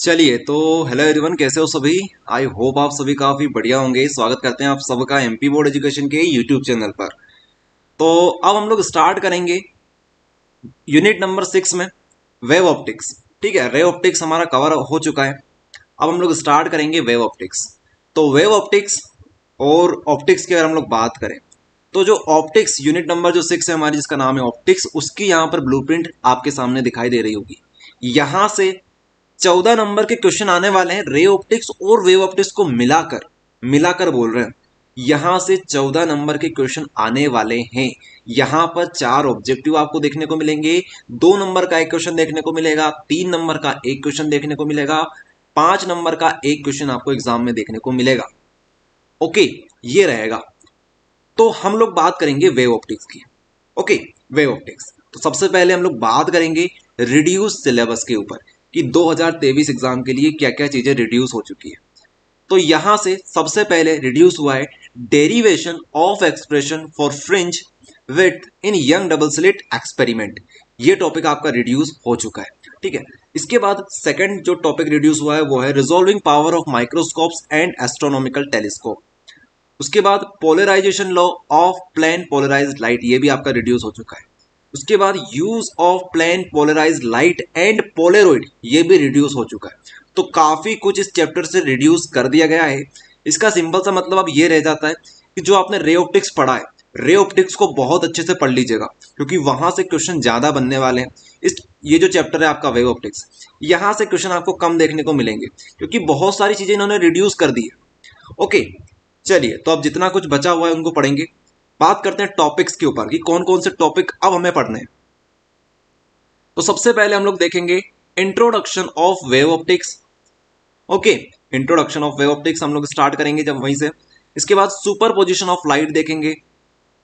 चलिए तो hello everyone, कैसे हो सभी। आई होप आप सभी काफी बढ़िया होंगे। स्वागत करते हैं आप सबका एमपी बोर्ड एजुकेशन के यूट्यूब चैनल पर। तो अब हम लोग स्टार्ट करेंगे यूनिट नंबर 6 में वेव ऑप्टिक्स। ठीक है, रे ऑप्टिक्स हमारा कवर हो चुका है। अब हम लोग स्टार्ट करेंगे वेव ऑप्टिक्स। तो वेव ऑप्टिक्स और ऑप्टिक्स की अगर हम लोग बात करें तो जो ऑप्टिक्स यूनिट नंबर जो 6 है हमारी, जिसका नाम है ऑप्टिक्स, उसकी यहाँ पर ब्लूप्रिंट आपके सामने दिखाई दे रही होगी। यहाँ से 14 नंबर के क्वेश्चन आने वाले हैं रे ऑप्टिक्स और वेव ऑप्टिक्स को मिलाकर मिलाकर बोल रहे हैं। यहां से 14 नंबर के क्वेश्चन आने वाले हैं। यहां पर 4 ऑब्जेक्टिव आपको देखने को मिलेंगे। 2 नंबर का एक क्वेश्चन देखने को मिलेगा, 3 नंबर का एक क्वेश्चन देखने को मिलेगा, 5 नंबर का एक क्वेश्चन आपको एग्जाम में देखने को मिलेगा। ओके, ये रहेगा। तो हम लोग बात करेंगे वेव ऑप्टिक्स की। ओके, वेव ऑप्टिक्स तो सबसे पहले हम लोग बात करेंगे रिड्यूस सिलेबस के ऊपर कि 2023 एग्जाम के लिए क्या क्या चीजें रिड्यूस हो चुकी है। तो यहां से सबसे पहले रिड्यूस हुआ है derivation of expression for fringe with in young double slit experiment. ये टॉपिक आपका रिड्यूस हो चुका है। ठीक है, इसके बाद सेकंड जो टॉपिक रिड्यूस हुआ है वो है resolving power of microscopes and astronomical telescope. उसके बाद polarisation law of plane polarised light, ये भी आपका रिड्यूस हो चुका है। उसके बाद use of plane polarised light and polaroid, ये भी रिड्यूस हो चुका है। तो काफी कुछ इस चैप्टर से रिड्यूस कर दिया गया है। इसका सिंपल सा मतलब अब ये रह जाता है कि जो आपने रे ऑप्टिक्स पढ़ा है, रे ऑप्टिक्स को बहुत अच्छे से पढ़ लीजिएगा, क्योंकि वहां से क्वेश्चन ज्यादा बनने वाले हैं। इस ये जो चैप्टर है आपका वेव ऑप्टिक्स, यहां से क्वेश्चन आपको कम देखने को मिलेंगे, क्योंकि बहुत सारी चीजें इन्होंने रिड्यूस कर दी है। ओके, चलिए तो अब जितना कुछ बचा हुआ है उनको पढ़ेंगे। बात करते हैं टॉपिक्स के ऊपर कि कौन कौन से टॉपिक अब हमें पढ़ने हैं। तो सबसे पहले हम लोग देखेंगे introduction of wave optics. Okay, introduction of wave optics हम लोग स्टार्ट करेंगे जब वहीं से। इसके बाद सुपर पोजिशन ऑफ लाइट देखेंगे।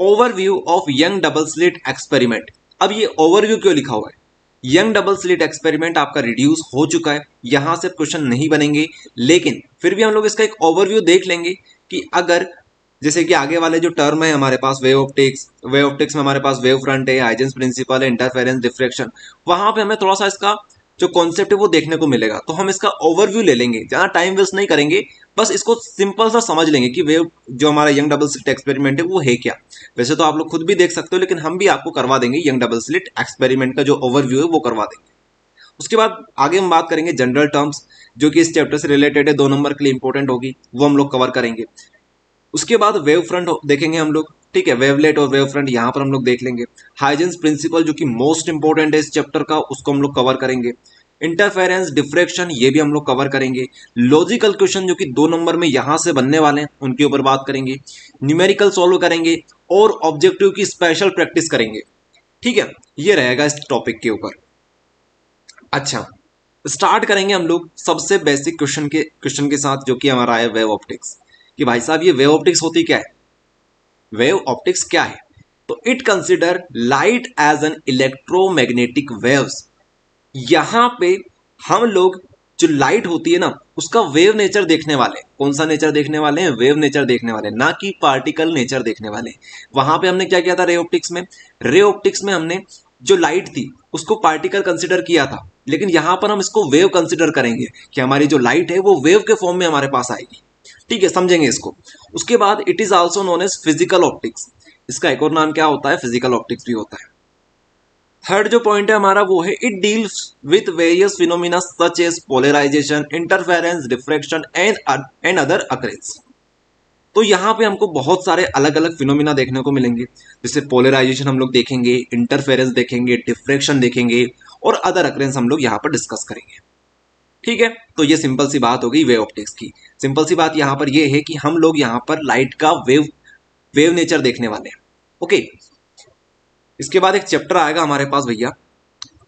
Overview of young double slit experiment. अब ये ओवरव्यू क्यों लिखा हुआ है? यंग डबल स्लिट एक्सपेरिमेंट आपका रिड्यूस हो चुका है, यहां से क्वेश्चन नहीं बनेंगे, लेकिन फिर भी हम लोग इसका एक ओवरव्यू देख लेंगे कि अगर जैसे कि आगे वाले जो टर्म है हमारे पास वेव ऑप्टिक्स में हमारे पास वेव फ्रंट है, हाइजेंस प्रिंसिपल है, इंटरफेरेंस, डिफ्रैक्शन, वहां पे हमें थोड़ा सा इसका जो कॉन्सेप्ट है वो देखने को मिलेगा। तो हम इसका ओवरव्यू ले लेंगे, ज्यादा टाइम वेस्ट नहीं करेंगे, बस इसको सिंपल सा समझ लेंगे कि वेव जो हमारा यंग डबल स्लिट एक्सपेरिमेंट है वो है क्या। वैसे तो आप लोग खुद भी देख सकते हो, लेकिन हम भी आपको करवा देंगे यंग डबल स्लिट एक्सपेरिमेंट का जो ओवरव्यू है वो करवा देंगे। उसके बाद आगे हम बात करेंगे जनरल टर्म्स, जो कि इस चैप्टर से रिलेटेड है, 2 नंबर के लिए इंपॉर्टेंट होगी, वो हम लोग कवर करेंगे। उसके बाद वेव फ्रंट देखेंगे हम लोग। ठीक है, वेवलेट और वेव फ्रंट यहाँ पर हम लोग देख लेंगे। हाइजेंस प्रिंसिपल जो कि मोस्ट इंपॉर्टेंट है इस चैप्टर का, उसको हम लोग कवर करेंगे। इंटरफेरेंस, डिफ्रैक्शन, ये भी हम लोग कवर करेंगे। लॉजिकल क्वेश्चन जो कि 2 नंबर में यहां से बनने वाले हैं उनके ऊपर बात करेंगे। न्यूमेरिकल सॉल्व करेंगे और ऑब्जेक्टिव की स्पेशल प्रैक्टिस करेंगे। ठीक है, ये रहेगा इस टॉपिक के ऊपर। अच्छा, स्टार्ट करेंगे हम लोग सबसे बेसिक क्वेश्चन के साथ, जो कि हमारा है वेव ऑप्टिक्स। कि भाई साहब ये वेव ऑप्टिक्स होती क्या है? वेव ऑप्टिक्स क्या है? तो it consider light as an electromagnetic waves. यहां पे हम लोग जो लाइट होती है ना, उसका वेव नेचर देखने वाले। कौन सा नेचर देखने वाले हैं? वेव नेचर देखने वाले, ना कि पार्टिकल नेचर देखने वाले। वहां पे हमने क्या किया था रे ऑप्टिक्स में? रे ऑप्टिक्स में हमने जो लाइट थी उसको पार्टिकल कंसिडर किया था, लेकिन यहां पर हम इसको वेव कंसिडर करेंगे कि हमारी जो लाइट है वो वेव के फॉर्म में हमारे पास आएगी। ठीक है, समझेंगे इसको। उसके बाद it is also known as physical optics. इसका एक और नाम क्या होता है? फिजिकल ऑप्टिक्स भी होता है। थर्ड जो पॉइंट है हमारा वो है it deals with various phenomena such as polarisation, interference, diffraction and other occurrence. तो यहाँ पे हमको बहुत सारे अलग अलग फिनोमिना देखने को मिलेंगे, जैसे पोलराइजेशन हम लोग देखेंगे, इंटरफेरेंस देखेंगे, डिफ्रैक्शन देखेंगे, और अदर अकरेंस हम लोग यहाँ पर डिस्कस करेंगे। ठीक है, तो ये सिंपल सी बात हो गई वेव ऑप्टिक्स की। सिंपल सी बात यहाँ पर ये है कि हम लोग यहाँ पर लाइट का वेव नेचर देखने वाले हैं। ओके, इसके बाद एक चैप्टर आएगा हमारे पास भैया।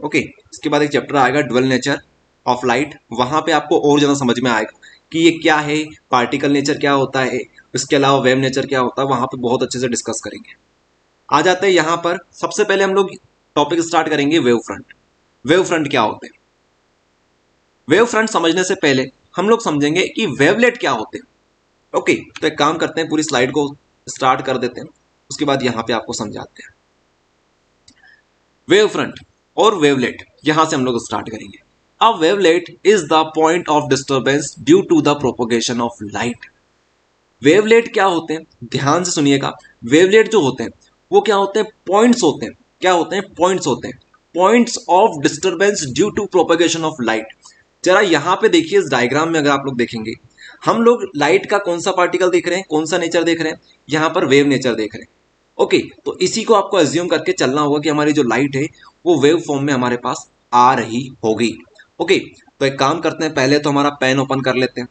ओके, इसके बाद एक चैप्टर आएगा ड्वेल नेचर ऑफ लाइट। वहां पे आपको और ज्यादा समझ में आएगा कि ये क्या है, पार्टिकल नेचर क्या होता है, इसके अलावा वेव नेचर क्या होता है, वहां पे बहुत अच्छे से डिस्कस करेंगे। आ जाते हैं यहाँ पर। सबसे पहले हम लोग टॉपिक स्टार्ट करेंगे वेव फ्रंट। वेव फ्रंट क्या होते हैं? वेव फ्रंट समझने से पहले हम लोग समझेंगे कि वेवलेट क्या होते हैं। ओके, तो एक काम करते हैं, पूरी स्लाइड को स्टार्ट कर देते हैं, उसके बाद यहाँ पे आपको समझाते हैं। वेव फ्रंट और वेवलेट, यहां से हम लोग स्टार्ट करेंगे। A wavelet is the point of disturbance due to the propagation of light. Wavelet क्या होते हैं, ध्यान से सुनिएगा। वेवलेट जो होते हैं वो क्या होते हैं, पॉइंट्स होते हैं। क्या होते हैं, पॉइंट्स होते हैं। Points of disturbance due to propagation of light. जरा यहां पे देखिए, इस डायग्राम में अगर आप लोग देखेंगे, हम लोग लाइट का कौन सा पार्टिकल देख रहे हैं, कौन सा नेचर देख रहे हैं, यहां पर वेव नेचर देख रहे हैं। ओके, तो इसी को आपको एज्यूम करके चलना होगा कि हमारी जो लाइट है वो वेव फॉर्म में हमारे पास आ रही होगी। ओके, तो एक काम करते हैं, पहले तो हमारा पेन ओपन कर लेते हैं।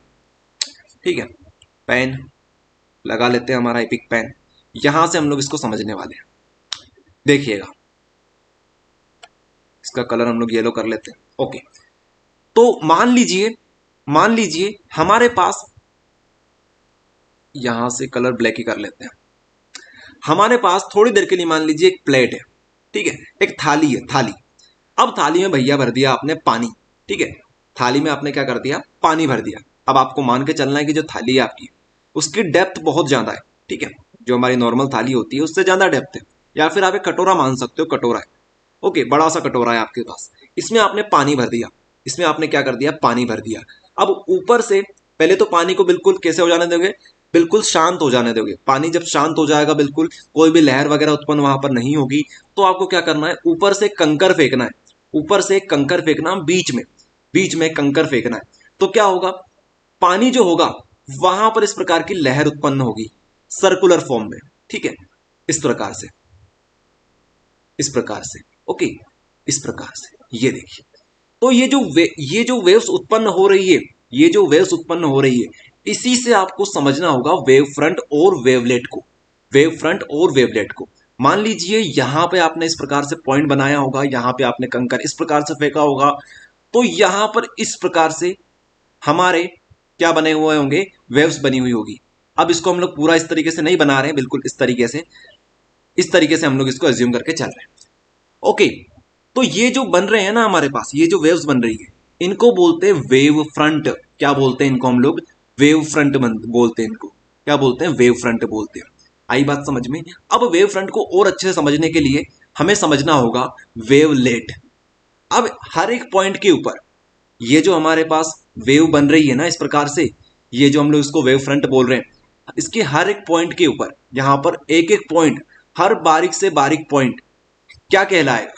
ठीक है, पेन लगा लेते हैं, हमारा एपिक पेन। यहां से हम लोग इसको समझने वाले हैं। देखिएगा, इसका कलर हम लोग येलो कर लेते हैं। ओके, तो मान लीजिए हमारे पास, यहां से कलर ब्लैक ही कर लेते हैं। हमारे पास थोड़ी देर के लिए मान लीजिए एक प्लेट है, ठीक है, एक थाली है, थाली। अब थाली में भैया भर दिया आपने पानी। ठीक है, थाली में आपने क्या कर दिया, पानी भर दिया। अब आपको मान के चलना है कि जो थाली है आपकी, उसकी डेप्थ बहुत ज्यादा है। ठीक है, जो हमारी नॉर्मल थाली होती है उससे ज्यादा डेप्थ है, या फिर आप एक कटोरा मान सकते हो, कटोरा है। ओके, बड़ा सा कटोरा है आपके पास, इसमें आपने पानी भर दिया। इसमें आपने क्या कर दिया, पानी भर दिया। अब ऊपर से पहले तो पानी को बिल्कुल कैसे हो जाने दोगे, बिल्कुल शांत हो जाने दोगे। पानी जब शांत हो जाएगा, बिल्कुल कोई भी लहर वगैरह उत्पन्न वहां पर नहीं होगी, तो आपको क्या करना है, ऊपर से कंकर फेंकना है। ऊपर से कंकर फेंकना, बीच में कंकर फेंकना है। तो क्या होगा, पानी जो होगा वहां पर इस प्रकार की लहर उत्पन्न होगी, सर्कुलर फॉर्म में। ठीक है, इस प्रकार से, इस प्रकार से। ओके, इस प्रकार से, ये देखिए। तो ये जो वेव्स उत्पन्न हो रही है, ये जो वेव्स उत्पन्न हो रही है, इसी से आपको समझना होगा वेव फ्रंट और वेवलेट को। वेव फ्रंट और वेवलेट को मान लीजिए यहां पे आपने इस प्रकार से पॉइंट बनाया होगा, यहां पे आपने कंकर इस प्रकार से फेंका होगा, तो यहां पर इस प्रकार से हमारे क्या बने हुए होंगे, वेव्स बनी हुई होगी। अब इसको हम लोग पूरा इस तरीके से नहीं बना रहे हैं, बिल्कुल इस तरीके से, इस तरीके से हम लोग इसको एज्यूम करके चल रहे हैं। ओके, तो ये जो बन रहे हैं ना हमारे पास, ये जो वेव्स बन रही है, इनको बोलते हैं वेव फ्रंट। क्या बोलते हैं इनको हम लोग, वेव फ्रंट बोलते हैं इनको। क्या बोलते हैं, वेव फ्रंट बोलते हैं। आई बात समझ में। अब वेव फ्रंट को और अच्छे से समझने के लिए हमें समझना होगा वेवलेट। अब हर एक पॉइंट के ऊपर ये जो हमारे पास वेव बन रही है ना इस प्रकार से, ये जो हम लोग इसको वेव फ्रंट बोल रहे हैं, इसके हर एक पॉइंट के ऊपर, यहां पर एक एक पॉइंट, हर बारीक से बारीक पॉइंट क्या कहलाएगा,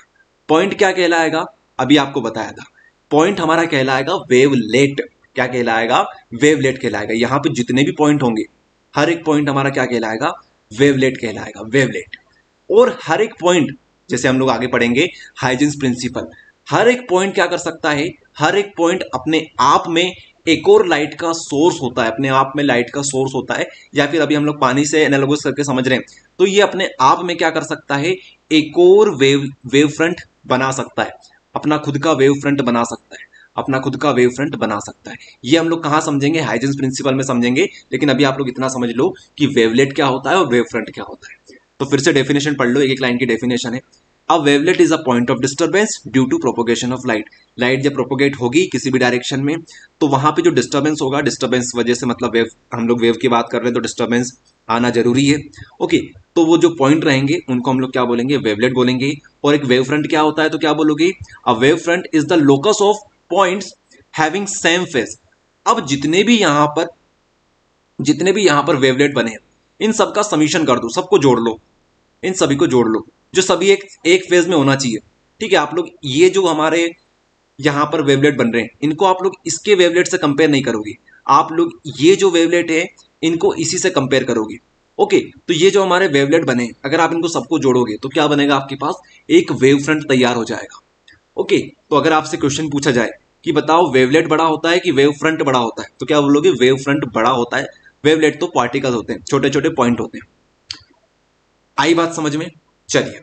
पॉइंट क्या कहलाएगा, अभी आपको बताया था। पॉइंट हमारा कहलाएगा वेवलेट। क्या कहलाएगा, वेवलेट कहलाएगा। यहां पे जितने भी पॉइंट होंगे, हर एक पॉइंट हमारा क्या कहलाएगा, वेवलेट कहलाएगा, वेवलेट। और हर एक पॉइंट, जैसे हम लोग आगे पढ़ेंगे हाइजेंस प्रिंसिपल, हर एक पॉइंट क्या कर सकता है, हर एक पॉइंट अपने आप में एक और लाइट का सोर्स होता है, अपने आप में लाइट का सोर्स होता है। या फिर अभी हम लोग पानी से एनालॉगस करके समझ रहे हैं, तो ये अपने आप में क्या कर सकता है, एक और वेव फ्रंट बना सकता है, अपना खुद का वेव फ्रंट बना सकता है, अपना खुद का वेव फ्रंट बना सकता है। ये हम लोग कहाँ समझेंगे, हाइजेंस प्रिंसिपल में समझेंगे। लेकिन अभी आप लोग इतना समझ लो कि वेवलेट क्या होता है और वेव फ्रंट क्या होता है। तो फिर से डेफिनेशन पढ़ लो, एक एक लाइन की डेफिनेशन है। A wavelet is a point of disturbance due to propagation of light. Light जब प्रोपोगेट होगी किसी भी डायरेक्शन में, तो वहां पे जो डिस्टर्बेंस होगा, डिस्टर्बेंस वजह से, मतलब वेव, हम लोग वेव की बात कर रहे हैं तो डिस्टर्बेंस आना जरूरी है। ओके, तो वो जो पॉइंट रहेंगे उनको हम लोग क्या बोलेंगे, वेवलेट बोलेंगे। और एक वेव फ्रंट क्या होता है, तो क्या बोलोगे, अ wave front is the locus of points having same phase. अब जितने भी यहां पर वेवलेट बने हैं, इन सबका समीशन कर दो, सबको जोड़ लो, इन सभी को जोड़ लो, जो सभी एक फेज में होना चाहिए। ठीक है, आप लोग ये जो हमारे यहां पर वेवलेट बन रहे हैं, इनको आप लोग इसके वेवलेट से कंपेयर नहीं करोगे, आप लोग ये जो वेवलेट है इनको इसी से कंपेयर करोगे। ओके, तो ये जो हमारे वेवलेट बने, अगर आप इनको सबको जोड़ोगे तो क्या बनेगा, आपके पास एक वेव फ्रंट तैयार हो जाएगा। ओके, तो अगर आपसे क्वेश्चन पूछा जाए कि बताओ वेवलेट बड़ा होता है कि वेव फ्रंट बड़ा होता है, तो क्या बोलोगे, वेव फ्रंट बड़ा होता है। वेवलेट तो पार्टिकल होते हैं, छोटे छोटे पॉइंट होते हैं। आई बात समझ में। चलिए,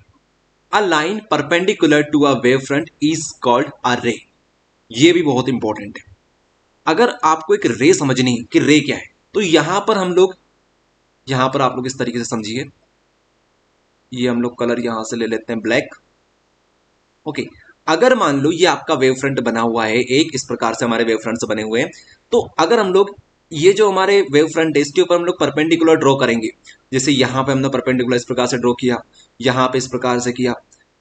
a line perpendicular to a wave front is called a ray. ये भी बहुत इंपॉर्टेंट है। अगर आपको एक रे समझनी है कि रे क्या है, तो यहां पर आप लोग इस तरीके से समझिए। ये हम लोग कलर यहां से ले लेते हैं ब्लैक। ओके, अगर मान लो ये आपका वेव फ्रंट बना हुआ है, एक इस प्रकार से हमारे वेव फ्रंट्स बने हुए हैं, तो अगर हम लोग ये जो हमारे वेव फ्रंट है इसके ऊपर हम लोग परपेंडिकुलर ड्रॉ करेंगे, जैसे यहाँ पे हमने परपेंडिकुलर इस प्रकार से ड्रॉ किया, यहाँ पे इस प्रकार से किया,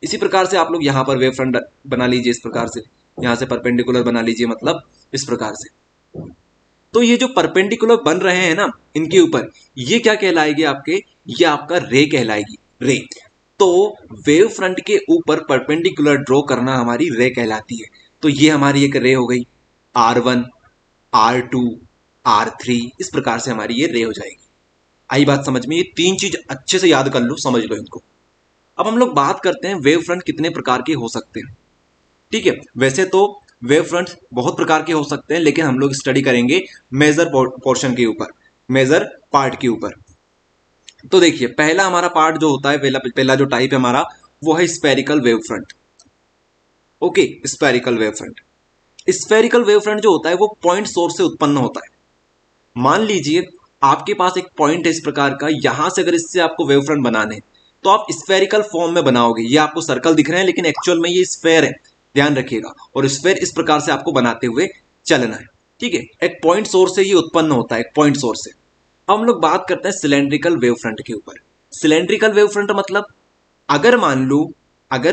इसी प्रकार से आप लोग यहाँ पर वेव फ्रंट बना लीजिए इस प्रकार से। यहां से परपेंडिकुलर बना लीजिए, मतलब इस प्रकार से। तो ये जो परपेंडिकुलर बन रहे हैं ना इनके ऊपर, ये क्या कहलाएगी आपके, ये आपका रे कहलाएगी, रे। तो वेव फ्रंट के ऊपर परपेंडिकुलर ड्रॉ करना हमारी रे कहलाती है। तो ये हमारी एक रे हो गई, R1, R2, R3, इस प्रकार से हमारी ये रे हो जाएगी। आई बात समझ में? ये तीन चीज अच्छे से याद कर लो, समझ लो इनको। अब हम लोग बात करते हैं वेव फ्रंट कितने प्रकार के हो सकते हैं। ठीक है, वैसे तो वेव फ्रंट बहुत प्रकार के हो सकते हैं, लेकिन हम लोग स्टडी करेंगे मेजर पोर्शन के ऊपर, मेजर पार्ट के ऊपर। तो देखिए, पहला हमारा पार्ट जो होता है, पहला जो टाइप है हमारा, वो है spherical wave front. Okay, spherical wave front. Spherical wave front जो होता है वो पॉइंट सोर्स से उत्पन्न होता है। मान लीजिए आपके पास एक पॉइंट है इस प्रकार का, यहां से अगर इससे आपको वेव फ्रंट बनाने हैं तो आप स्फेरिकल फॉर्म में बनाओगे। ये आपको सर्कल दिख रहे हैं, लेकिन एक्चुअल में ये स्फेयर है, ध्यान रखिएगा। और स्फेयर इस प्रकार से आपको बनाते हुए चलना है। ठीक है, एक पॉइंट सोर्स से ये उत्पन्न होता है, एक पॉइंट सोर्स से। अब हम लोग बात करते हैं सिलेंड्रिकल वेव फ्रंट के ऊपर। सिलेंड्रिकल वेव फ्रंट मतलब, अगर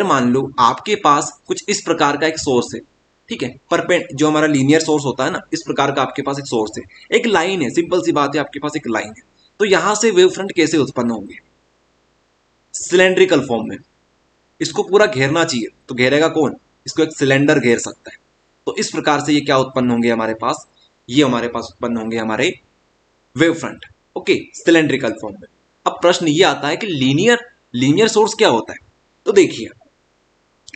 मान लो आपके पास कुछ इस प्रकार का एक सोर्स है। ठीक है, परपेंड जो हमारा लीनियर सोर्स होता है ना, इस प्रकार का आपके पास एक सोर्स है, एक लाइन है, सिंपल सी बात है, आपके पास एक लाइन है। तो यहां से वेव फ्रंट कैसे उत्पन्न होंगे? सिलेंड्रिकल फॉर्म में। इसको पूरा घेरना चाहिए, तो घेरेगा कौन? इसको एक सिलेंडर घेर सकता है। तो इस प्रकार से ये क्या उत्पन्न होंगे हमारे पास? ये हमारे पास उत्पन्न होंगे हमारे wave front. Okay, cylindrical form में। अब प्रश्न ये आता है कि लीनियर लीनियर सोर्स क्या होता है? तो देखिए,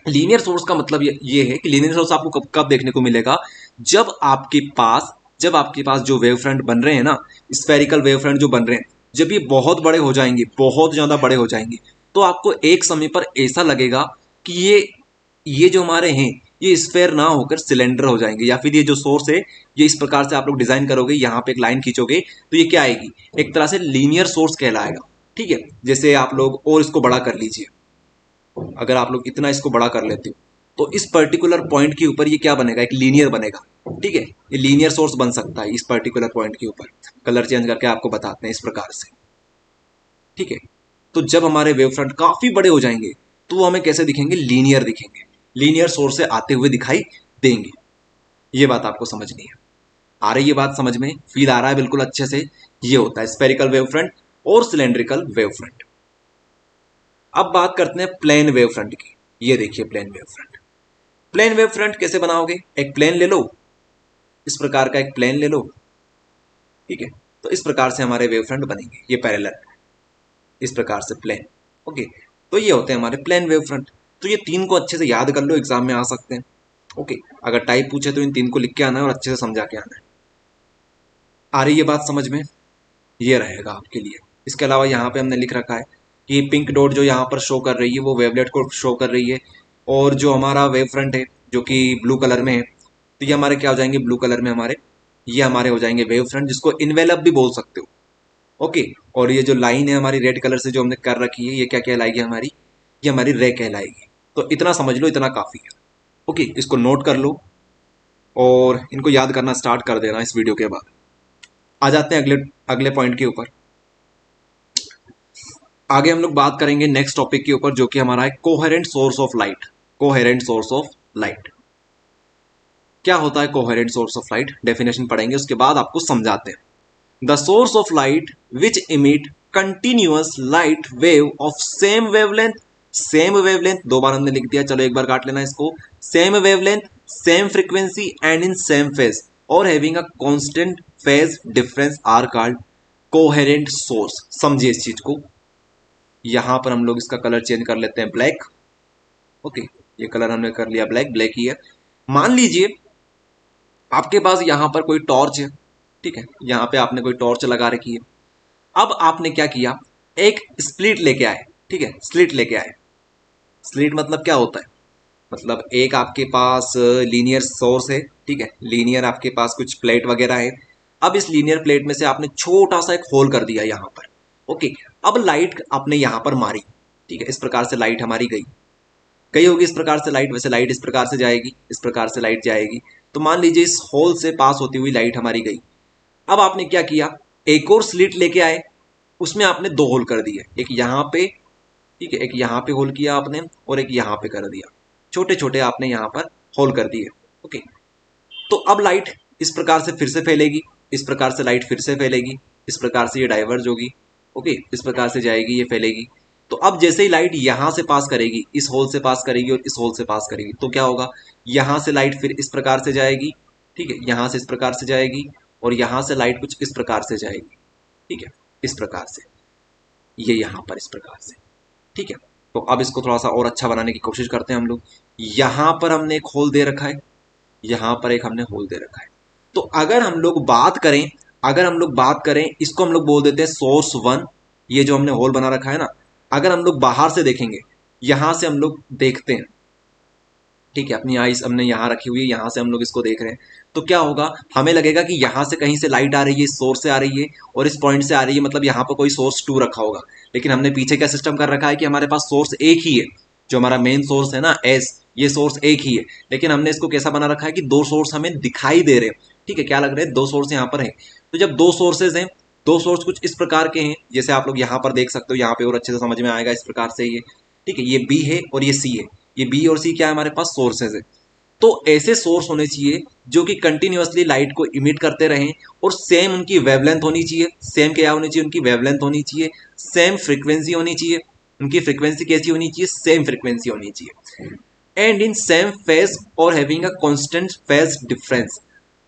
लीनियर सोर्स का मतलब ये है कि लीनियर सोर्स आपको कब कब देखने को मिलेगा? जब आपके पास जो वेव फ्रंट बन रहे हैं ना, स्फेरिकल वेव फ्रंट जो बन रहे हैं, जब ये बहुत बड़े हो जाएंगे, बहुत ज्यादा बड़े हो जाएंगे, तो आपको एक समय पर ऐसा लगेगा कि ये जो हमारे हैं, ये स्फेयर ना होकर सिलेंडर हो जाएंगे। या फिर ये जो सोर्स है, ये इस प्रकार से आप लोग डिजाइन करोगे, यहाँ पे एक लाइन खींचोगे, तो ये क्या आएगी? एक तरह से लीनियर सोर्स कहलाएगा। ठीक है, जैसे आप लोग और इसको बड़ा कर लीजिए, अगर आप लोग इतना इसको बड़ा कर लेते हो, तो इस पर्टिकुलर पॉइंट के ऊपर ये क्या बनेगा? एक लीनियर बनेगा। ठीक है, ये लीनियर सोर्स बन सकता है इस पर्टिकुलर पॉइंट के ऊपर। कलर चेंज करके आपको बताते हैं इस प्रकार से। ठीक है, तो जब हमारे वेव फ्रंट काफी बड़े हो जाएंगे, तो वो हमें कैसे दिखेंगे? लीनियर दिखेंगे, लीनियर सोर्स से आते हुए दिखाई देंगे। ये बात आपको समझनी है। आ रही है बात समझ में? फील आ रहा है बिल्कुल अच्छे से? ये होता है स्पेरिकल वेव फ्रंट और सिलेंड्रिकल वेव फ्रंट। अब बात करते हैं प्लेन वेव फ्रंट की। ये देखिए plane wave front. Plane wave front कैसे बनाओगे? एक प्लेन ले लो, इस प्रकार का एक प्लेन ले लो। ठीक है, तो इस प्रकार से हमारे वेव फ्रंट बनेंगे, ये पैरेलल, इस प्रकार से प्लेन। ओके, तो ये होते हैं हमारे प्लेन वेव फ्रंट। तो ये तीन को अच्छे से याद कर लो, एग्जाम में आ सकते हैं। ओके, अगर टाइप पूछे तो इन तीन को लिख के आना है और अच्छे से समझा के आना है। आ रही है बात समझ में? ये रहेगा आपके लिए। इसके अलावा यहाँ पे हमने लिख रखा है कि पिंक डॉट जो यहाँ पर शो कर रही है वो वेवलेट को शो कर रही है, और जो हमारा वेव फ्रंट है जो कि ब्लू कलर में है, तो ये हमारे क्या हो जाएंगे? ब्लू कलर में हमारे, ये हमारे हो जाएंगे वेव फ्रंट, जिसको इनवेलप भी बोल सकते हो। ओके, और ये जो लाइन है हमारी रेड कलर से जो हमने कर रखी है, ये क्या कहलाएगी हमारी? ये हमारी रे कहलाएगी। तो इतना समझ लो, इतना काफी है। ओके, इसको नोट कर लो और इनको याद करना स्टार्ट कर देना इस वीडियो के बाद। आ जाते हैं अगले अगले पॉइंट के ऊपर। आगे हम लोग बात करेंगे नेक्स्ट टॉपिक के ऊपर, जो कि हमारा है coherent source of light. Coherent source of light क्या होता है? Coherent source of light definition पढ़ेंगे, उसके बाद आपको समझाते हैं। The source of light which emit continuous light wave of same wavelength, same wavelength, दो बार हमने लिख दिया, चलो एक बार काट लेना इसको। Same wavelength, same frequency and in same phase, और having a constant phase difference are called coherent source. समझिए इस चीज को। यहां पर हम लोग इसका कलर चेंज कर लेते हैं, ब्लैक। ओके, ये कलर हमने कर लिया ब्लैक, ब्लैक ही है। मान लीजिए आपके पास यहां पर कोई टॉर्च है। ठीक है, यहां पे आपने कोई टॉर्च लगा रखी है। अब आपने क्या किया? एक स्प्लिट लेके आए। ठीक है, स्लिट लेके आए। स्लिट मतलब क्या होता है? मतलब एक आपके पास लीनियर सोर्स है। ठीक है, लीनियर आपके पास कुछ प्लेट वगैरह है। अब इस लीनियर प्लेट में से आपने छोटा सा एक होल कर दिया यहां पर। ओके, अब लाइट आपने यहां पर मारी। ठीक है, इस प्रकार से लाइट हमारी गई, गई होगी इस प्रकार से लाइट। वैसे लाइट इस प्रकार से जाएगी, इस प्रकार से लाइट जाएगी। तो मान लीजिए इस होल से पास होती हुई लाइट हमारी गई। अब आपने क्या किया? एक और स्लिट लेके आए, उसमें आपने दो होल कर दिए, एक यहाँ पे, ठीक है, एक यहाँ पे होल किया आपने और एक यहाँ पे कर दिया। छोटे छोटे आपने यहाँ पर होल कर दिए। ओके, तो अब लाइट इस प्रकार से फिर से फैलेगी, इस प्रकार से लाइट फिर से फैलेगी, इस प्रकार से ये डाइवर्ज होगी। ओके, इस प्रकार से जाएगी, ये फैलेगी। तो अब जैसे ही लाइट यहां से पास करेगी, इस होल से पास करेगी और इस होल से पास करेगी, तो क्या होगा, यहां से लाइट फिर इस प्रकार से जाएगी, ठीक है, यहां से इस प्रकार से जाएगी और यहां से लाइट कुछ इस प्रकार से जाएगी, ठीक है, इस प्रकार से, ये यहां पर इस प्रकार से, ठीक है। तो अब इसको थोड़ा सा और अच्छा बनाने की कोशिश करते हैं हम लोग। यहां पर हमने एक होल दे रखा है, यहां पर एक हमने होल दे रखा है। तो अगर हम लोग बात करें, इसको हम लोग बोल देते हैं सोर्स 1। ये जो हमने होल बना रखा है ना, अगर हम लोग बाहर से देखेंगे, यहां से हम लोग देखते हैं, ठीक है, अपनी आईज हमने यहाँ रखी हुई है, यहाँ से हम लोग इसको देख रहे हैं, तो क्या होगा, हमें लगेगा कि यहाँ से कहीं से लाइट आ रही है, इस सोर्स से आ रही है और इस पॉइंट से आ रही है, मतलब यहाँ पर कोई सोर्स 2 रखा होगा। लेकिन हमने पीछे क्या सिस्टम कर रखा है कि हमारे पास सोर्स एक ही है, जो हमारा मेन सोर्स है ना एस, ये सोर्स एक ही है, लेकिन हमने इसको कैसा बना रखा है कि दो सोर्स हमें दिखाई दे रहे हैं, ठीक है, क्या लग रहे हैं, दो सोर्स यहाँ पर है। तो जब दो सोर्सेज हैं, दो सोर्स कुछ इस प्रकार के हैं, जैसे आप लोग यहाँ पर देख सकते हो, यहाँ पे और अच्छे से समझ में आएगा, इस प्रकार से ये, ठीक है, ये बी है और ये सी है, ये बी और सी क्या है, हमारे पास सोर्सेज है। तो ऐसे सोर्स होने चाहिए जो कि कंटिन्यूअसली लाइट को इमिट करते रहें और सेम उनकी वेवलेंथ होनी चाहिए, सेम क्या होनी चाहिए, उनकी वेवलेंथ होनी चाहिए, सेम फ्रीक्वेंसी होनी चाहिए, उनकी फ्रीक्वेंसी कैसी होनी चाहिए, सेम फ्रीक्वेंसी होनी चाहिए, एंड इन सेम फेज और having a constant phase difference.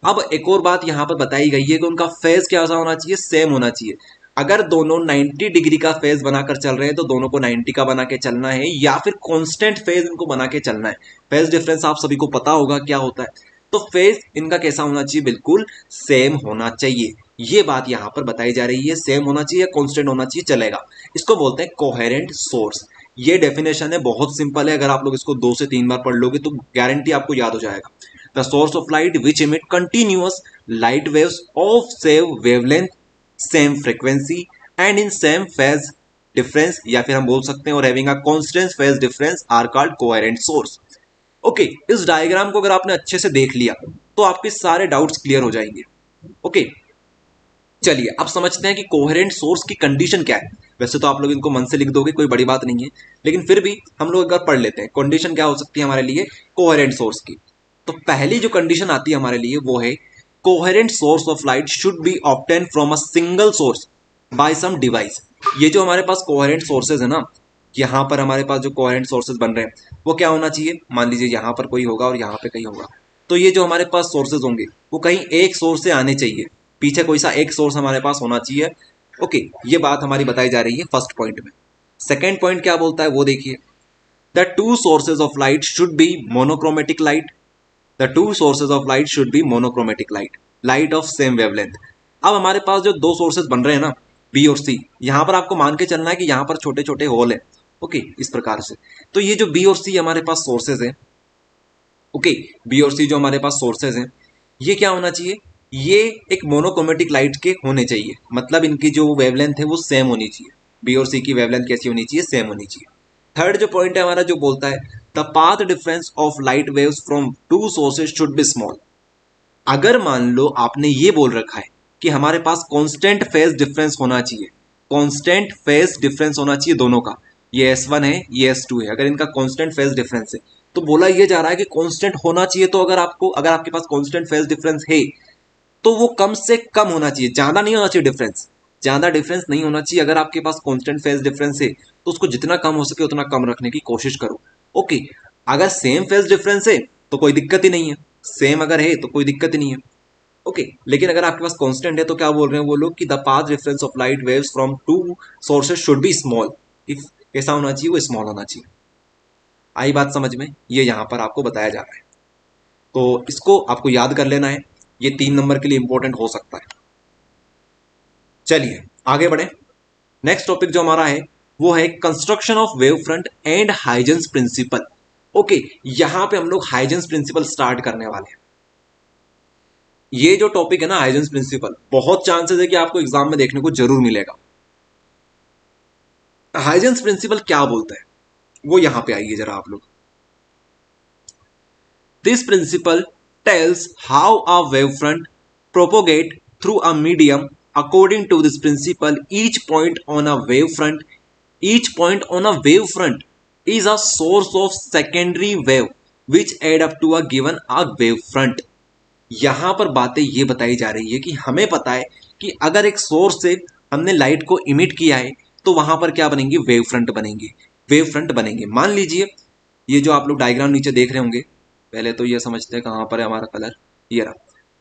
अब एक और बात यहाँ पर बताई गई है कि उनका फेज क्या होना चाहिए, सेम होना चाहिए। अगर दोनों 90 डिग्री का फेज बनाकर चल रहे हैं तो दोनों को 90 का बना के चलना है, या फिर कांस्टेंट फेज इनको बना के चलना है। फेज डिफरेंस आप सभी को पता होगा क्या होता है, तो फेज इनका कैसा होना चाहिए, बिल्कुल सेम होना चाहिए। ये बात यहाँ पर बताई जा रही है, सेम होना चाहिए, कांस्टेंट होना चाहिए, चलेगा। इसको बोलते हैं कोहेरेंट सोर्स। ये डेफिनेशन है, बहुत सिंपल है, अगर आप लोग इसको 2 से 3 बार पढ़ लोगे तो गारंटी आपको याद हो जाएगा। The source of light which emit continuous light waves of same wavelength, same frequency and in same phase difference, या फिर हम बोल सकते हैं और having a constant phase difference are called coherent source. Okay, इस डायग्राम को अगर आपने अच्छे से देख लिया तो आपके सारे डाउट्स क्लियर हो जाएंगे। ओके, चलिए अब समझते हैं कि कोहेरेंट सोर्स की कंडीशन क्या है। वैसे तो आप लोग इनको मन से लिख दोगे, कोई बड़ी बात नहीं है, लेकिन फिर भी हम लोग एक बार पढ़ लेते हैं कंडीशन क्या हो सकती है हमारे लिए कोहेरेंट सोर्स की। तो पहली जो कंडीशन आती है हमारे लिए वो है coherent source of light should be obtain from a single source by some device. ये जो हमारे पास कोहेरेंट सोर्सेज है ना, यहाँ पर हमारे पास जो कोहेरेंट सोर्सेज बन रहे हैं वो क्या होना चाहिए, मान लीजिए यहाँ पर कोई होगा और यहाँ पे कहीं होगा, तो ये जो हमारे पास सोर्सेज होंगे वो कहीं एक सोर्स से आने चाहिए, पीछे कोई सा एक सोर्स हमारे पास होना चाहिए। ओके, ये बात हमारी बताई जा रही है फर्स्ट पॉइंट में। सेकेंड पॉइंट क्या बोलता है वो देखिए, the two sources of light should B monochromatic light. The two sources of light should B monochromatic light, light of same wavelength. अब हमारे पास जो दो सोर्सेज बन रहे हैं ना, बी और सी, यहां पर आपको मान के चलना है कि यहां पर छोटे छोटे होल है। ओके, इस प्रकार से, तो ये जो बी और सी हमारे पास सोर्सेज हैं, ओके, बी और सी जो हमारे पास सोर्सेज हैं, ये क्या होना चाहिए, ये एक मोनोक्रोमेटिक लाइट के होने चाहिए, मतलब इनकी जो वेवलेंथ है वो सेम होनी चाहिए। बी और सी की वेवलेंथ कैसी होनी चाहिए, सेम होनी चाहिए। थर्ड जो पॉइंट है हमारा जो बोलता है the path difference of light waves from two sources should be small. अगर मान लो आपने ये बोल रखा है कि हमारे पास कांस्टेंट फेज डिफरेंस होना चाहिए, कांस्टेंट फेज डिफरेंस होना चाहिए दोनों का, ये S1 है ये S2 है, अगर इनका कांस्टेंट फेज डिफरेंस है तो बोला ये जा रहा है कि कांस्टेंट होना चाहिए। तो अगर आपके पास कांस्टेंट फेज डिफरेंस है तो वो कम से कम होना चाहिए, ज्यादा नहीं होना चाहिए डिफरेंस, ज्यादा डिफरेंस नहीं होना चाहिए। अगर आपके पास कांस्टेंट फेज डिफरेंस है तो उसको जितना कम हो सके उतना कम रखने की कोशिश करो। ओके, अगर सेम फेज डिफरेंस है तो कोई दिक्कत ही नहीं है, सेम अगर है तो कोई दिक्कत ही नहीं है। ओके, लेकिन अगर आपके पास कांस्टेंट है तो क्या बोल रहे हैं वो लोग कि the path difference of light waves from two sources should be small. कैसा होना चाहिए, वो स्मॉल होना चाहिए। आई बात समझ में, ये यहां पर आपको बताया जा रहा है, तो इसको आपको याद कर लेना है, ये 3 नंबर के लिए इंपॉर्टेंट हो सकता है। चलिए आगे बढ़े। नेक्स्ट टॉपिक जो हमारा है वो है construction of wave front and Huygens principle. Okay, यहां पे हम लोग हाइजेंस प्रिंसिपल स्टार्ट करने वाले हैं। ये जो टॉपिक है ना हाइजेंस प्रिंसिपल, बहुत चांसेस है कि आपको एग्जाम में देखने को जरूर मिलेगा। हाइजेंस प्रिंसिपल क्या बोलता है वो यहां पे आइए जरा आप लोग। This principle tales how a wave front propagate through a medium. According to this principle, each point on a wave front is a source of secondary wave which add up to a given a wave front. यहां पर बातें ये बताई जा रही है कि हमें पता है कि अगर एक सोर्स से हमने लाइट को इमिट किया है तो वहां पर क्या बनेंगे, वेव फ्रंट बनेंगे, वेव फ्रंट बनेंगे। मान लीजिए ये जो आप लोग डायग्राम नीचे देख रहे होंगे, पहले तो ये समझते हैं कहां पर है हमारा कलर, ये रहा।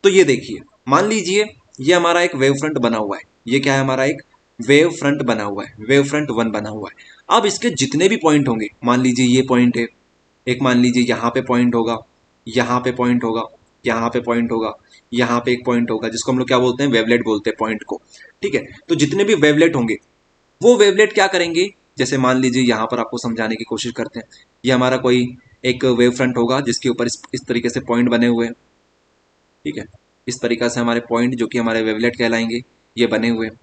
तो ये देखिए, मान लीजिए ये हमारा एक वेव फ्रंट बना हुआ है, ये क्या है हमारा एक वेव फ्रंट बना हुआ है, वेव फ्रंट 1 बना हुआ है। अब इसके जितने भी पॉइंट होंगे, मान लीजिए ये पॉइंट है, एक मान लीजिए यहाँ पे पॉइंट होगा, यहाँ पे पॉइंट होगा, यहाँ पे पॉइंट होगा, यहाँ पे एक पॉइंट होगा, जिसको हम लोग क्या बोलते हैं, वेवलेट बोलते हैं पॉइंट को। ठीक है, तो जितने भी वेवलेट होंगे वो वेवलेट क्या करेंगे, जैसे मान लीजिए यहाँ पर आपको समझाने की कोशिश करते हैं, ये हमारा कोई एक वेव फ्रंट होगा जिसके ऊपर इस तरीके से पॉइंट बने हुए हैं। ठीक है, इस तरीका से हमारे पॉइंट जो कि हमारे वेवलेट कहलाएंगे ये बने हुए हैं,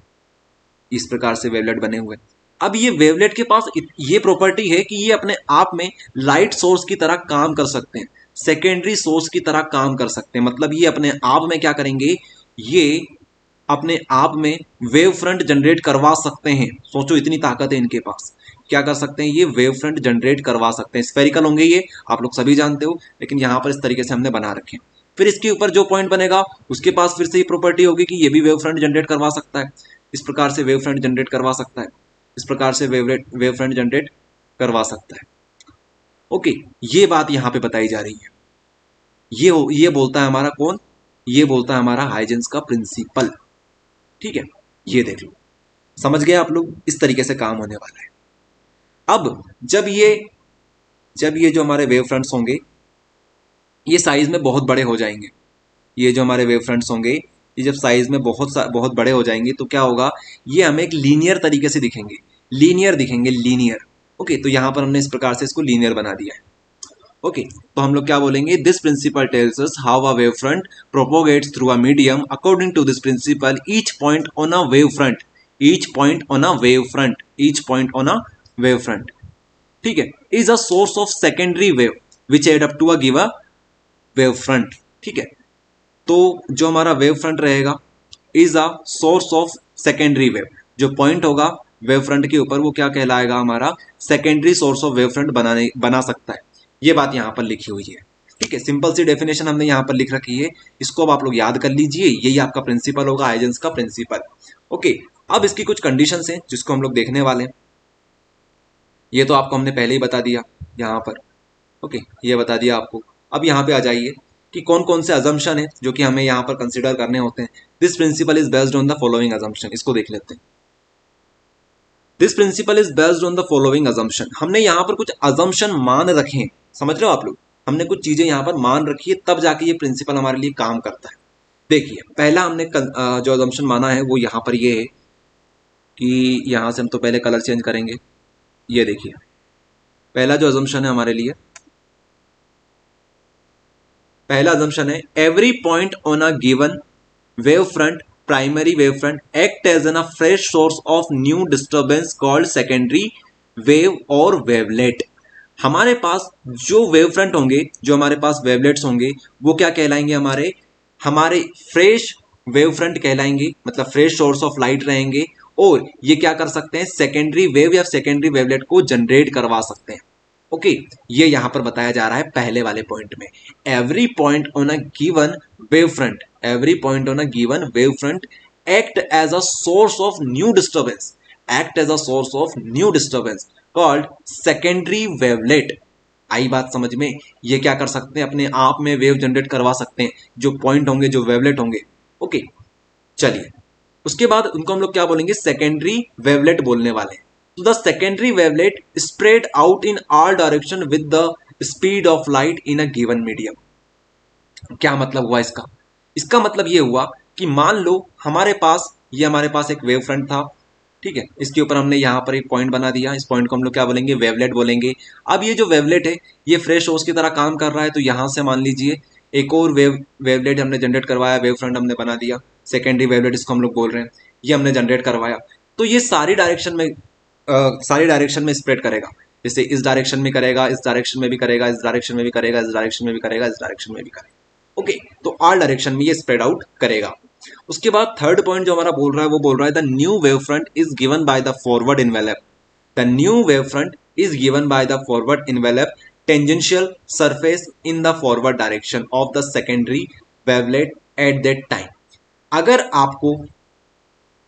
इस प्रकार से वेवलेट बने हुए हैं। अब ये वेवलेट के पास ये प्रॉपर्टी है कि ये अपने आप में लाइट सोर्स की तरह काम कर सकते हैं, सेकेंडरी सोर्स की तरह काम कर सकते हैं। मतलब ये अपने आप में क्या करेंगे, ये अपने आप में वेव फ्रंट जनरेट करवा सकते हैं। सोचो इतनी ताकत है इनके पास, क्या कर सकते हैं, ये वेव फ्रंट जनरेट करवा सकते हैं। स्फेरिकल होंगे ये, आप लोग सभी जानते हो, लेकिन यहाँ पर इस तरीके से हमने बना रखे हैं। फिर इसके ऊपर जो पॉइंट बनेगा उसके पास फिर से ये प्रॉपर्टी होगी कि ये भी वेव फ्रंट जनरेट करवा सकता है, इस प्रकार से वेव फ्रंट जनरेट करवा सकता है, इस प्रकार से वेव फ्रंट जनरेट करवा सकता है। ओके, ये बात यहाँ पे बताई जा रही है। ये बोलता है हमारा कौन, ये बोलता है हमारा हाइजेंस का प्रिंसिपल। ठीक है, ये देख लो, समझ गए आप लोग, इस तरीके से काम होने वाला है। अब जब ये जो हमारे वेव फ्रंट्स होंगे ये साइज में बहुत बड़े हो जाएंगे, ये जो हमारे वेव फ्रंट्स होंगे ये जब साइज में बहुत बड़े हो जाएंगे तो क्या होगा, ये हमें एक लीनियर तरीके से दिखेंगे, लीनियर दिखेंगे, लीनियर। ओके, तो यहां पर हमने इस प्रकार से इसको लीनियर बना दिया है। ओके, तो हम लोग क्या बोलेंगे, this principle tells us how a wave front propagates through a medium. According to this principle each point on a wave front, each point on a wave front, each point on a wave front, ठीक है, is a source of secondary wave which add up to a give a wave front. ठीक है, तो जो हमारा wave front रहेगा is a source of secondary wave, जो point होगा वेव फ्रंट के ऊपर वो क्या कहलाएगा, हमारा secondary source of wave front बना सकता है। ये बात यहां पर लिखी हुई है। ठीक है, सिंपल सी डेफिनेशन हमने यहां पर लिख रखी है, इसको अब आप लोग याद कर लीजिए, यही आपका प्रिंसिपल होगा, हाइजेंस का प्रिंसिपल। ओके, अब इसकी कुछ कंडीशंस हैं जिसको हम लोग देखने वाले हैं। ये तो आपको हमने पहले ही बता दिया यहाँ पर। ओके, ये बता दिया आपको। अब यहाँ पे आ जाइए कि कौन कौन से अजम्पशन है जो कि हमें यहाँ पर कंसिडर करने होते हैं। This principle is based on the following assumption, इसको देख लेते हैं। This principle is based on the following assumption, हमने यहाँ पर कुछ अजम्पशन मान रखे हैं, समझ रहे हो आप लोग, हमने कुछ चीजें यहाँ पर मान रखी है, तब जाके ये प्रिंसिपल हमारे लिए काम करता है। देखिए, पहला हमने जो अजम्पशन माना है वो यहाँ पर ये है कि यहाँ से हम तो पहले कलर चेंज करेंगे। ये देखिए, पहला जो अजम्पशन है हमारे लिए, पहला अजम्पशन है every point on a given wave front, primary wave front act as an a fresh source of new disturbance called secondary wave और वेवलेट। हमारे पास जो वेव फ्रंट होंगे, जो हमारे पास वेवलेट्स होंगे, वो क्या कहलाएंगे, हमारे हमारे फ्रेश वेव फ्रंट कहलाएंगे, मतलब फ्रेश सोर्स ऑफ लाइट रहेंगे, और ये क्या कर सकते हैं, सेकेंडरी वेव या सेकेंडरी वेवलेट को जनरेट करवा सकते हैं। ओके, ये यहां पर बताया जा रहा है पहले वाले पॉइंट में, every point on a given wave front, every point on a given wave front act as a source of new disturbance, act as a source of new disturbance called secondary wavelet. आई बात समझ में, ये क्या कर सकते हैं, अपने आप में वेव जनरेट करवा सकते हैं, जो पॉइंट होंगे, जो वेवलेट होंगे। ओके, चलिए, उसके बाद उनको हम लोग क्या बोलेंगे, सेकेंडरी वेवलेट बोलने वाले हैं। तो the secondary wavelet spread out in all direction with the speed of light in a given medium. क्या मतलब हुआ इसका, इसका मतलब ये हुआ कि मान लो हमारे पास एक वेव फ्रंट था। ठीक है, इसके ऊपर हमने यहाँ पर एक पॉइंट बना दिया, इस पॉइंट को हम लोग क्या बोलेंगे, वेवलेट बोलेंगे। अब ये जो वेवलेट है ये फ्रेश सोर्स की तरह काम कर रहा है, तो यहाँ से मान लीजिए एक और वेवलेट हमने जनरेट करवाया, वेव फ्रंट हमने बना दिया, सेकेंडरी वेवलेट इसको हम लोग बोल रहे हैं, ये हमने जनरेट करवाया। तो ये सारी डायरेक्शन में स्प्रेड करेगा, जैसे इस डायरेक्शन में करेगा, इस डायरेक्शन में भी करेगा, इस डायरेक्शन में भी करेगा, इस डायरेक्शन में भी करेगा, इस डायरेक्शन में भी करेगा। ओके, तो ऑल डायरेक्शन में ये स्प्रेड आउट करेगा। उसके बाद थर्ड पॉइंट जो हमारा बोल रहा है वो बोल रहा है the new wave front is given by the forward envelope, the new wave front is given by the forward envelope tangential surface in the forward direction of the secondary wavelet at that time. अगर आपको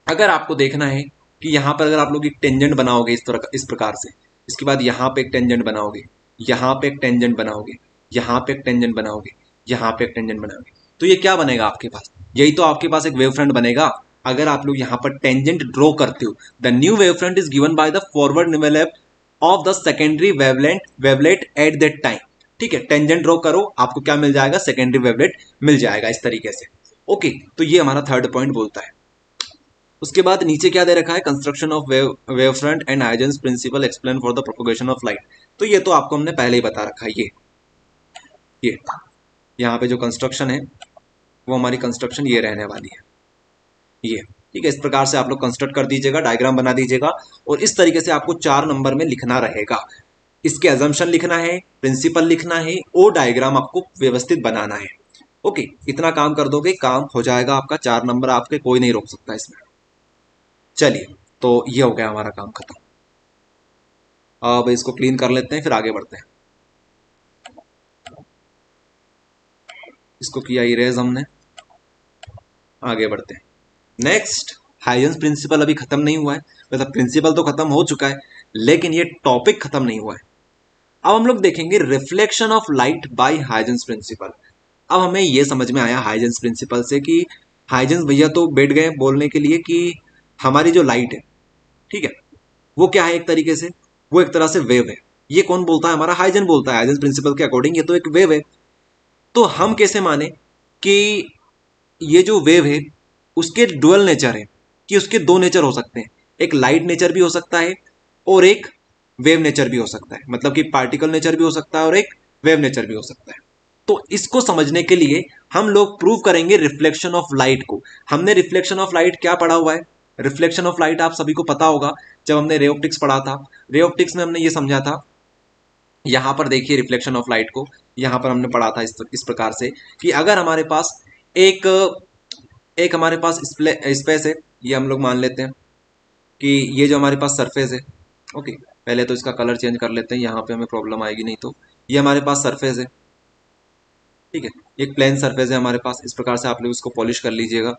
अगर आपको देखना है कि यहां पर अगर आप लोग एक टेंजेंट बनाओगे इस तरह इस प्रकार से, इसके बाद यहां पे एक टेंजेंट बनाओगे, यहां पे एक टेंजेंट बनाओगे, यहां पे एक टेंजेंट बनाओगे, यहां पे एक टेंजेंट बनाओगे, तो ये क्या बनेगा आपके पास? यही तो आपके पास एक वेव फ्रंट बनेगा। अगर आप लोग यहां पर टेंजेंट ड्रॉ करते हो, the new wave front is given by the forward envelope of the secondary wavelet at that time. ठीक है, टेंजेंट ड्रॉ करो, आपको क्या मिल जाएगा? सेकेंडरी वेवलेट मिल जाएगा इस तरीके से। ओके, तो ये हमारा थर्ड पॉइंट बोलता है। उसके बाद नीचे क्या दे रखा है? Construction of wave front and Huygens principle explain for the propagation of light. तो ये तो आपको हमने पहले ही बता रखा है। ये यहाँ पे जो कंस्ट्रक्शन है वो हमारी कंस्ट्रक्शन ये रहने वाली है, ये ठीक है। इस प्रकार से आप लोग कंस्ट्रक्ट कर दीजिएगा, डायग्राम बना दीजिएगा, और इस तरीके से आपको 4 नंबर में लिखना रहेगा। इसके अजम्पशन लिखना है, प्रिंसिपल लिखना है, और डायग्राम आपको व्यवस्थित बनाना है। ओके, इतना काम कर दोगे, काम हो जाएगा आपका। 4 नंबर आपके कोई नहीं रोक सकता इसमें। चलिए, तो ये हो गया हमारा काम खत्म। अब इसको क्लीन कर लेते हैं, फिर आगे बढ़ते हैं। इसको किया इरेज हमने, आगे बढ़ते हैं। नेक्स्ट, हाइजेंस प्रिंसिपल अभी खत्म नहीं हुआ है। मतलब प्रिंसिपल तो खत्म हो चुका है, लेकिन ये टॉपिक खत्म नहीं हुआ है। अब हम लोग देखेंगे reflection of light by Huygens principle. अब हमें ये समझ में आया हाइजेंस प्रिंसिपल से कि हाइजेंस भैया तो बैठ गए बोलने के लिए कि हमारी जो लाइट है, ठीक है, वो क्या है? एक तरीके से वो एक तरह से वेव है। ये कौन बोलता है? हमारा हाइजेंस बोलता है। हाइजेंस प्रिंसिपल के अकॉर्डिंग ये तो एक वेव है। तो हम कैसे माने कि ये जो वेव है उसके डुअल नेचर है, कि उसके 2 नेचर हो सकते हैं? एक लाइट नेचर भी हो सकता है और एक वेव नेचर भी हो सकता है। मतलब कि पार्टिकल नेचर भी हो सकता है और एक वेव नेचर भी हो सकता है। तो इसको समझने के लिए हम लोग प्रूव करेंगे रिफ्लेक्शन ऑफ लाइट को। हमने रिफ्लेक्शन ऑफ लाइट क्या पढ़ा हुआ है? रिफ्लेक्शन ऑफ लाइट आप सभी को पता होगा, जब हमने रे ऑप्टिक्स पढ़ा था। रे ऑप्टिक्स में हमने ये समझा था, यहां पर देखिए रिफ्लेक्शन ऑफ लाइट को यहां पर हमने पढ़ा था इस प्रकार से कि अगर हमारे पास एक एक हमारे पास स्पेस है, ये हम लोग मान लेते हैं कि ये जो हमारे पास सरफेस है। ओके, पहले तो इसका कलर चेंज कर लेते हैं, यहाँ पे हमें प्रॉब्लम आएगी नहीं। तो ये हमारे पास सरफेस है, ठीक है, एक प्लेन सरफेस है हमारे पास। इस प्रकार से आप लोग इसको पॉलिश कर लीजिएगा।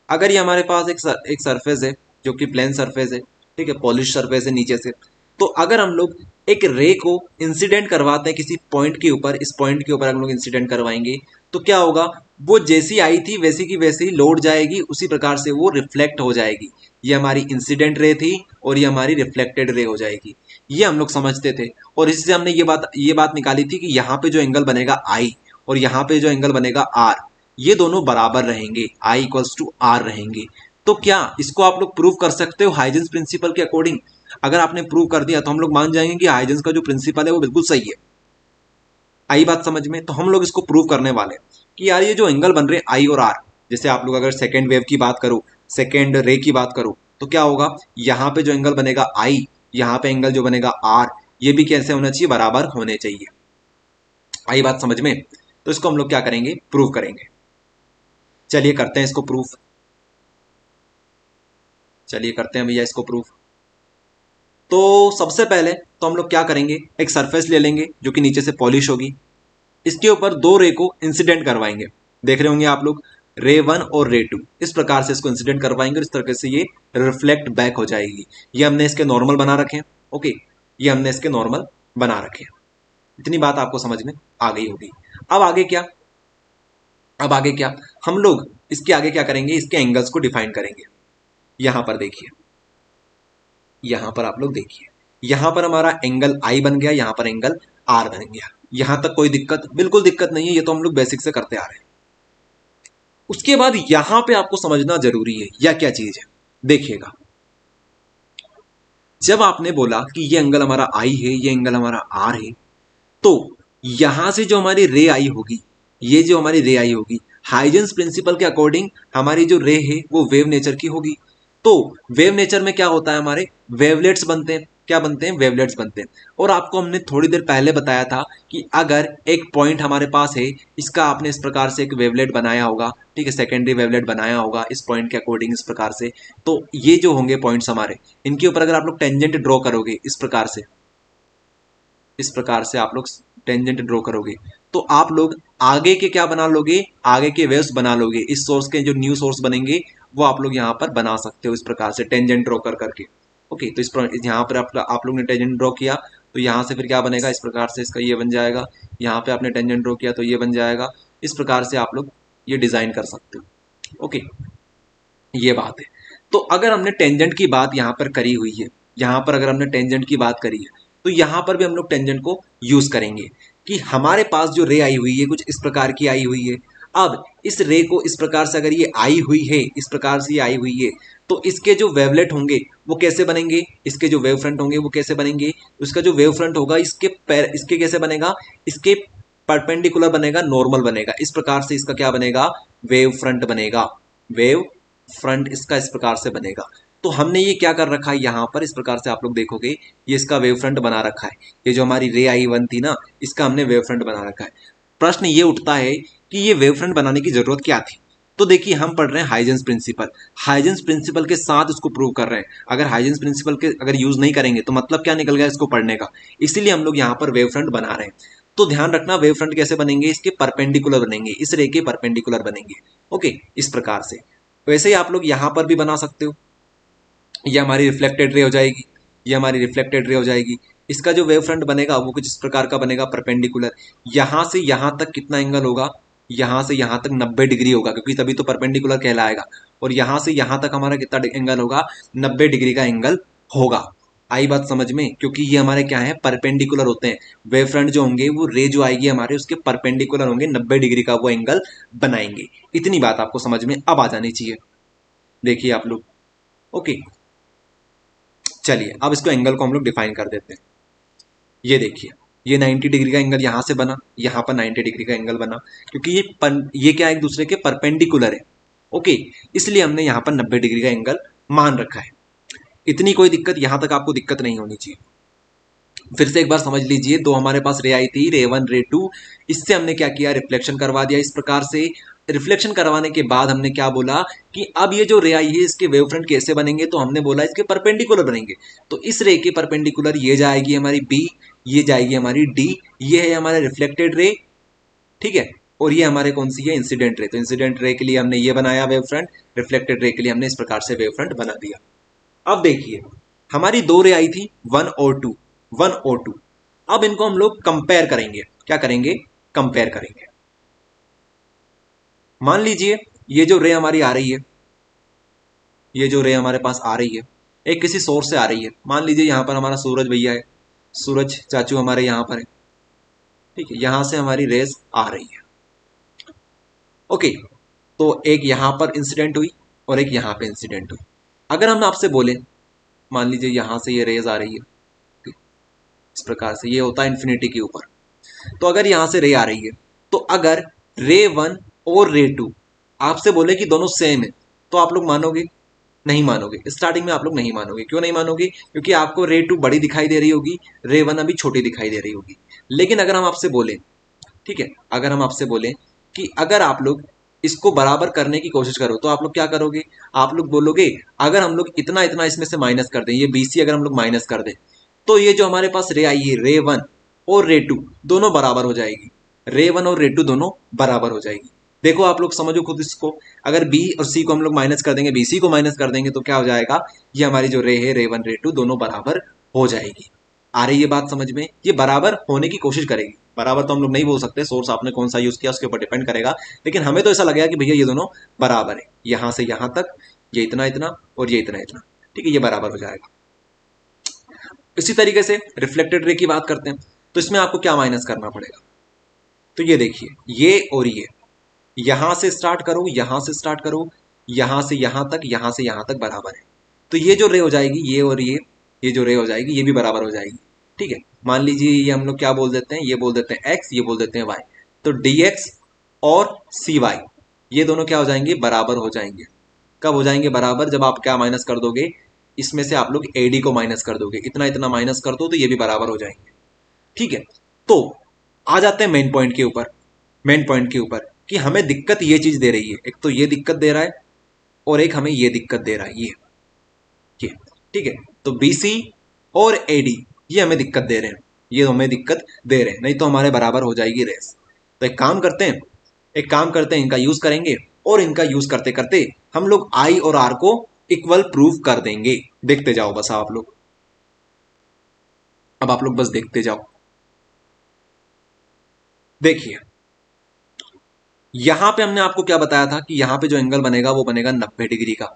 अगर ये हमारे पास एक सरफेस है जो कि प्लेन सरफेस है, ठीक है, पॉलिश सरफेस है नीचे से, तो अगर हम लोग एक रे को इंसिडेंट करवाते हैं किसी पॉइंट के ऊपर, इस पॉइंट के ऊपर हम लोग इंसिडेंट करवाएंगे, तो क्या होगा? वो जैसी आई थी वैसी की वैसी ही लौट जाएगी, उसी प्रकार से वो रिफ्लेक्ट हो जाएगी। ये हमारी इंसिडेंट रे थी और ये हमारी रिफ्लेक्टेड रे हो जाएगी। ये हम लोग समझते थे, और इससे हमने ये बात निकाली थी कि यहाँ पे जो एंगल बनेगा आई और यहाँ पे जो एंगल बनेगा आर, ये दोनों बराबर रहेंगे, आई इक्वल्स टू आर रहेंगे। तो क्या इसको आप लोग प्रूव कर सकते हो हाइजेंस प्रिंसिपल के अकॉर्डिंग? अगर आपने प्रूव कर दिया तो हम लोग मान जाएंगे कि हाइजेंस का जो प्रिंसिपल है वो बिल्कुल सही है। आई बात समझ में? तो हम लोग इसको प्रूव करने वाले कि यार ये जो एंगल बन रहे आई और आर, जैसे आप लोग अगर सेकेंड वेव की बात करो, सेकेंड रे की बात करो, तो क्या होगा? यहाँ पे जो एंगल बनेगा आई, यहाँ पे एंगल जो बनेगा आर, ये भी कैसे होना चाहिए? बराबर होने चाहिए। आई बात समझ में? तो इसको हम लोग क्या करेंगे? प्रूव करेंगे। चलिए करते हैं इसको प्रूफ। चलिए करते हैं भैया इसको प्रूफ। तो सबसे पहले तो हम लोग क्या करेंगे, एक सरफेस ले लेंगे जो कि नीचे से पॉलिश होगी। इसके ऊपर 2 रे को इंसिडेंट करवाएंगे। देख रहे होंगे आप लोग, रे 1 और रे 2, इस प्रकार से इसको इंसिडेंट करवाएंगे और इस तरीके से ये रिफ्लेक्ट बैक हो जाएगी। ये हमने इसके नॉर्मल बना रखे हैं। ओके, ये हमने इसके नॉर्मल बना रखे हैं। इतनी बात आपको समझ में आ गई होगी। अब आगे क्या? अब आगे क्या? हम लोग इसके आगे क्या करेंगे? इसके एंगल्स को डिफाइन करेंगे। यहां पर देखिए, यहां पर आप लोग देखिए, यहां पर हमारा एंगल आई बन गया, यहां पर एंगल आर बन गया। यहां तक कोई दिक्कत? बिल्कुल दिक्कत नहीं है, ये तो हम लोग बेसिक से करते आ रहे हैं। उसके बाद यहां पे आपको समझना जरूरी है, यह क्या चीज है, देखिएगा। जब आपने बोला कि ये एंगल हमारा आई है, ये एंगल हमारा आर है, तो यहां से जो हमारी रे आई होगी, ये जो हमारी रे आई होगी, हाइजेंस प्रिंसिपल के अकॉर्डिंग हमारी जो रे है वो वेव नेचर की होगी। तो वेव नेचर में क्या होता है? हमारे वेवलेट्स बनते हैं। क्या बनते हैं? वेवलेट्स बनते हैं। और आपको हमने थोड़ी देर पहले बताया था कि अगर एक पॉइंट हमारे पास है, इसका आपने इस प्रकार से एक वेवलेट बनाया होगा, ठीक है, सेकेंडरी वेवलेट बनाया होगा इस पॉइंट के अकॉर्डिंग इस प्रकार से, तो ये जो होंगे पॉइंट्स हमारे, इनके ऊपर अगर आप लोग टेंजेंट ड्रॉ करोगे इस प्रकार से, इस प्रकार से आप लोग टेंजेंट ड्रॉ करोगे तो आप लोग आगे के क्या बना लोगे, आगे के वेव्स बना लोगे। इस सोर्स के जो न्यू सोर्स बनेंगे वो आप लोग यहाँ पर बना सकते हो इस प्रकार से टेंजेंट ड्रॉ कर करके। ओके, तो यहाँ पर आप लोग ने टेंजेंट ड्रॉ किया तो यहाँ से फिर क्या बनेगा, इस प्रकार से इसका ये बन जाएगा। यहाँ पे आपने टेंजेंट ड्रॉ किया तो ये बन जाएगा। इस प्रकार से आप लोग ये डिजाइन कर सकते हो। ओके, ये बात है। तो अगर हमने टेंजेंट की बात यहाँ पर करी हुई है, यहाँ पर अगर हमने टेंजेंट की बात करी है तो यहाँ पर भी हम लोग टेंजेंट को यूज करेंगे कि हमारे पास जो रे आई हुई है कुछ इस प्रकार की आई हुई है। अब इस रे को इस प्रकार से अगर ये आई हुई है, इस प्रकार से ये आई हुई है, तो इसके जो वेवलेट होंगे वो कैसे बनेंगे, इसके जो वेव फ्रंट होंगे वो कैसे बनेंगे, उसका जो वेव फ्रंट होगा इसके कैसे बनेगा, इसके परपेंडिकुलर बनेगा, नॉर्मल बनेगा। इस प्रकार से इसका क्या बनेगा, वेव फ्रंट बनेगा। वेव फ्रंट इसका इस प्रकार से बनेगा। तो हमने ये क्या कर रखा है यहाँ पर, इस प्रकार से आप लोग देखोगे ये इसका वेव फ्रंट बना रखा है। ये जो हमारी रे आई वन थी ना, इसका हमने वेव फ्रंट बना रखा है। प्रश्न ये उठता है कि ये वेव फ्रंट बनाने की जरूरत क्या थी। तो देखिए हम पढ़ रहे हैं हाइजेंस प्रिंसिपल, हाइजेंस प्रिंसिपल के साथ इसको प्रूव कर रहे हैं। अगर हाइजेंस प्रिंसिपल के अगर यूज नहीं करेंगे तो मतलब क्या निकल गया इसको पढ़ने का, इसीलिए हम लोग यहाँ पर वेव फ्रंट बना रहे हैं। तो ध्यान रखना वेव फ्रंट कैसे बनेंगे, इसके परपेंडिकुलर बनेंगे, इस रे के परपेंडिकुलर बनेंगे। ओके, इस प्रकार से। वैसे ही आप लोग यहाँ पर भी बना सकते हो। ये हमारी रिफ्लेक्टेड रे हो जाएगी, ये हमारी रिफ्लेक्टेड रे हो जाएगी। इसका जो वेव फ्रंट बनेगा वो कुछ इस प्रकार का बनेगा, परपेंडिकुलर। यहाँ से यहाँ तक कितना एंगल होगा, यहाँ से यहाँ तक 90 डिग्री होगा, क्योंकि तभी तो परपेंडिकुलर कहलाएगा। और यहाँ से यहाँ तक हमारा कितना एंगल होगा, 90 डिग्री का एंगल होगा। आई बात समझ में, क्योंकि ये हमारे क्या है, परपेंडिकुलर होते हैं। वेव फ्रंट जो होंगे वो रे जो आएगी हमारे उसके परपेंडिकुलर होंगे, 90 डिग्री का वो एंगल बनाएंगे। इतनी बात आपको समझ में अब आ जानी चाहिए। देखिए आप लोग। ओके, चलिए अब इसको एंगल को हम लोग डिफाइन कर देते हैं। ये देखिए, ये 90 डिग्री का एंगल यहाँ से बना, यहाँ पर 90 डिग्री का एंगल बना, क्योंकि ये क्या एक दूसरे के परपेंडिकुलर है। ओके, इसलिए हमने यहाँ पर 90 डिग्री का एंगल मान रखा है। इतनी कोई दिक्कत, यहाँ तक आपको दिक्कत नहीं होनी चाहिए। फिर से एक बार समझ लीजिए, दो हमारे पास रे आई थी, रे वन रे टू। इससे हमने क्या किया, रिफ्लेक्शन करवा दिया इस प्रकार से। रिफ्लेक्शन करवाने के बाद हमने क्या बोला कि अब ये जो रे आई है इसके वेव फ्रंट कैसे बनेंगे, तो हमने बोला इसके परपेंडिकुलर बनेंगे। तो इस रे के परपेंडिकुलर ये जाएगी हमारी बी, ये जाएगी हमारी डी, ये है हमारा रिफ्लेक्टेड रे, ठीक है। और ये हमारे कौन सी है, इंसिडेंट रे। तो इंसिडेंट रे के लिए हमने ये बनाया वेव फ्रंट, रिफ्लेक्टेड रे के लिए हमने इस प्रकार से वेव फ्रंट बना दिया। अब देखिए हमारी दो रे आई थी, वन और टू, वन और टू। अब इनको हम लोग कंपेयर करेंगे। क्या करेंगे, कंपेयर करेंगे। मान लीजिए ये जो रे हमारी आ रही है, ये जो रे हमारे पास आ रही है एक किसी सोर्स से आ रही है। मान लीजिए यहां पर हमारा सूरज भैया है, सूरज चाचू हमारे यहां पर है, ठीक है। यहां से हमारी रेज आ रही है। ओके, तो एक यहां पर इंसिडेंट हुई और एक यहां पे इंसिडेंट हुई। अगर हम आपसे बोले, मान लीजिए यहां से ये रेज आ रही है, इस प्रकार से ये होता है इन्फिनिटी के ऊपर। तो अगर यहां से रे आ रही है, तो अगर रे वन और रे टू आपसे बोले कि दोनों सेम है, तो आप लोग मानोगे, नहीं मानोगे। स्टार्टिंग में आप लोग नहीं मानोगे। क्यों नहीं मानोगे, क्योंकि आपको रे टू बड़ी दिखाई दे रही होगी, रे वन अभी छोटी दिखाई दे रही होगी। लेकिन अगर हम आपसे बोले, ठीक है, अगर हम आपसे बोले कि अगर आप लोग इसको बराबर करने की कोशिश करो, तो आप लोग क्या करोगे, आप लोग बोलोगे अगर हम लोग इतना इतना इसमें से माइनस कर दें, ये बीसी अगर हम लोग माइनस कर दें, तो ये जो हमारे पास रे आई है, रे वन और रे टू दोनों बराबर हो जाएगी। रे वन और रे टू दोनों बराबर हो जाएगी। देखो आप लोग समझो खुद इसको, अगर बी और सी को हम लोग माइनस कर देंगे, बी सी को माइनस कर देंगे, तो क्या हो जाएगा, ये हमारी जो रे है, रे वन रे टू दोनों बराबर हो जाएगी। आ रही है बात समझ में, ये बराबर होने की कोशिश करेगी। बराबर तो हम लोग नहीं बोल सकते, सोर्स आपने कौन सा यूज किया उसके ऊपर डिपेंड करेगा, लेकिन हमें तो ऐसा लगेगा कि भैया ये दोनों बराबर है। यहां से यहां तक ये इतना इतना और ये इतना इतना, ठीक है, ये बराबर हो जाएगा। इसी तरीके से रिफ्लेक्टेड रे की बात करते हैं, तो इसमें आपको क्या माइनस करना पड़ेगा, तो ये देखिए ये और ये, यहां से स्टार्ट करो, यहां से स्टार्ट करो, यहां से यहां तक, यहां से यहां तक बराबर है। तो ये जो रे हो जाएगी, ये और ये जो रे हो जाएगी, ये भी बराबर हो जाएगी, ठीक है। मान लीजिए ये हम लोग क्या बोल देते हैं, ये बोल देते हैं एक्स, ये बोल देते हैं वाई। तो डी एक्स और सी वाई ये दोनों क्या हो जाएंगे, बराबर हो जाएंगे। कब हो जाएंगे बराबर, जब आप क्या माइनस कर दोगे, इसमें से आप लोग एडी को माइनस कर दोगे, इतना इतना माइनस कर दो तो ये भी बराबर हो जाएंगे, ठीक है। तो आ जाते हैं मेन पॉइंट के ऊपर, मेन पॉइंट के ऊपर कि हमें दिक्कत ये चीज दे रही है, एक तो ये दिक्कत दे रहा है और एक हमें ये दिक्कत दे रहा है, ये ठीक है। तो बीसी और एडी ये हमें दिक्कत दे रहे हैं। ये हमें दिक्कत दे रहे हैं, नहीं तो हमारे बराबर हो जाएगी रेस। तो एक काम करते हैं, इनका यूज करेंगे और इनका यूज करते करते हम लोग आई और आर को इक्वल प्रूव कर देंगे। देखते जाओ बस आप लोग, अब आप लोग बस देखते जाओ। देखिए यहां पे हमने आपको क्या बताया था कि यहां पे जो एंगल बनेगा वो बनेगा 90 डिग्री का।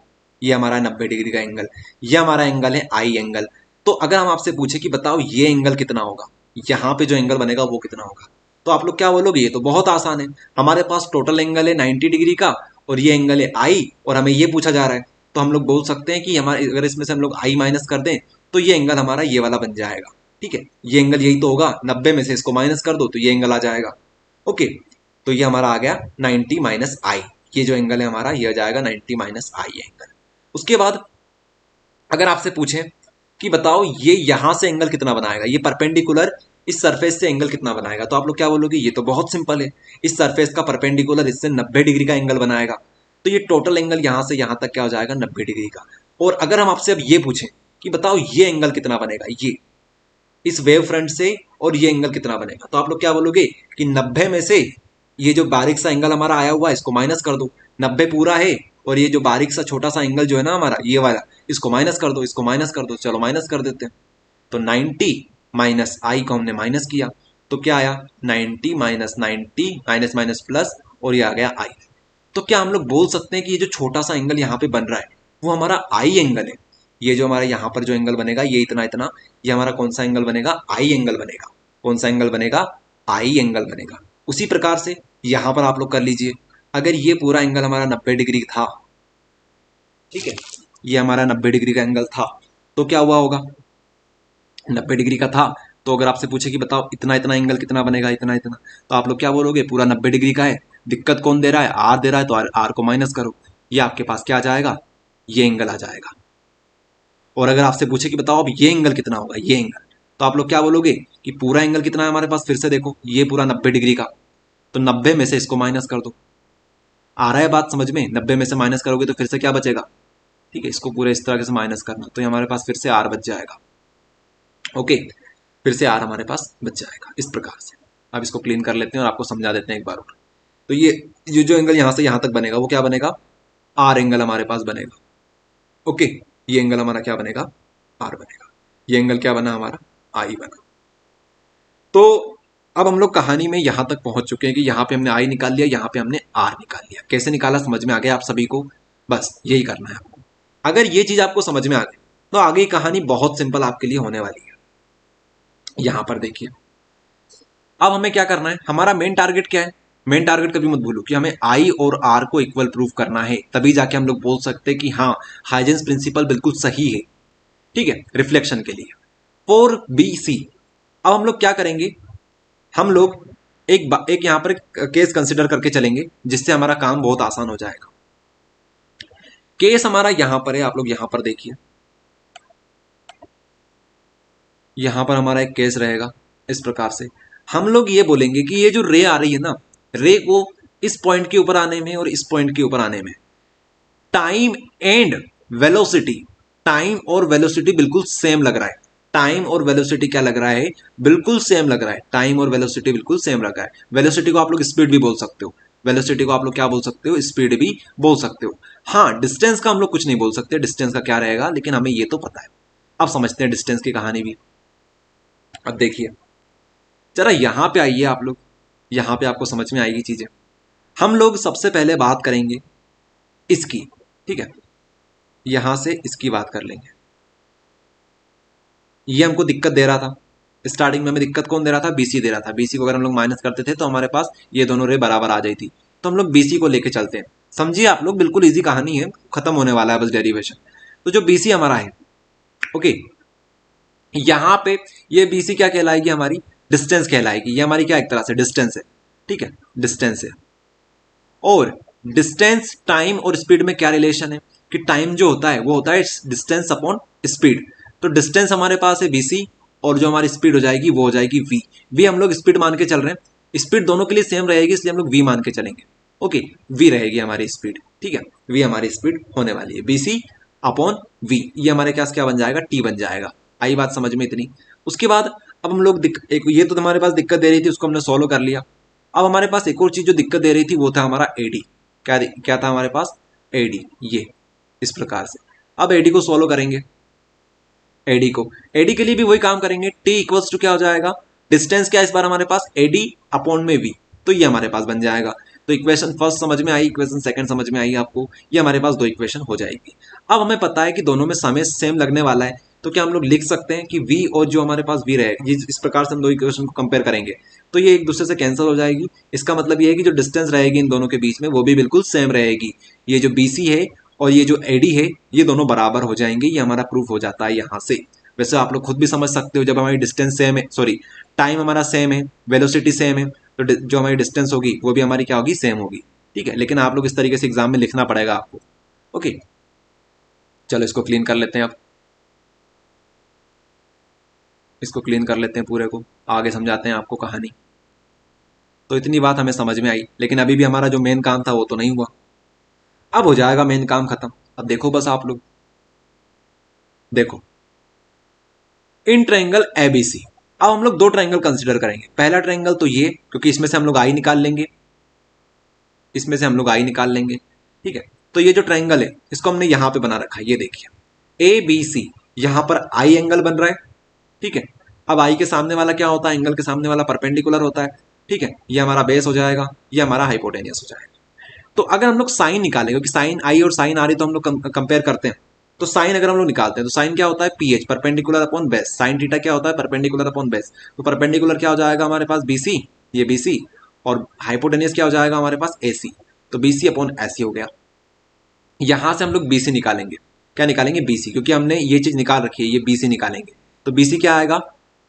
ये हमारा 90 डिग्री का एंगल, ये हमारा एंगल है आई एंगल। तो अगर हम आपसे पूछे कि बताओ ये एंगल कितना होगा, यहां पे जो एंगल बनेगा वो कितना होगा, तो आप लोग क्या बोलोगे? ये तो बहुत आसान है, हमारे पास टोटल एंगल है 90 डिग्री का और ये एंगल है आई और हमें ये पूछा जा रहा है। तो हम लोग बोल सकते हैं कि हमारे अगर इसमें से हम लोग आई माइनस कर दें तो ये एंगल हमारा ये वाला बन जाएगा। ठीक है, ये एंगल यही तो होगा, 90 में से इसको माइनस कर दो तो ये एंगल आ जाएगा। ओके, तो ये हमारा आ गया 90 माइनस आई। ये जो एंगल है हमारा ये आ जाएगा 90 माइनस आई एंगल। उसके बाद अगर आपसे पूछें कि बताओ ये यहां से एंगल कितना बनाएगा, ये परपेंडिकुलर इस सरफेस से एंगल कितना बनाएगा, तो आप लोग क्या बोलोगे? ये तो बहुत सिंपल है, इस सरफेस का परपेंडिकुलर इससे 90 डिग्री का एंगल बनाएगा। तो ये टोटल एंगल यहां से यहां तक क्या हो जाएगा? 90 डिग्री का। और अगर हम आपसे अब ये पूछें कि बताओ ये एंगल कितना बनेगा, ये इस वेव फ्रंट से, और ये एंगल कितना बनेगा, तो आप लोग क्या बोलोगे कि 90 में से ये जो बारीक सा एंगल हमारा आया हुआ है इसको माइनस कर दो। 90 पूरा है और ये जो बारीक सा छोटा सा एंगल जो है ना हमारा ये वाला, इसको माइनस कर दो, इसको माइनस कर दो। चलो माइनस कर देते हैं। तो 90 माइनस आई को हमने माइनस किया तो क्या आया? 90 माइनस 90 माइनस माइनस प्लस, और ये आ गया आई। तो क्या हम लोग बोल सकते हैं कि ये जो छोटा सा एंगल यहाँ पे बन रहा है वो हमारा आई एंगल है? ये जो हमारा यहाँ पर जो एंगल बनेगा ये इतना इतना, ये हमारा कौन सा एंगल बनेगा? आई एंगल बनेगा। कौन सा एंगल बनेगा? आई एंगल बनेगा। उसी प्रकार से यहां पर आप लोग कर लीजिए, अगर ये पूरा एंगल हमारा 90 डिग्री था, ठीक है, ये हमारा 90 डिग्री का एंगल था, तो क्या हुआ होगा? 90 डिग्री का था, तो अगर आपसे पूछे कि बताओ इतना इतना एंगल कितना बनेगा, इतना इतना, तो आप लोग क्या बोलोगे? पूरा 90 डिग्री का है, दिक्कत कौन दे रहा है? आर दे रहा है, तो आर को माइनस करो, ये आपके पास क्या आ जाएगा? ये एंगल आ जाएगा। और अगर आपसे पूछे कि बताओ अब ये एंगल कितना होगा, ये एंगल, तो आप लोग क्या बोलोगे कि पूरा एंगल कितना है हमारे पास? फिर से देखो, ये पूरा 90 डिग्री का, तो 90 में से इसको माइनस कर दो। आ रहा है बात समझ में? 90 में से माइनस करोगे तो फिर से क्या बचेगा? ठीक है, इसको पूरे इस तरह से माइनस करना, तो ये हमारे पास फिर से आर बच जाएगा। ओके, फिर से आर हमारे पास बच जाएगा इस प्रकार से। अब इसको क्लीन कर लेते हैं और आपको समझा देते हैं एक बार और। तो ये जो एंगल यहां से यहां तक बनेगा वो क्या बनेगा? आर एंगल हमारे पास बनेगा। ओके, ये एंगल हमारा क्या बनेगा? आर बनेगा। ये एंगल क्या बना हमारा? आई बना। तो अब हम लोग कहानी में यहां तक पहुंच चुके हैं कि यहां पे हमने आई निकाल लिया, यहां पे हमने आर निकाल लिया। कैसे निकाला समझ में आ गया आप सभी को? बस यही करना है आपको। अगर ये चीज आपको समझ में आ गई तो आगे की कहानी बहुत सिंपल आपके लिए होने वाली है। यहां पर देखिए, अब हमें क्या करना है, हमारा मेन टारगेट क्या है? मेन टारगेट कभी मत भूलो कि हमें आई और आर को इक्वल प्रूव करना है, तभी जाके हम लोग बोल सकते हैं कि हाँ हाइजेंस प्रिंसिपल बिल्कुल सही है। ठीक है, रिफ्लेक्शन के लिए। फॉर बी सी, अब हम लोग क्या करेंगे, हम लोग एक यहां पर केस कंसिडर करके चलेंगे जिससे हमारा काम बहुत आसान हो जाएगा। केस हमारा यहां पर है, आप लोग यहां पर देखिए, यहां पर हमारा एक केस रहेगा इस प्रकार से। हम लोग ये बोलेंगे कि ये जो रे आ रही है ना, रे को इस पॉइंट के ऊपर आने में और इस पॉइंट के ऊपर आने में टाइम एंड वेलोसिटी, टाइम और वेलोसिटी बिल्कुल सेम लग रहा है। टाइम और वेलोसिटी क्या लग रहा है? बिल्कुल सेम लग रहा है। टाइम और वेलोसिटी बिल्कुल सेम लग रहा है। वेलोसिटी को आप लोग स्पीड भी बोल सकते हो, वेलोसिटी को आप लोग क्या बोल सकते हो? स्पीड भी बोल सकते हो। हाँ, डिस्टेंस का हम लोग कुछ नहीं बोल सकते, डिस्टेंस का क्या रहेगा, लेकिन हमें ये तो पता है। अब समझते हैं डिस्टेंस की कहानी भी। अब देखिए जरा यहां पे आइए आप लोग, यहां पे आपको समझ में आएगी चीजें। हम लोग सबसे पहले बात करेंगे इसकी, ठीक है, यहां से इसकी बात कर लेंगे। ये हमको दिक्कत दे रहा था स्टार्टिंग में, हमें दिक्कत कौन दे रहा था? बीसी दे रहा था। बीसी को अगर हम लोग माइनस करते थे तो हमारे पास ये दोनों रे बराबर आ जाती थी। तो हम लोग बीसी को लेके चलते हैं। समझिए आप लोग, बिल्कुल इजी कहानी है, खत्म होने वाला है बस डेरिवेशन। तो जो बीसी हमारा है, ओके, यहां पे ये बीसी क्या कहलाएगी? हमारी डिस्टेंस कहलाएगी। ये हमारी क्या एक तरह से डिस्टेंस है, ठीक है, डिस्टेंस है। और डिस्टेंस, टाइम और स्पीड में क्या रिलेशन है कि टाइम जो होता है वो होता है डिस्टेंस अपॉन स्पीड। तो डिस्टेंस हमारे पास है बीसी और जो हमारी स्पीड हो जाएगी वो हो जाएगी वी। वी हम लोग स्पीड मान के चल रहे हैं, स्पीड दोनों के लिए सेम रहेगी इसलिए हम लोग वी मान के चलेंगे। ओके, वी रहेगी हमारी स्पीड, ठीक है, वी हमारी स्पीड होने वाली है, बीसी अपॉन वी। ये हमारे क्या क्या बन जाएगा? टी बन जाएगा। आई बात समझ में इतनी। उसके बाद अब हम लोग एक ये तो हमारे पास दिक्कत दे रही थी, उसको हमने सॉल्व कर लिया। अब हमारे पास एक और चीज जो दिक्कत दे रही थी वो था हमारा एडी। क्या था हमारे पास? एडी। ये इस प्रकार से अब एडी को सॉल्व करेंगे। एडी के लिए भी वही काम करेंगे। टी इक्वल्स टू क्या हो जाएगा? डिस्टेंस क्या है इस बार हमारे पास? एडी अपॉन में वी। तो ये हमारे पास बन जाएगा। तो इक्वेशन फर्स्ट समझ में आई, इक्वेशन सेकंड समझ में आई आपको। ये हमारे पास दो इक्वेशन हो जाएगी। अब हमें पता है कि दोनों में समय सेम लगने वाला है, तो क्या हम लोग लिख सकते हैं कि v और जो हमारे पास v रहेगा, इस प्रकार से हम दो इक्वेशन को कंपेयर करेंगे तो ये एक दूसरे से कैंसिल हो जाएगी। इसका मतलब ये है कि जो डिस्टेंस रहेगी इन दोनों के बीच में वो भी बिल्कुल सेम रहेगी। ये जो bc है और ये जो ad है ये दोनों बराबर हो जाएंगे। ये हमारा प्रूफ हो जाता है यहाँ से। वैसे आप लोग खुद भी समझ सकते हो, जब हमारी डिस्टेंस सेम है, सॉरी टाइम हमारा सेम है, वेलोसिटी सेम है, तो जो हमारी डिस्टेंस होगी वो भी हमारी क्या होगी? सेम होगी। ठीक है, लेकिन आप लोग इस तरीके से एग्जाम में लिखना पड़ेगा आपको। ओके, चलो इसको क्लीन कर लेते हैं। अब इसको क्लीन कर लेते हैं पूरे को, आगे समझाते हैं आपको कहानी। तो इतनी बात हमें समझ में आई, लेकिन अभी भी हमारा जो मेन काम था वो तो नहीं हुआ। अब हो जाएगा मेन काम खत्म। अब देखो बस आप लोग देखो, इन ट्रायंगल एबीसी अब हम लोग दो ट्रायंगल कंसीडर करेंगे। पहला ट्रायंगल तो ये, क्योंकि इसमें से हम लोग आई निकाल लेंगे, इसमें से हम लोग आई निकाल लेंगे। ठीक है, तो ये जो ट्रायंगल है इसको हमने यहां पे बना रखा है, ये देखिए ए बी सी, यहां पर आई एंगल बन रहा है। ठीक है, अब आई के सामने वाला क्या होता है? एंगल के सामने वाला परपेंडिकुलर होता है। ठीक है, ये हमारा बेस हो जाएगा, ये हमारा हाइपोटेनियस हो जाएगा। तो अगर हम लोग साइन निकालेंगे, क्योंकि साइन आई और साइन आर तो हम लोग कंपेयर करते हैं, तो साइन अगर हम लोग निकालते हैं तो साइन क्या होता है? PH, perpendicular upon base. Sine theta क्या होता है? Perpendicular upon base. तो परपेंडिकुलर क्या हो जाएगा हमारे पास? बीसी, ये बीसी, और हाइपोटेनियस क्या हो जाएगा हमारे पास? एसी। तो बीसी अपॉन एसी हो गया। यहां से हम लोग बीसी निकालेंगे। क्या निकालेंगे? बीसी, क्योंकि हमने ये चीज निकाल रखी है, ये बीसी निकालेंगे। तो बीसी क्या आएगा?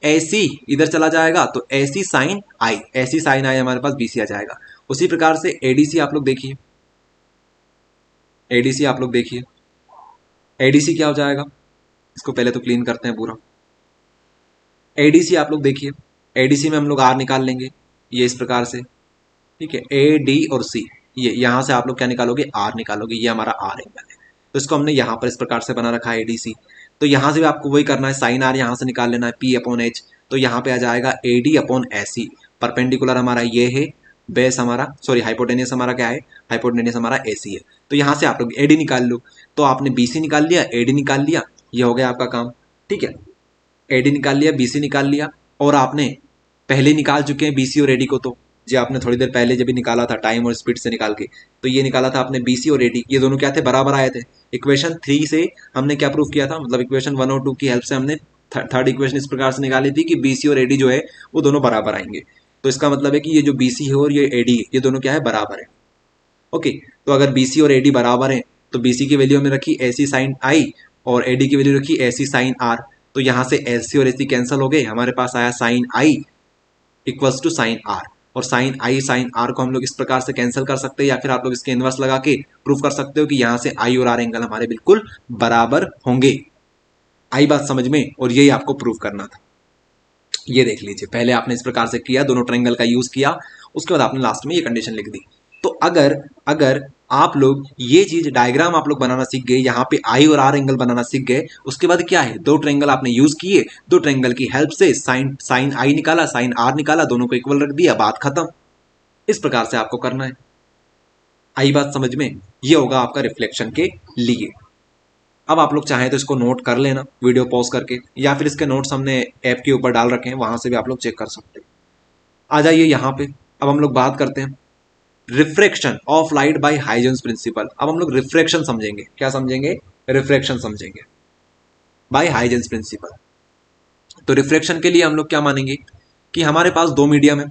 एसी इधर चला जाएगा तो एसी साइन आई, एसी साइन आई हमारे पास बीसी आ जाएगा। उसी प्रकार से एडीसी आप लोग देखिए, एडीसी आप लोग देखिए, एडीसी क्या हो जाएगा? इसको पहले तो क्लीन करते हैं पूरा। एडीसी आप लोग देखिए, एडीसी में हम लोग आर निकाल लेंगे, ये इस प्रकार से। ठीक है, ए डी और सी, ये यहां से आप लोग क्या निकालोगे? आर निकालोगे, ये हमारा आर एंगल है। तो इसको हमने यहां पर इस प्रकार से बना रखा है एडीसी। तो यहां से भी आपको वही करना है, साइन आर यहां से निकाल लेना है, पी अपॉन एच। तो यहां पे आ जाएगा एडी अपॉन एसी। परपेंडिकुलर हमारा ये है, बेस हमारा, सॉरी हाइपोटेनियस हमारा क्या है? हाइपोटेनियस हमारा एसी है। तो यहां से आप लोग एडी निकाल लो। तो आपने बीसी निकाल लिया, एडी निकाल लिया, ये हो गया आपका काम। ठीक है, एडी निकाल लिया, बीसी निकाल लिया, और आपने पहले निकाल चुके हैं बीसी और एडी को। तो जी आपने थोड़ी देर पहले जब भी निकाला था टाइम और स्पीड से निकाल के, तो ये निकाला था आपने बीसी और एडी, ये दोनों क्या थे? बराबर आए थे। इक्वेशन 3 से हमने क्या प्रूफ किया था? मतलब इक्वेशन 1 और 2 की हेल्प से हमने थर्ड इक्वेशन इस प्रकार से निकाली थी कि बीसी और एडी जो है वो दोनों बराबर आएंगे। तो इसका मतलब है कि ये जो बीसी है और ये एडी है, ये दोनों क्या है? बराबर है। ओके, तो अगर बीसी और एडी बराबर है तो बीसी की वैल्यू हमने रखी एसी साइन आई और एडी की वैल्यू रखी एसी साइन आर। तो यहां से एसी और एसी कैंसिल हो गए, हमारे पास आया sine i equals to sine r. और साइन आई साइन आर को हम लोग इस प्रकार से कैंसिल कर सकते हैं, या फिर आप लोग इसके इनवर्स लगा के प्रूफ कर सकते हो कि यहां से आई और आर एंगल हमारे बिल्कुल बराबर होंगे। आई बात समझ में? और यही आपको प्रूफ करना था। ये देख लीजिए, पहले आपने इस प्रकार से किया, दोनों ट्रायंगल का यूज किया, उसके बाद आपने लास्ट में ये कंडीशन लिख दी। तो अगर अगर आप लोग ये चीज डायग्राम आप लोग बनाना सीख गए, यहाँ पे आई और आर एंगल बनाना सीख गए, उसके बाद क्या है? दो ट्रायंगल आपने यूज किए, दो ट्रायंगल की हेल्प से साइन साइन आई निकाला, साइन आर निकाला, दोनों को इक्वल रख दिया, बात खत्म। इस प्रकार से आपको करना है। आई बात समझ में? ये होगा आपका रिफ्लेक्शन के लिए। अब आप लोग चाहें तो इसको नोट कर लेना वीडियो पॉज करके, या फिर इसके नोट्स हमने ऐप के ऊपर डाल रखे हैं, वहां से भी आप लोग चेक कर सकते हैं। आ जाइए यहाँ पे, अब हम लोग बात करते हैं refraction of light by Huygens principle. अब हम लोग रिफ्रैक्शन समझेंगे। क्या समझेंगे? रिफ्रैक्शन समझेंगे बाय हाइजेंस प्रिंसिपल। तो रिफ्रैक्शन के लिए हम लोग क्या मानेंगे कि हमारे पास दो मीडियम है।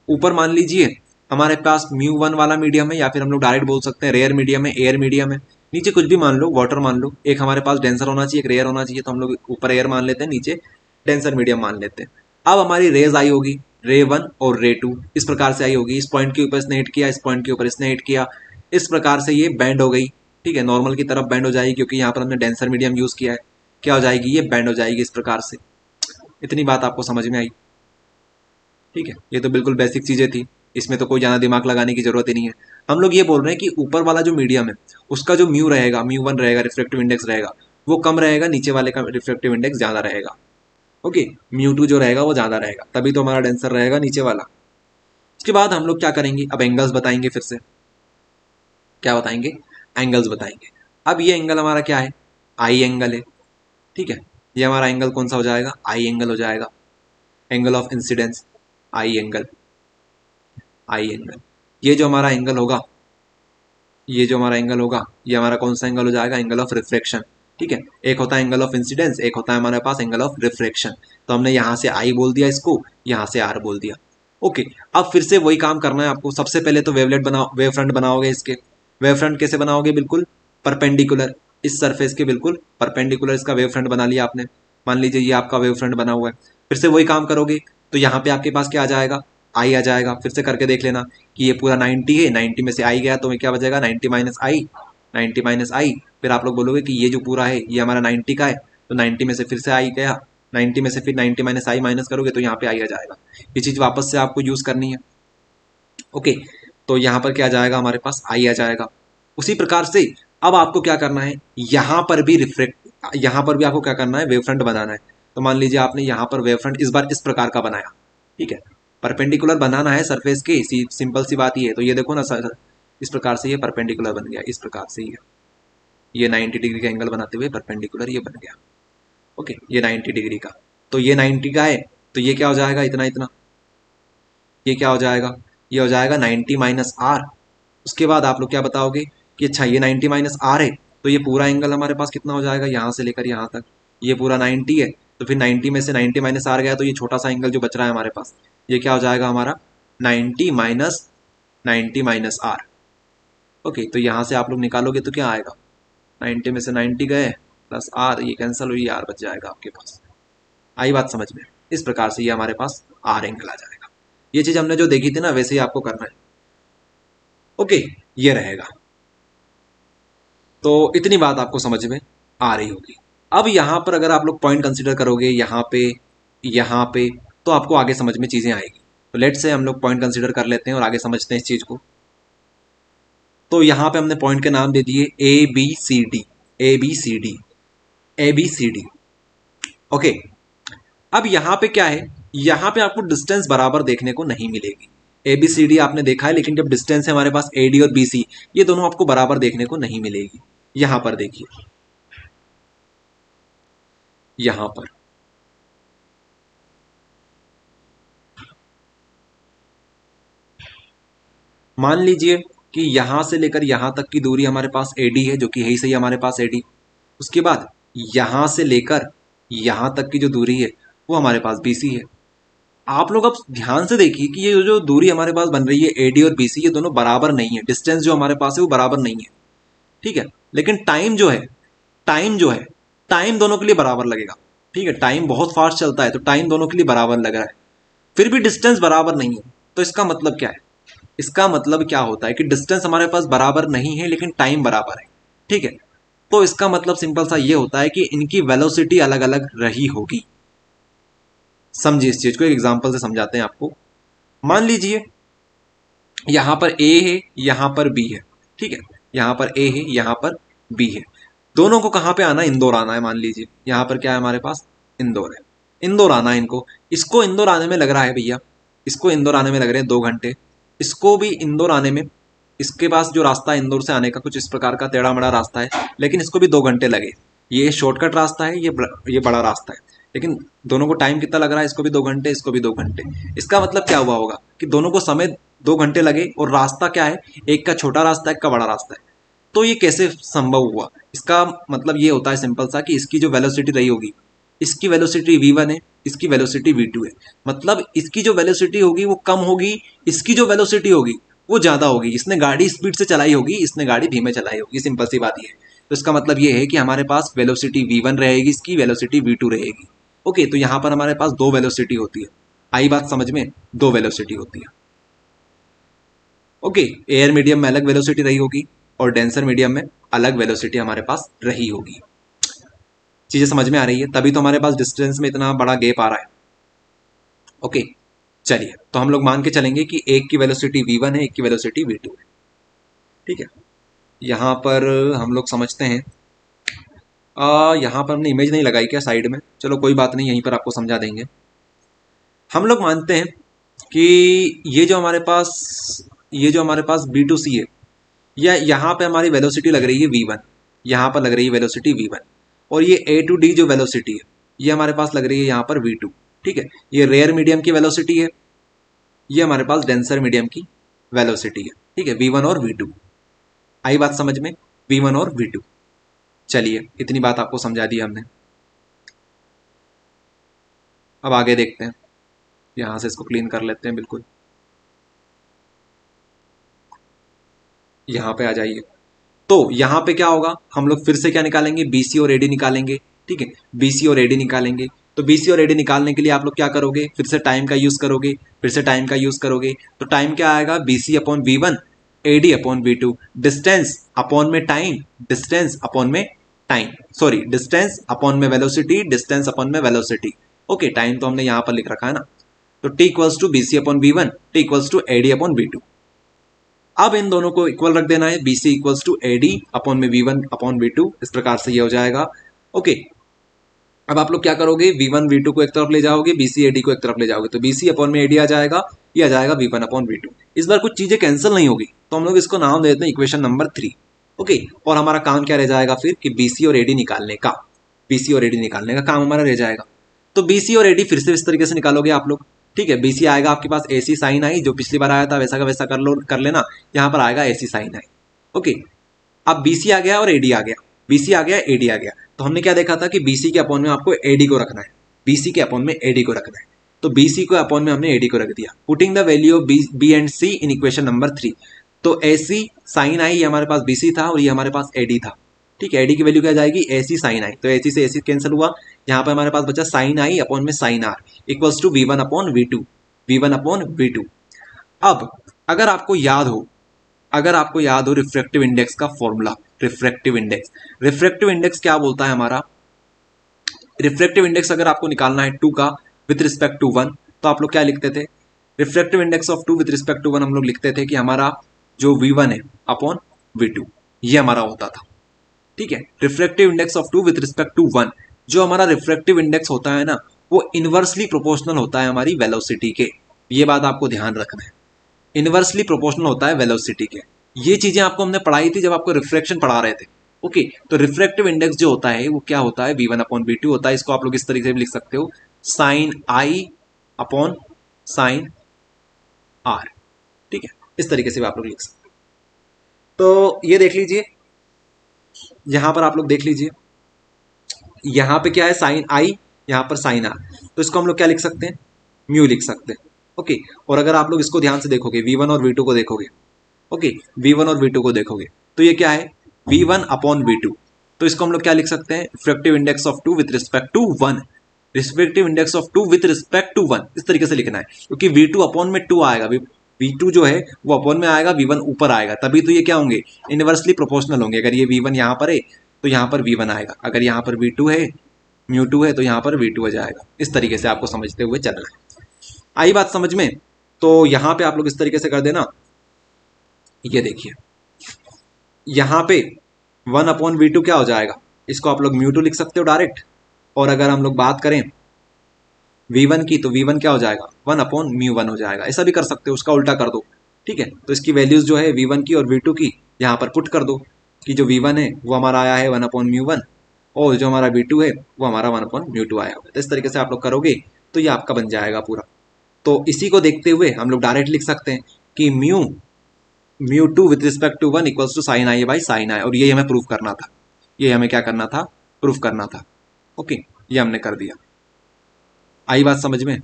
ऊपर मान लीजिए हमारे पास म्यू 1 वाला मीडियम है, या फिर हम लोग डायरेक्ट बोल सकते हैं रेयर मीडियम है, एयर मीडियम है। नीचे कुछ भी मान लो, वाटर मान लो। एक हमारे पास डेंसर होना चाहिए, एक रेयर होना चाहिए, तो हम लोग ऊपर एयर मान लेते हैं, नीचे डेंसर मीडियम मान लेते हैं। अब हमारी रेज आई होगी, रे 1 और रे 2 इस प्रकार से आई होगी। इस पॉइंट के ऊपर इसने हिट किया, इस पॉइंट के ऊपर इसने हिट किया, इस प्रकार से ये बैंड हो गई। ठीक है, नॉर्मल की तरफ बैंड हो जाएगी, क्योंकि यहाँ पर हमने डेंसर मीडियम यूज किया है। क्या हो जाएगी? ये बैंड हो जाएगी इस प्रकार से। इतनी बात आपको समझ में आई? ठीक है, ये तो बिल्कुल बेसिक चीजें थी, इसमें तो कोई ज्यादा दिमाग लगाने की जरूरत ही नहीं है। हम लोग ये बोल रहे हैं कि ऊपर वाला जो मीडियम है उसका जो म्यू रहेगा, म्यू 1 रहेगा, रिफ्लेक्टिव इंडेक्स रहेगा, वो कम रहेगा, नीचे वाले का रिफ्लेक्टिव इंडेक्स ज्यादा रहेगा। ओके, म्यू2 जो रहेगा वो ज़्यादा रहेगा, तभी तो हमारा डेंसर रहेगा नीचे वाला। उसके बाद हम लोग क्या करेंगे, अब एंगल्स बताएंगे, फिर से क्या बताएंगे, एंगल्स बताएंगे। अब ये एंगल हमारा क्या है, आई एंगल है, ठीक है। ये हमारा एंगल कौन सा हो जाएगा, आई एंगल हो जाएगा, angle of incidence, I angle, I angle. ये जो हमारा एंगल होगा, ये जो हमारा एंगल होगा, ये हमारा कौन सा एंगल हो जाएगा, एंगल ऑफ रिफ्लेक्शन, ठीक है। एक होता है एंगल ऑफ इंसिडेंस, एक होता है हमारे पास एंगल ऑफ रिफ्लेक्शन। तो हमने यहाँ से आई बोल दिया इसको, यहाँ से आर बोल दिया। ओके, अब फिर से वही काम करना है आपको। सबसे पहले तो वेवलेट बनाओ, वेव फ्रंट बनाओगे इसके। वेव फ्रंट कैसे बनाओगे, बिल्कुल परपेंडिकुलर, इस सरफेस के बिल्कुल परपेंडिकुलर इसका वेव फ्रंट बना लिया आपने। मान लीजिए ये आपका वेव फ्रंट बना हुआ है, फिर से वही काम करोगे तो यहाँ पे आपके पास क्या आ जाएगा, आई आ जाएगा। फिर से करके देख लेना कि ये पूरा 90 है, 90 में से आई गया तो क्या बचेगा, 90 माइनस आई, 90 माइनस आई। फिर आप लोग बोलोगे कि ये जो पूरा है ये हमारा 90 का है, तो 90 में से फिर से आई गया, 90 में से फिर 90 माइनस आई माइनस करोगे तो यहाँ पे आई आ जाएगा। ये चीज़ वापस से आपको यूज़ करनी है। ओके, तो यहाँ पर क्या आ जाएगा, हमारे पास आई आ जाएगा। उसी प्रकार से अब आपको क्या करना है, यहाँ पर भी रिफ्लेक्ट, यहाँ पर भी आपको क्या करना है, वेव फ्रंट बनाना है। तो मान लीजिए आपने यहाँ पर वेव फ्रंट इस बार इस प्रकार का बनाया, ठीक है, परपेंडिकुलर बनाना है सरफेस के, सिंपल सी बात ही है। तो ये देखो ना सर, इस प्रकार से ये परपेंडिकुलर बन गया, इस प्रकार से ये 90 डिग्री का एंगल बनाते हुए परपेंडिकुलर ये बन गया। ओके, ये 90 डिग्री का, तो ये 90 का है, तो ये क्या हो जाएगा, इतना इतना, ये क्या हो जाएगा, ये हो जाएगा 90 माइनस आर। उसके बाद आप लोग क्या बताओगे कि अच्छा ये 90 माइनस आर है, तो ये पूरा एंगल हमारे पास कितना हो जाएगा, यहाँ से लेकर यहाँ तक ये पूरा 90 है, तो फिर 90 में से 90 माइनस आर गया तो ये छोटा सा एंगल जो बच रहा है हमारे पास, ये क्या हो जाएगा हमारा 90 माइनस आर। ओके, तो यहाँ से आप लोग निकालोगे तो क्या आएगा, 90 में से 90 गए प्लस आर, ये कैंसिल हुई, आर बच जाएगा आपके पास। आई बात समझ में, इस प्रकार से ये हमारे पास आर एंगल आ जाएगा। ये चीज हमने जो देखी थी ना वैसे ही आपको करना है। ओके, ये रहेगा। तो इतनी बात आपको समझ में आ रही होगी। अब यहाँ पर अगर आप लोग पॉइंट कंसीडर करोगे, यहाँ पे, तो आपको आगे समझ में चीजें आएगी। तो लेट से हम लोग पॉइंट कंसीडर कर लेते हैं और आगे समझते हैं इस चीज को। तो यहाँ पे हमने पॉइंट के नाम दे दिए A B C D, A B C D, A B C D. Okay, अब यहाँ पे क्या है, यहाँ पे आपको डिस्टेंस बराबर देखने को नहीं मिलेगी। ए बी सी डी आपने देखा है, लेकिन जब डिस्टेंस है हमारे पास ए डी और बी सी, ये दोनों आपको बराबर देखने को नहीं मिलेगी। यहाँ पर देखिए, यहाँ पर मान लीजिए कि यहां से लेकर यहां तक की दूरी हमारे पास एडी है, जो कि है ही सही हमारे पास एडी। उसके बाद यहां से लेकर यहां तक की जो दूरी है वो हमारे पास बीसी है। आप लोग अब ध्यान से देखिए कि ये जो दूरी हमारे पास बन रही है एडी और बीसी, ये दोनों बराबर नहीं है, डिस्टेंस जो हमारे पास है वो बराबर नहीं है, ठीक है। लेकिन टाइम जो है, टाइम जो है, टाइम दोनों के लिए बराबर लगेगा, ठीक है। टाइम बहुत फास्ट चलता है तो टाइम दोनों के लिए बराबर लग रहा है, फिर भी डिस्टेंस बराबर नहीं है। तो इसका मतलब क्या है, इसका मतलब क्या होता है कि डिस्टेंस हमारे पास बराबर नहीं है लेकिन टाइम बराबर है, ठीक है। तो इसका मतलब सिंपल सा ये होता है कि इनकी वेलोसिटी अलग अलग रही होगी। समझिए इस चीज को, एक एग्जांपल से समझाते हैं आपको। मान लीजिए यहां पर ए है, यहां पर बी है, ठीक है। यहां पर ए है, यहां पर बी है, दोनों को कहां पे आना है, इंदौर आना है। मान लीजिए यहां पर क्या है हमारे पास, इंदौर है, इंदौर आना है इनको। इसको इंदौर आने में लग रहा है भैया, इसको इंदौर आने में लग रहे हैं 2 घंटे, इसको भी इंदौर आने में, इसके पास जो रास्ता है इंदौर से आने का कुछ इस प्रकार का टेढ़ा मेढ़ा रास्ता है, लेकिन इसको भी 2 घंटे लगे। ये शॉर्टकट रास्ता है, ये बड़ा रास्ता है, लेकिन दोनों को टाइम कितना लग रहा है, इसको भी 2 घंटे, इसको भी 2 घंटे। इसका मतलब क्या हुआ होगा कि दोनों को समय 2 घंटे लगे, और रास्ता क्या है, एक का छोटा रास्ता है, एक का बड़ा रास्ता है। तो ये कैसे संभव हुआ, इसका मतलब ये होता है सिंपल सा कि इसकी जो वेलोसिटी रही होगी, इसकी वेलोसिटी v1 है, इसकी वेलोसिटी v2 है। मतलब इसकी जो वेलोसिटी होगी वो कम होगी, इसकी जो वेलोसिटी होगी वो ज्यादा होगी। इसने गाड़ी स्पीड से चलाई होगी, इसने गाड़ी धीमे चलाई होगी, सिंपल सी बात ये है। तो इसका मतलब ये है कि हमारे पास वेलोसिटी v1 रहेगी, इसकी वेलोसिटी v2 रहेगी। ओके, तो यहाँ पर हमारे पास 2 वेलोसिटी होती है। आई बात समझ में, 2 वेलोसिटी होती है। ओके, एयर मीडियम में अलग वेलोसिटी रही होगी और डेंसर मीडियम में अलग वेलोसिटी हमारे पास रही होगी। चीजें समझ में आ रही है, तभी तो हमारे पास डिस्टेंस में इतना बड़ा गैप आ रहा है। ओके, चलिए, तो हम लोग मान के चलेंगे कि एक की वेलोसिटी v1 है, एक की वेलोसिटी v2 है, ठीक है। यहां पर हम लोग समझते हैं यहाँ पर हमने इमेज नहीं लगाई क्या साइड में, चलो कोई बात नहीं, यहीं पर आपको समझा देंगे। हम लोग मानते हैं कि ये जो हमारे पास B2C है, या यहाँ पे हमारी वेलोसिटी लग रही है V1, यहाँ पर लग रही है वेलोसिटी V1, और ये A to D जो वेलोसिटी है ये हमारे पास लग रही है यहाँ पर V2। ठीक है, ये रेयर मीडियम की वेलोसिटी है, ये हमारे पास डेंसर मीडियम की वेलोसिटी है। ठीक है, V1 और V2। आई बात समझ में, V1 और V2। चलिए इतनी बात आपको समझा दी हमने। अब आगे देखते हैं, यहां से इसको क्लीन कर लेते हैं बिल्कुल। यहाँ पे आ जाइए। तो यहाँ पे क्या होगा, हम लोग फिर से क्या निकालेंगे, BC और AD निकालेंगे। ठीक है, BC और AD निकालेंगे। तो BC और AD निकालने के लिए आप लोग क्या करोगे, फिर से टाइम का यूज करोगे, तो टाइम क्या आएगा, BC upon V1, AD upon V2, distance upon में टाइम, सॉरी डिस्टेंस अपॉन में वेलोसिटी, ओके टाइम तो हमने यहाँ पर लिख रखा है ना। तो T equals to BC upon V1, T equals to AD upon V2। अब इन दोनों को इक्वल रख देना है, BC equals to AD upon में V1 अपॉन V2, इस प्रकार से ये हो जाएगा। ओके, अब आप लोग क्या करोगे, V1 V2 को एक तरफ ले जाओगे, BC AD को एक तरफ ले जाओगे, तो BC अपॉन में AD आ जाएगा, ये आ जाएगा V1 अपॉन V2। इस बार कुछ चीजें कैंसिल नहीं होगी, तो हम लोग इसको नाम दे देते हैं इक्वेशन नंबर 3। ओके, और हमारा काम क्या रह जाएगा फिर कि BC और AD निकालने का काम हमारा रह जाएगा। तो BC और AD फिर से इस तरीके से निकालोगे आप लोग। ठीक है, BC आएगा आपके पास AC साइन आई, जो पिछली बार आया था वैसा का वैसा कर लेना, यहाँ पर आएगा AC साइन आई। ओके, अब BC आ गया और AD आ गया, BC आ गया AD आ गया, तो हमने क्या देखा था कि BC के अपॉन में आपको AD को रखना है, BC के अपॉन में AD को रखना है। तो BC को अपॉन में हमने AD को रख दिया, putting the value of B and C in equation number 3। तो AC साइन आई ये हमारे पास BC था और ये हमारे पास AD था। ठीक है, AD की वैल्यू क्या जाएगी, AC साइन आई, तो AC से AC कैंसिल हुआ, यहाँ पर हमारे पास बचा साइन आई अपॉन में sine r equals to V1 upon V2। अब अगर आपको याद हो रिफ्रैक्टिव इंडेक्स का फॉर्मूला, रिफ्रैक्टिव इंडेक्स क्या बोलता है हमारा, रिफ्रैक्टिव इंडेक्स अगर आपको निकालना है 2 का विथ रिस्पेक्ट टू 1, तो आप लोग क्या लिखते थे, refractive index of 2 with respect to 1 हम लोग लिखते थे कि हमारा जो V1 है अपॉन V2 ये हमारा होता था। ठीक है, refractive index of 2 with respect to 1, जो हमारा रिफ्रैक्टिव इंडेक्स होता है ना, वो इनवर्सली प्रोपोर्शनल होता है हमारी वेलोसिटी के। ये बात आपको ध्यान रखना है, इनवर्सली प्रोपोर्शनल होता है वेलोसिटी के। ये चीजें आपको हमने पढ़ाई थी जब आपको रिफ्रैक्शन पढ़ा रहे थे। ओके, तो रिफ्रैक्टिव इंडेक्स जो होता है वो क्या होता है, V1 अपॉन V2 होता है। इसको आप लोग इस तरीके से भी लिख सकते हो, sine i upon sine r. ठीक है, इस तरीके से भी आप लोग लिख सकते हो। तो ये देख लीजिए, यहां पर आप लोग देख लीजिए, यहां पे क्या है साइन आई, यहां पर साइन आर, तो इसको हम लोग क्या लिख सकते हैं, म्यू लिख सकते हैं। ओके, और अगर आप लोग इसको ध्यान से देखोगे, V1 और V2 को देखोगे, ओके V1 और V2 को देखोगे, तो ये क्या है, V1 अपॉन V2। तो इसको हम लोग क्या लिख सकते हैं, refractive index of 2 with respect to 1, refractive index of 2 with respect to 1, इस तरीके से लिखना है, क्योंकि V2 अपॉन में 2 आएगा, V2 जो है वो अपॉन में आएगा, V1 ऊपर आएगा, तभी तो ये क्या होंगे, इनवर्सली प्रोपोर्शनल होंगे। अगर ये V1 यहाँ पर है तो यहाँ पर V1 आएगा, अगर यहाँ पर V2 है, μ2 है, तो यहाँ पर V2 आ जाएगा। इस तरीके से आपको समझते हुए चलना है। आई बात समझ में, तो यहाँ पे आप लोग इस तरीके से कर देना। ये देखिए, यहाँ पे 1 अपॉन V2 क्या हो जाएगा, इसको आप लोग μ2 लिख सकते हो डायरेक्ट, और अगर हम लोग बात करें V1 की, तो V1 क्या हो जाएगा, 1 अपॉन μ1 हो जाएगा। ऐसा भी कर सकते हो, उसका उल्टा कर दो। ठीक है, तो इसकी वैल्यूज जो है V1 की और V2 की यहाँ पर पुट कर दो, कि जो V1 है वो हमारा आया है 1 अपॉन μ1, और जो हमारा V2 है वो हमारा 1 अपॉन μ2 आया होगा। तो इस तरीके से आप लोग करोगे तो ये आपका बन जाएगा पूरा। तो इसी को देखते हुए हम लोग डायरेक्ट लिख सकते हैं कि μ2 with respect to 1 equals to sine I by sine I, और ये हमें प्रूफ करना था, ये हमें क्या करना था, प्रूफ करना था। ओके, ये हमने कर दिया। आई बात समझ में,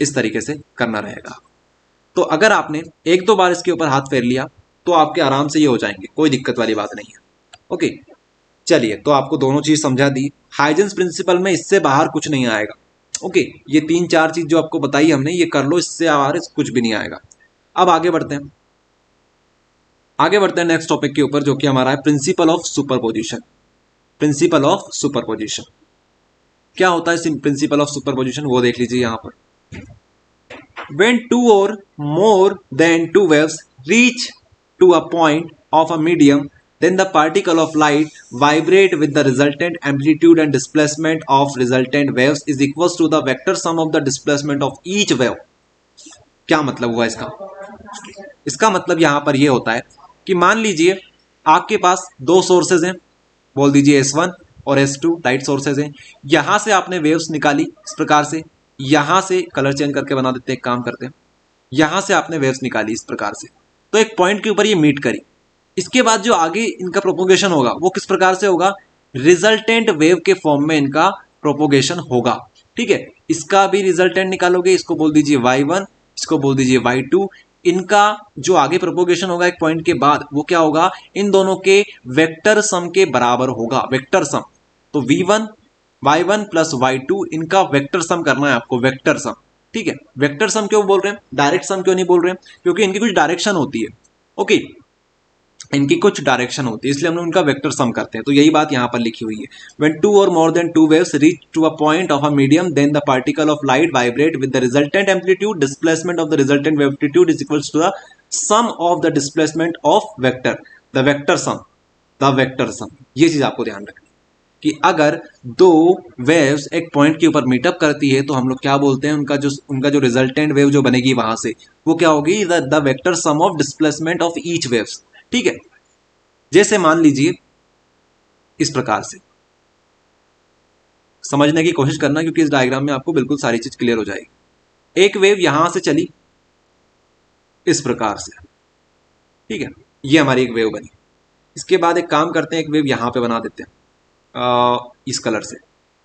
इस तरीके से करना रहेगा। तो अगर आपने एक दो बार इसके ऊपर हाथ फेर लिया तो आपके आराम से ये हो जाएंगे, कोई दिक्कत वाली बात नहीं है। ओके, चलिए, तो आपको दोनों चीज समझा दी। हाइजेंस प्रिंसिपल में इससे बाहर कुछ नहीं आएगा। ओके, ये 3-4 चीज जो आपको बताई हमने, ये कर लो, इससे बाहर कुछ भी नहीं आएगा। अब आगे बढ़ते हैं, नेक्स्ट टॉपिक के ऊपर, जो कि हमारा है principle of superposition. Principle of superposition क्या होता है, प्रिंसिपल ऑफ सुपरपोजिशन वो देख लीजिए यहां पर। When 2 or more than 2 waves reach to a point of a medium then the particle of light vibrate with the resultant amplitude and displacement of resultant waves is equals to the vector sum of the displacement of each wave. क्या मतलब हुआ इसका? इसका मतलब यहां पर यह होता है कि मान लीजिए आपके पास दो सोर्सेज हैं, बोल दीजिए S1 और S2 लाइट सोर्सेज हैं। यहां से आपने वेव्स निकाली इस प्रकार से, यहां से कलर चेंज करके बना देते हैं, एक काम करते हैं, यहां से आपने वेव्स निकाली इस प्रकार से, तो एक पॉइंट के ऊपर ये मीट करी। इसके बाद जो आगे इनका प्रोपोगेशन होगा वो किस प्रकार से होगा? रिजल्टेंट वेव के फॉर्म में इनका प्रोपोगेशन होगा। ठीक है, इसका भी रिजल्टेंट निकालोगे, इसको बोल दीजिए y1, इसको बोल दीजिए y2। इनका जो आगे प्रोपोगेशन होगा एक पॉइंट के बाद वो क्या होगा? इन दोनों के वेक्टर सम के बराबर होगा, वेक्टर सम। तो v1 y1 प्लस y2 इनका वेक्टर सम करना है आपको, वेक्टर सम। ठीक है, वेक्टर सम क्यों बोल रहे हैं, डायरेक्ट सम क्यों नहीं बोल रहे हैं? क्योंकि इनकी कुछ डायरेक्शन होती है। ओके, इनकी कुछ डायरेक्शन होती है, इसलिए हम लोग इनका वेक्टर सम करते हैं। तो यही बात यहाँ पर लिखी हुई है, when two or more than two waves reach to a point of a medium then the particle of light vibrate with the resultant amplitude displacement of the resultant wave amplitude is equals to the sum of the displacement of vector, the vector sum, the vector sum. ये चीज आपको ध्यान रखनी कि अगर दो waves एक point के ऊपर मीटअप करती है तो हम लोग क्या बोलते हैं, उनका जो रिजल्टेंट वेव जो बनेगी वहां से वो क्या होगी? The vector some of displacement of each waves. ठीक है, जैसे मान लीजिए इस प्रकार से, समझने की कोशिश करना क्योंकि इस डायग्राम में आपको बिल्कुल सारी चीज क्लियर हो जाएगी। एक वेव यहां से चली इस प्रकार से, ठीक है, ये हमारी एक वेव बनी। इसके बाद एक काम करते हैं, एक वेव यहां पे बना देते हैं इस कलर से।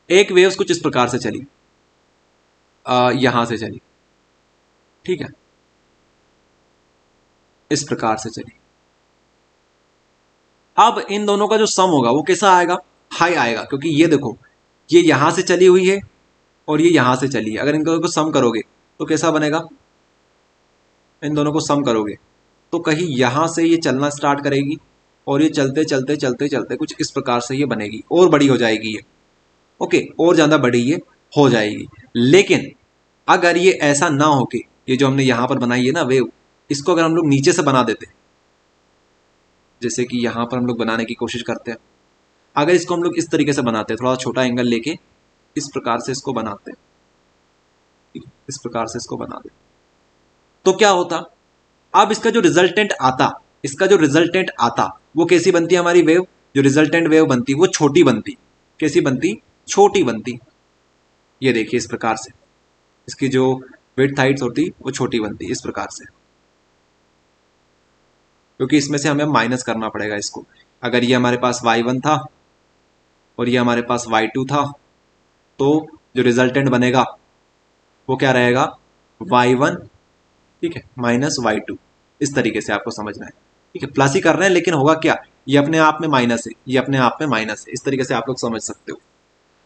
एक वेव्स कुछ इस प्रकार से चली, यहां से चली, ठीक है, इस प्रकार से चली। अब इन दोनों का जो सम होगा वो कैसा आएगा? हाई आएगा, क्योंकि ये देखो ये यहां से चली हुई है और ये यहां से चली है। अगर इन दोनों को सम करोगे तो कैसा बनेगा? इन दोनों को सम करोगे तो कहीं यहां से ये चलना स्टार्ट करेगी और ये चलते चलते चलते चलते कुछ इस प्रकार से ये बनेगी और बड़ी हो जाएगी ये। ओके, और ज्यादा बड़ी ये हो जाएगी। लेकिन अगर ये ऐसा ना हो के ये जो हमने यहां पर बनाई है ना वेव, इसको अगर हम लोग नीचे से बना देते, जैसे कि यहां पर हम लोग बनाने की कोशिश करते हैं, अगर इसको हम लोग इस तरीके से बनाते हैं, थोड़ा छोटा एंगल लेके इस प्रकार से इसको बनाते हैं, इस प्रकार से इसको बना दे, तो क्या होता? अब इसका जो रिजल्टेंट आता, इसका जो रिजल्टेंट आता वो कैसी बनती है हमारी वेव? जो रिजल्टेंट वेव बनती वो छोटी बनती। कैसी बनती? छोटी बनती। ये देखिए इस प्रकार से इसकी जो विड्थ हाइट्स होती वो छोटी बनती इस प्रकार से, क्योंकि इसमें से हमें माइनस करना पड़ेगा इसको। अगर ये हमारे पास y1 था और ये हमारे पास y2 था, तो जो रिजल्टेंट बनेगा वो क्या रहेगा? y1, ठीक है, माइनस y2। इस तरीके से आपको समझना है, ठीक है, प्लस ही कर रहे हैं लेकिन होगा क्या? ये अपने आप में माइनस है, ये अपने आप में माइनस है। इस तरीके से आप लोग समझ सकते हो।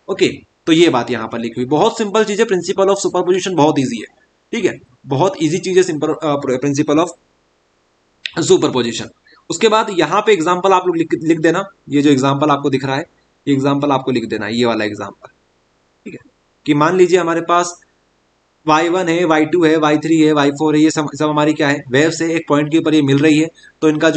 ओके, तो ये बात यहां पर लिखी हुई, बहुत सिंपल चीज है। प्रिंसिपल ऑफ सुपरपोजिशन बहुत ईजी है, ठीक है, बहुत ईजी चीज है प्रिंसिपल ऑफ सुपरपोजिशन। उसके बाद यहाँ पे एग्जाम्पल आप लोग लिख देना। ये जो एग्जाम्पल आपको दिख रहा है ये एग्जाम्पल आपको लिख देना है, ये वाला एग्जाम्पल, ठीक है, कि मान लीजिए हमारे पास y1 है, y2 है, y3 है, y4 है, ये सब हमारी क्या है? वेव से एक पॉइंट के ऊपर ये मिल रही है, तो इनका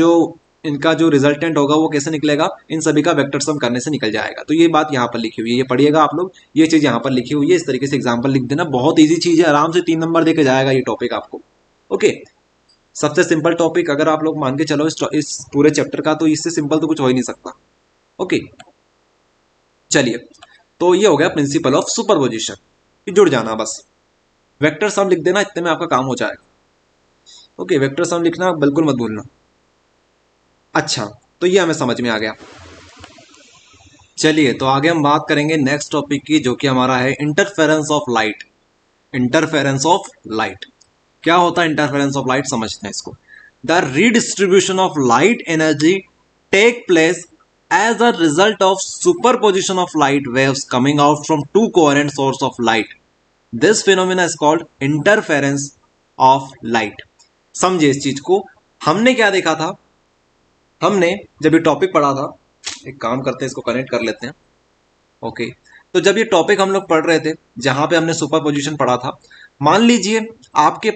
जो रिजल्टेंट होगा वो कैसे निकलेगा? इन सभी का वेक्टर सम करने से निकल जाएगा। तो ये बात यहाँ पर लिखी हुई है, ये पढ़िएगा आप लोग, ये चीज यहाँ पर लिखी हुई है। इस तरीके से एग्जाम्पल लिख देना, बहुत ईजी चीज है, आराम से 3 नंबर देके जाएगा ये टॉपिक आपको। ओके, सबसे सिंपल टॉपिक अगर आप लोग मान के चलो इस पूरे चैप्टर का, तो इससे सिंपल तो कुछ हो ही नहीं सकता। ओके, चलिए, तो ये हो गया प्रिंसिपल ऑफ सुपरपोजिशन। जुड़ जाना बस, वेक्टर सम लिख देना, इतने में आपका काम हो जाएगा। ओके, वेक्टर सम लिखना बिल्कुल मत भूलना। अच्छा, तो ये हमें समझ में आ गया। चलिए, तो आगे हम बात करेंगे नेक्स्ट टॉपिक की, जो कि हमारा है interference of light. Interference of light क्या होता है? इंटरफेरेंस ऑफ लाइट समझते हैं इसको। The redistribution of light energy take place as a result of superposition of light waves coming out from two coherent source of light. This phenomena is called interference of light. समझे इस चीज को? हमने क्या देखा था? हमने जब ये टॉपिक पढ़ा था, एक काम करते हैं इसको कनेक्ट कर लेते हैं। ओके, तो जब ये टॉपिक हम लोग पढ़ रहे थे जहां पे हमने सुपरपोजिशन पढ़ा था, मान लीजिए आपके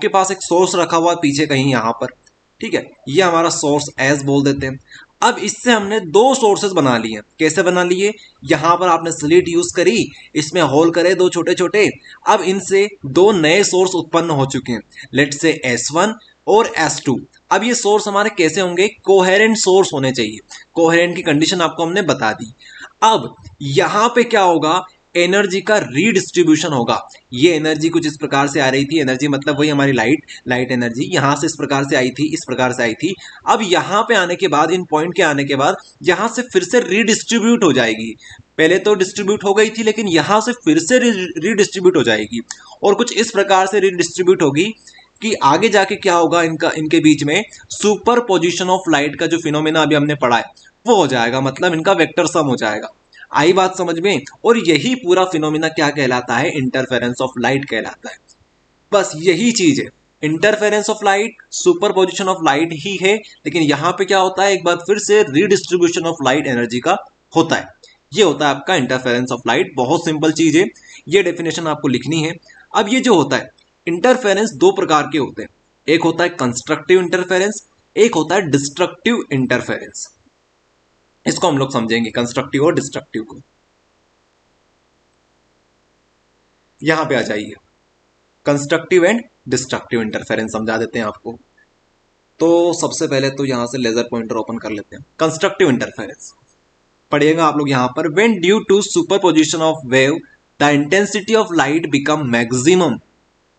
पास एक सोर्स रखा हुआ है पीछे कहीं यहां पर, ठीक है, ये हमारा सोर्स एस बोल देते हैं। अब इससे हमने दो सोर्सेज बना लिए। कैसे बना लिए? यहां पर आपने स्लिट यूज करी, इसमें होल करे दो छोटे छोटे। अब इनसे दो नए सोर्स उत्पन्न हो चुके हैं, लेट से S1 और S2। अब ये सोर्स हमारे कैसे होंगे? कोहेरेंट सोर्स होने चाहिए। कोहेरेंट की कंडीशन आपको हमने बता दी। अब यहां पे क्या होगा? एनर्जी का रीडिस्ट्रीब्यूशन होगा। ये एनर्जी कुछ इस प्रकार से आ रही थी, एनर्जी मतलब वही हमारी लाइट एनर्जी यहां से इस प्रकार से आई थी, इस प्रकार से आई थी। अब यहां पे आने के बाद, इन पॉइंट के आने के बाद यहां से फिर से रीडिस्ट्रीब्यूट हो जाएगी। पहले तो डिस्ट्रीब्यूट हो गई थी, लेकिन यहां से फिर से रीडिस्ट्रीब्यूट हो जाएगी और कुछ इस प्रकार से रीडिस्ट्रीब्यूट होगी कि आगे जाके क्या होगा, इनके बीच में सुपर पोजिशन ऑफ लाइट का जो फिनोमेना अभी हमने पढ़ा है वो हो जाएगा, मतलब इनका वेक्टर सम हो जाएगा। आई बात समझ में? और यही पूरा फिनोमिना क्या कहलाता है? इंटरफेरेंस ऑफ लाइट कहलाता है। बस यही चीज है, interference of light, superposition of light ही है। लेकिन यहां पे क्या होता है? एक बार फिर से रीडिस्ट्रीब्यूशन ऑफ लाइट एनर्जी का होता है। ये होता है आपका इंटरफेरेंस ऑफ लाइट। बहुत सिंपल चीज है, ये डेफिनेशन आपको लिखनी है। अब ये जो होता है इंटरफेरेंस, दो प्रकार के होते हैं। एक होता है कंस्ट्रक्टिव इंटरफेरेंस, एक होता है डिस्ट्रक्टिव इंटरफेरेंस। इसको हम लोग समझेंगे, कंस्ट्रक्टिव और डिस्ट्रक्टिव को। यहां पे आ जाइए, कंस्ट्रक्टिव एंड डिस्ट्रक्टिव इंटरफेरेंस समझा देते हैं आपको। तो सबसे पहले तो यहां से लेजर पॉइंटर ओपन कर लेते हैं। कंस्ट्रक्टिव इंटरफेरेंस पढ़िएगा आप लोग यहां पर। When due to superposition of wave the intensity of light become maximum.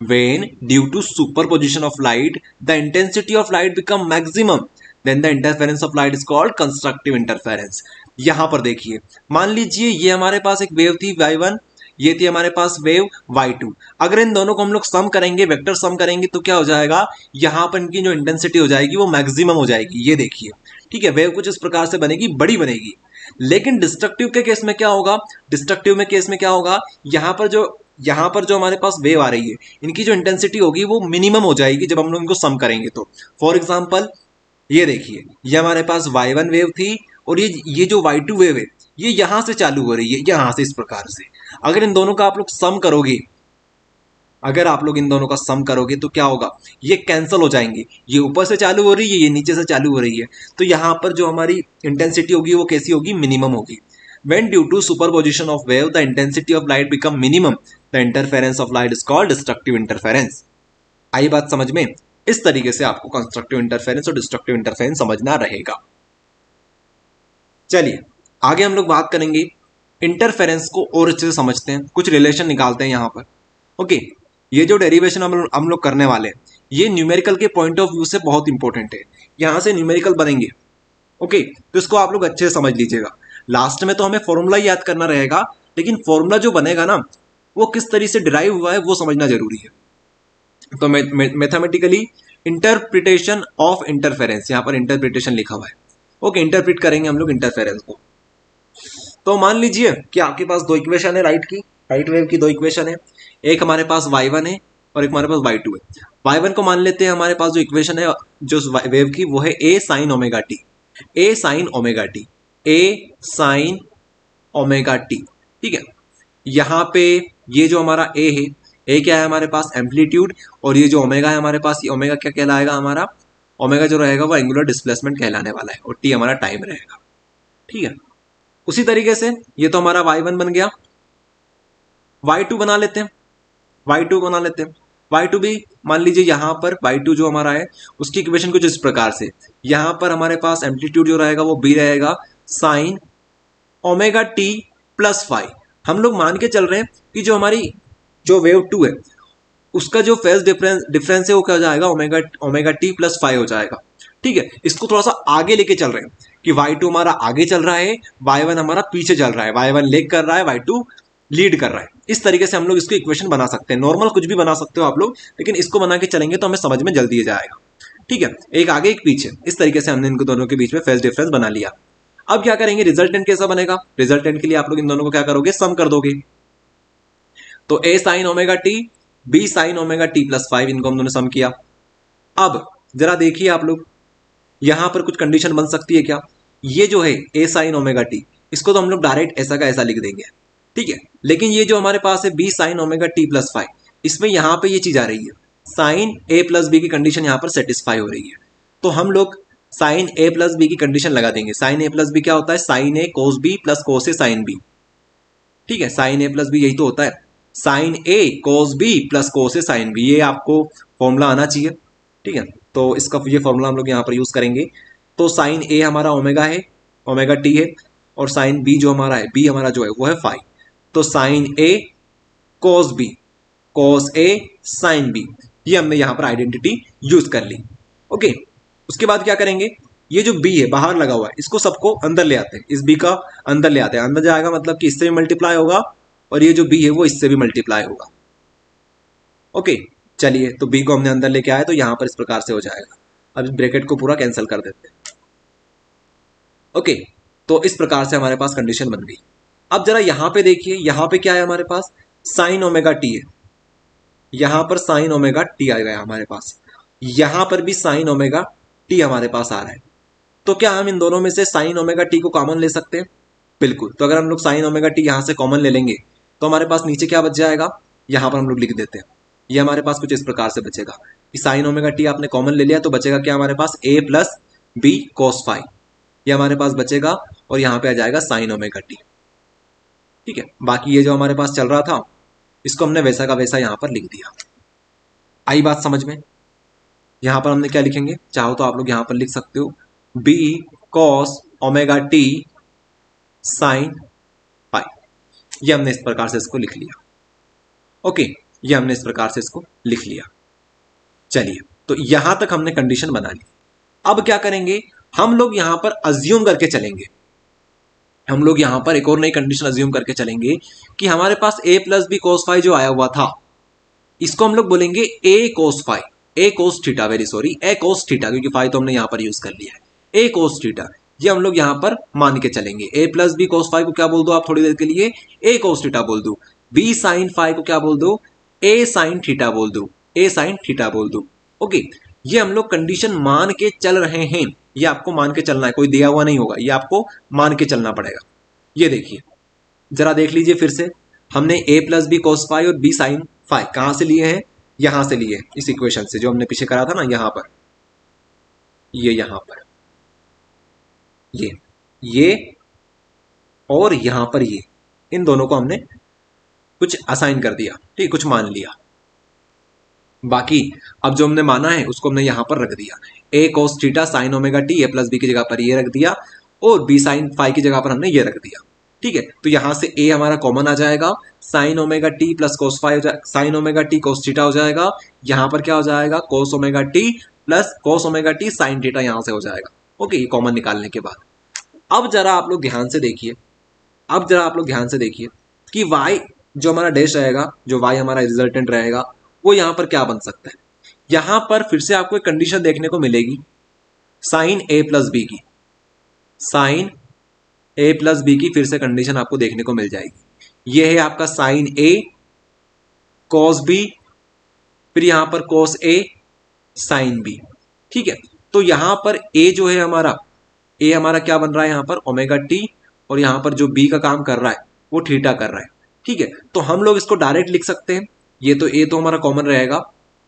When due to superposition of light the intensity of light become maximum, then the interference of light is called constructive interference. यहां पर देखिए, मान लीजिए ये हमारे पास एक wave थी y1, ये थी हमारे पास वेव y2। अगर इन दोनों को हम लोग सम करेंगे, वेक्टर सम करेंगे, तो क्या हो जाएगा? यहां पर इनकी जो इंटेंसिटी हो जाएगी वो मैक्सिमम हो जाएगी। ये देखिए, ठीक है, वेव कुछ इस प्रकार से बनेगी, बड़ी बनेगी। लेकिन डिस्ट्रक्टिव के केस में क्या होगा? डिस्ट्रक्टिव में केस में क्या होगा? यहां पर जो हमारे पास वेव आ रही है, इनकी जो इंटेंसिटी होगी वो मिनिमम हो जाएगी जब हम लोग इनको सम करेंगे तो। फॉर एग्जाम्पल ये देखिए, ये हमारे पास y1 वेव थी और ये जो y2 वेव है ये यहां से चालू हो रही है, यहां से इस प्रकार से। अगर इन दोनों का आप लोग सम करोगे, अगर आप लोग इन दोनों का सम करोगे तो क्या होगा? ये कैंसिल हो जाएंगे। ये ऊपर से चालू हो रही है, ये नीचे से चालू हो रही है, तो यहां पर जो हमारी इंटेंसिटी होगी वो कैसी होगी? मिनिमम होगी। When due to superposition of wave the intensity of light become minimum, the interference of light is called destructive interference। आई बात समझ में? इस तरीके से आपको कंस्ट्रक्टिव इंटरफेरेंस और डिस्ट्रक्टिव इंटरफेरेंस समझना रहेगा। चलिए आगे हम लोग बात करेंगे, इंटरफेरेंस को और अच्छे से समझते हैं, कुछ रिलेशन निकालते हैं यहाँ पर। ओके, ये जो डेरिवेशन हम लोग करने वाले हैं ये न्यूमेरिकल के पॉइंट ऑफ व्यू से बहुत इंपॉर्टेंट है। यहाँ से न्यूमेरिकल बनेंगे। ओके, तो इसको आप लोग अच्छे से समझ लीजिएगा। लास्ट में तो हमें फॉर्मूला याद करना रहेगा, लेकिन फॉर्मूला जो बनेगा ना वो किस तरीके से डिराइव हुआ है वो समझना जरूरी है। तो मैथमेटिकली इंटरप्रिटेशन ऑफ इंटरफेरेंस, यहां पर इंटरप्रिटेशन लिखा हुआ है। ओके, इंटरप्रिट करेंगे हम लोग इंटरफेरेंस को। तो मान लीजिए कि आपके पास दो इक्वेशन है राइट वेव की दो इक्वेशन है। एक हमारे पास y1 है और एक हमारे पास y2 है। y1 को मान लेते हैं हमारे पास जो इक्वेशन है जो वेव की वो है a sin omega T, a sin omega T, a sin omega T. ठीक है, यहाँ पे ये जो हमारा a है, ए क्या है हमारे पास? एम्पलीट्यूड। और ये जो ओमेगा है हमारे पास, ये ओमेगा क्या कहलाएगा? हमारा ओमेगा जो रहेगा वो एंगुलर डिस्प्लेसमेंट कहलाने वाला है और टी हमारा टाइम रहेगा। ठीक है, उसी तरीके से ये तो हमारा y1 बन गया। y2 बना लेते हैं, y2 बना लेते हैं। y2 भी मान लीजिए यहाँ पर y2 जो हमारा है उसकी इक्वेशन कुछ इस प्रकार से, यहाँ पर हमारे पास एम्पलीट्यूड जो रहेगा वो b रहेगा sign omega T plus five. हम लोग मान के चल रहे हैं कि जो हमारी जो वेव 2 है उसका जो फेज डिफरेंस है वो क्या हो जाएगा? ओमेगा टी प्लस फाइव हो जाएगा। ठीक है, इसको थोड़ा सा आगे लेके चल रहे हैं कि y2 हमारा आगे चल रहा है, y1 हमारा पीछे चल रहा है, y1 लेग कर रहा है, y2 लीड कर रहा है। इस तरीके से हम लोग इसको इक्वेशन बना सकते हैं। नॉर्मल कुछ भी बना सकते हो आप लोग, लेकिन इसको बना के चलेंगे तो हमें समझ में जल्दी आ जाएगा। ठीक है, एक आगे एक पीछे, इस तरीके से हमने इनको दोनों के बीच में फेज डिफरेंस बना लिया। अब क्या करेंगे? रिजल्टेंट कैसा बनेगा? रिजल्टेंट के लिए आप लोग इन दोनों को क्या करोगे? सम कर दोगे। तो a sign omega T, b sign omega T plus five, इनको हम दोनों सम किया। अब जरा देखिए आप लोग, यहां पर कुछ कंडीशन बन सकती है क्या? ये जो है a साइन ओमेगा टी, इसको तो हम लोग डायरेक्ट ऐसा का ऐसा लिख देंगे। ठीक है, लेकिन ये जो हमारे पास है b sign omega T plus five, इसमें यहां पे ये चीज आ रही है, साइन a प्लस बी की कंडीशन यहां पर सेटिस्फाई हो रही है। तो हम लोग साइन ए प्लस बी की कंडीशन लगा देंगे। साइन ए प्लस बी क्या होता है? साइन ए कोस बी प्लस कोस ए साइन बी। ठीक है, साइन ए प्लस बी यही तो होता है, साइन ए कोस बी प्लस कोस ए साइन बी। ये आपको फॉर्मूला आना चाहिए। ठीक है, तो इसका ये फॉर्मूला हम लोग यहाँ पर यूज करेंगे। तो साइन ए हमारा ओमेगा है, ओमेगा टी है, और साइन बी जो हमारा है, बी हमारा जो है वो है फाई। तो साइन ए कोस बी कोस ए साइन बी, ये हमने यहाँ पर आइडेंटिटी यूज कर ली। ओके, उसके बाद क्या करेंगे? ये जो बी है बाहर लगा हुआ है, इसको सबको अंदर ले आते हैं, इस बी का अंदर ले आते हैं। अंदर जाएगा मतलब कि इससे भी मल्टीप्लाई होगा, और ये जो बी है वो इससे भी मल्टीप्लाई होगा। ओके, चलिए, तो बी को हमने अंदर लेके आए, तो यहां पर इस प्रकार से हो जाएगा। अब इस ब्रैकेट को पूरा कैंसिल कर देते हैं। ओके, तो इस प्रकार से हमारे पास कंडीशन बन गई। अब जरा यहां पे देखिए, यहां पे क्या है हमारे पास? साइन ओमेगा टी है, यहां पर साइन ओमेगा टी आ गया हमारे पास, यहां पर भी साइन ओमेगा टी हमारे पास आ रहा है। तो क्या हम इन दोनों में से साइन ओमेगा टी को कॉमन ले सकते हैं? बिल्कुल। तो अगर हम लोग साइन ओमेगा टी यहां से कॉमन ले लेंगे, तो हमारे पास नीचे क्या बच जाएगा? यहां पर हम लोग लिख देते हैं, ये हमारे पास कुछ इस प्रकार से बचेगा कि साइन ओमेगा टी आपने कॉमन ले लिया, तो बचेगा क्या हमारे पास? A plus B cos phi, ये हमारे पास बचेगा, और यहां पे आ जाएगा साइन ओमेगा टी। ठीक है, बाकी ये जो हमारे पास चल रहा था, इसको हमने वैसा का वैसा यहां पर लिख दिया। आई बात समझ में? यहां पर हमने क्या लिखेंगे? चाहो तो आप लोग यहां पर लिख सकते हो B cos omega t sine pi, ये हमने इस प्रकार से इसको लिख लिया। ओके, ये हमने इस प्रकार से इसको लिख लिया। चलिए, तो यहां तक हमने कंडीशन बना ली। अब क्या करेंगे? हम लोग यहां पर अज्यूम करके चलेंगे, हम लोग यहां पर एक और नई कंडीशन अज्यूम करके चलेंगे कि हमारे पास A plus B cos phi जो आया हुआ था, इसको हम लोग बोलेंगे ए कोस फाई, ए कोस थीटा, वेरी सॉरी, ए कोस थीटा, क्योंकि फाई तो हमने यहां पर यूज कर लिया है। ए कोस थीटा, ये हम लोग यहां पर मान के चलेंगे। ए प्लस बी कोस फाई को क्या बोल दो आप थोड़ी देर के लिए? ए कोस थीटा बोल दो। बी साइन फाई को क्या बोल दो? ए साइन थीटा बोल दो, ए साइन थीटा बोल दो। ओके, ये हम लोग कंडीशन मान के चल रहे हैं, ये आपको मान के चलना है, कोई दिया हुआ नहीं होगा, ये आपको मान के चलना पड़ेगा। ये देखिए, जरा देख लीजिए फिर से, हमने ए प्लस बी कोस फाई और बी साइन फाई कहां से लिए हैं? यहां से लिए, इस इक्वेशन से जो हमने पीछे करा था ना, यहां पर, ये यहां पर, ये और यहां पर ये, इन दोनों को हमने कुछ असाइन कर दिया। ठीक, कुछ मान लिया। बाकी अब जो हमने माना है उसको हमने यहां पर रख दिया। A cos theta sine omega T, A plus B की जगह पर ये रख दिया, और बी साइन फाई की जगह पर हमने ये रख दिया। ठीक है, तो यहां से ए हमारा कॉमन आ जाएगा, sine omega T plus cos phi, sine omega t cos theta हो जाएगा। यहां पर क्या हो जाएगा? Cos omega T plus cos omega t sine theta, यहां से हो जाएगा। ओके, ये कॉमन निकालने के बाद अब जरा आप लोग ध्यान से देखिए, अब जरा आप लोग ध्यान से देखिए कि y जो हमारा डैश रहेगा, जो y हमारा रिजल्टेंट रहेगा, वो यहां पर क्या बन सकता है? यहां पर फिर से आपको एक कंडीशन देखने को मिलेगी, साइन ए प्लस बी की, साइन ए प्लस बी की फिर से कंडीशन आपको देखने को मिल जाएगी। ये है आपका साइन ए कॉस बी, फिर यहां पर कॉस ए साइन बी। ठीक है, तो यहां पर ए जो है हमारा, ए हमारा क्या बन रहा है यहां पर? ओमेगा टी, और यहां पर जो बी का काम कर रहा है वो थीटा कर रहा है। ठीक है, तो हम लोग इसको डायरेक्ट लिख सकते हैं, ये तो ए तो हमारा कॉमन रहेगा।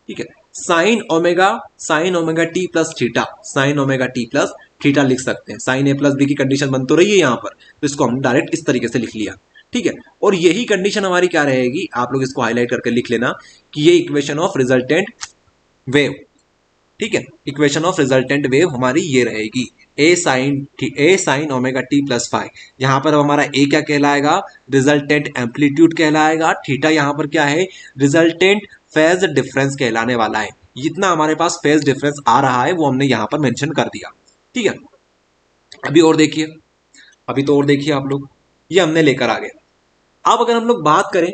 ठीक है, sign omega T plus theta, sine omega T plus theta लिख सकते हैं। साइन ए प्लस बी की कंडीशन बन तो रही है यहाँ पर, तो इसको हम डायरेक्ट इस तरीके से लिख लिया। ठीक है, और यही कंडीशन हमारी क्या रहेगी, आप लोग इसको हाईलाइट करके लिख लेना कि ये इक्वेशन ऑफ रिजल्टेंट वेव, ठीक है, इक्वेशन ऑफ रिजल्टेंट वेव हमारी ये रहेगी, A sine omega T plus phi. यहां पर हमारा ए क्या कहलाएगा? रिजल्टेंट एम्पलीट्यूड कहलाएगा। थीटा यहां पर क्या है? रिजल्टेंट फेज डिफरेंस कहलाने वाला है। जितना हमारे पास फेज डिफरेंस आ रहा है वो हमने यहां पर मेंशन कर दिया। ठीक है, अभी और देखिए, अभी तो और देखिए आप लोग, ये हमने लेकर आ गए। अब अगर हम लोग बात करें,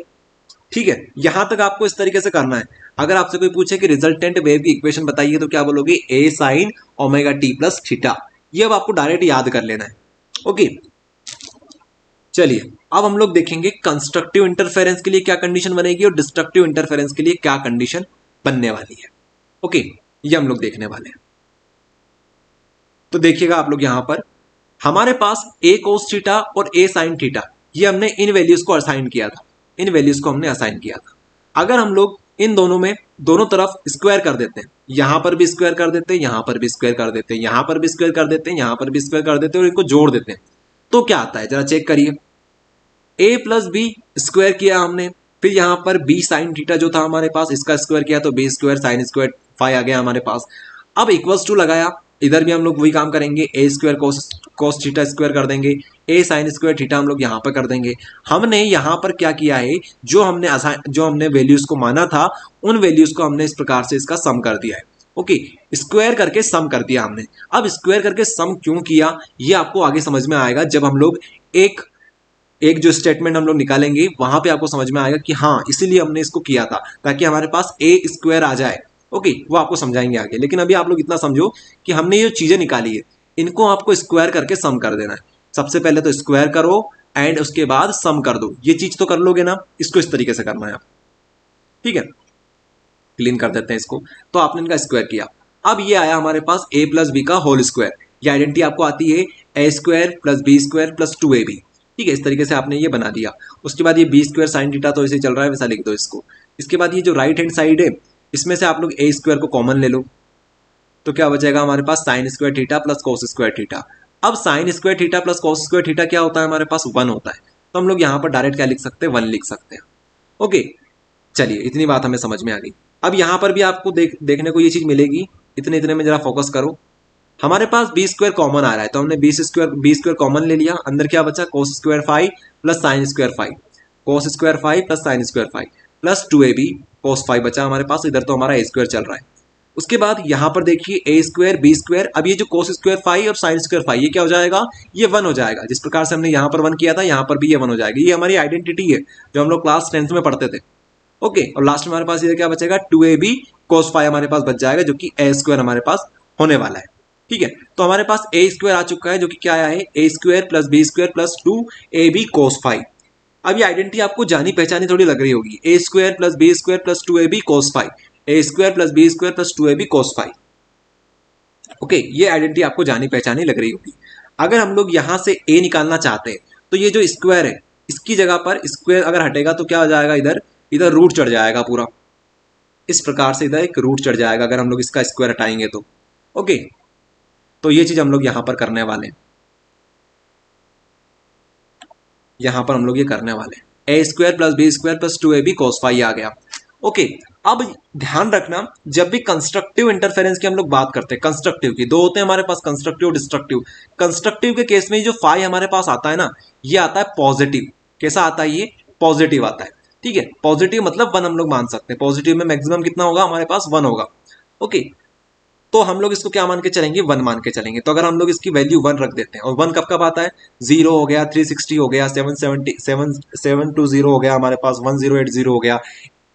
ठीक है, यहां तक आपको इस तरीके से करना है। अगर आपसे कोई पूछे कि रिजल्टेंट वेव की इक्वेशन बताइए, तो क्या बोलोगे? A sine omega T plus theta. ये अब आपको डायरेक्ट याद कर लेना है। ओके, चलिए अब हम लोग देखेंगे कंस्ट्रक्टिव इंटरफेरेंस के लिए क्या कंडीशन बनेगी और डिस्ट्रक्टिव इंटरफेरेंस के लिए क्या कंडीशन बनने वाली है। ओके, ये हम लोग देखने वाले हैं। तो देखिएगा आप लोग, यहां पर हमारे पास ए कोस थीटा और ए साइन थीटा, ये हमने इन वैल्यूज को असाइन किया था, इन वैल्यूज को हमने असाइन किया था। अगर हम लोग इन दोनों में दोनों तरफ स्क्वायर कर देते हैं, यहां पर भी स्क्वायर कर देते हैं, यहां पर भी स्क्वायर कर देते हैं, यहां पर भी स्क्वायर कर देते हैं, यहां पर भी स्क्वायर कर देते हैं और इनको जोड़ देते हैं। तो क्या आता है जरा चेक करिए। ए प्लस बी स्क्वायर किया हमने, फिर यहां पर बी साइन थीटा जो था हमारे पास, इसका स्क्वायर किया तो B square sine square five आ गया हमारे पास। अब इक्वल्स टू लगाया, इधर भी हम लोग वही काम करेंगे, ए स्क्वायर कोस थीटा स्क्वायर कर देंगे, ए साइन स्क्वायर थीटा हम लोग यहाँ पर कर देंगे। हमने यहाँ पर क्या किया है, जो हमने वैल्यूज को माना था उन वैल्यूज को हमने इस प्रकार से इसका सम कर दिया है। ओके, स्क्वायर करके सम कर दिया हमने। अब स्क्वायर करके सम क्यों किया ये आपको आगे समझ में आएगा, जब हम लोग एक एक जो स्टेटमेंट हम लोग निकालेंगे वहां पे आपको समझ में आएगा कि हाँ इसीलिए हमने इसको किया था, ताकि हमारे पास ए स्क्वायर आ जाए। ओके, वो आपको समझाएंगे आगे, लेकिन अभी आप लोग इतना समझो कि हमने ये चीजें निकाली है इनको आपको स्क्वायर करके सम कर देना है। सबसे पहले तो स्क्वायर करो एंड उसके बाद सम कर दो, ये चीज तो कर लोगे ना, इसको इस तरीके से करना है आप। ठीक है, क्लीन कर देते हैं इसको। तो आपने इनका स्क्वायर किया, अब ये आया हमारे पास ए प्लस बी का होल स्क्वायर। ये आइडेंटिटी आपको आती है A square plus B square plus 2ab। ठीक है, इस तरीके से आपने ये बना दिया। उसके बाद ये बी स्क्वायर साइन थीटा तो ऐसे चल रहा है, वैसा लिख दो इसको। इसके बाद ये जो राइट हैंड साइड है इसमें से आप लोग ए स्क्वायर को कॉमन ले लो, तो क्या बचेगा हमारे पास sine square theta plus cos square theta. अब sine square theta plus cos square theta क्या होता है हमारे पास, 1 होता है। तो हम लोग यहाँ पर डायरेक्ट क्या लिख सकते हैं, 1 लिख सकते हैं। ओके, चलिए इतनी बात हमें समझ में आ गई। अब यहाँ पर भी आपको देखने को ये चीज मिलेगी, इतने इतने में जरा फोकस करो। हमारे पास बी स्क्वायर कॉमन आ रहा है तो हमने बी स्क्वायर कॉमन ले लिया, अंदर क्या बचा cos square 5 plus sine square 5, cos square 5 plus sine square 5 plus 2ab cos 5 बचा हमारे पास। इधर तो हमारा ए स्क्वायर चल रहा है। उसके बाद यहाँ पर देखिए ए स्क्वायर बी स्क्वायर, अब ये जो कोस स्क्वायर 5 और साइन स्क्वायर 5 ये क्या हो जाएगा, ये 1 हो जाएगा। जिस प्रकार से हमने यहाँ पर 1 किया था यहाँ पर भी ये 1 हो जाएगा। ये हमारी आइडेंटिटी है जो हम लोग क्लास 10th में पढ़ते थे। ओके, और लास्ट में हमारे पास ये क्या बचेगा, 2ab कोस 5 हमारे पास बच जाएगा, जो कि ए स्क्वायर हमारे पास होने वाला है। ठीक है, तो हमारे पास ए स्क्वायर आ चुका है, जो कि क्या आया है, A square plus B square plus 2ab cos 5। अब ये आइडेंटिटी आपको जानी पहचानी थोड़ी लग रही होगी, A square plus B square plus 2ab cos 5, A square plus B square plus 2ab cos 5। Okay, ये आइडेंटिटी आपको जानी पहचानी लग रही होगी। अगर हम लोग यहाँ से ए निकालना चाहते हैं तो ये जो स्क्वायर है इसकी जगह पर स्क्वायर अगर हटेगा तो क्या हो जाएगा, इधर इधर रूट चढ़ जाएगा पूरा, इस प्रकार से इधर एक रूट चढ़ जाएगा अगर हम लोग इसका स्क्वायर हटाएंगे तो। ओके, तो ये चीज हम लोग यहां पर करने वाले हैं, यहां पर हम लोग ये करने वाले हैं, A square plus B square plus 2ab cos 5 आ गया। ओके, अब ध्यान रखना जब भी कंस्ट्रक्टिव इंटरफेरेंस की हम लोग बात करते हैं, कंस्ट्रक्टिव की दो होते हैं हमारे पास, कंस्ट्रक्टिव और डिस्ट्रक्टिव। कंस्ट्रक्टिव के केस में जो फाई हमारे पास आता है ना, ये आता है पॉजिटिव। कैसा आता है, ये पॉजिटिव आता है। ठीक है, पॉजिटिव मतलब 1 हम लोग मान सकते हैं, पॉजिटिव में मैक्सिमम कितना होगा हमारे पास, 1 होगा। ओके, तो हम लोग इसको क्या मान के चलेंगे, 1 मान के चलेंगे। तो अगर हम लोग इसकी वैल्यू 1 रख देते हैं, और 1 कब कब आता है, 0 हो गया, 360 हो गया, 720 हो गया हमारे पास, 1080 हो गया,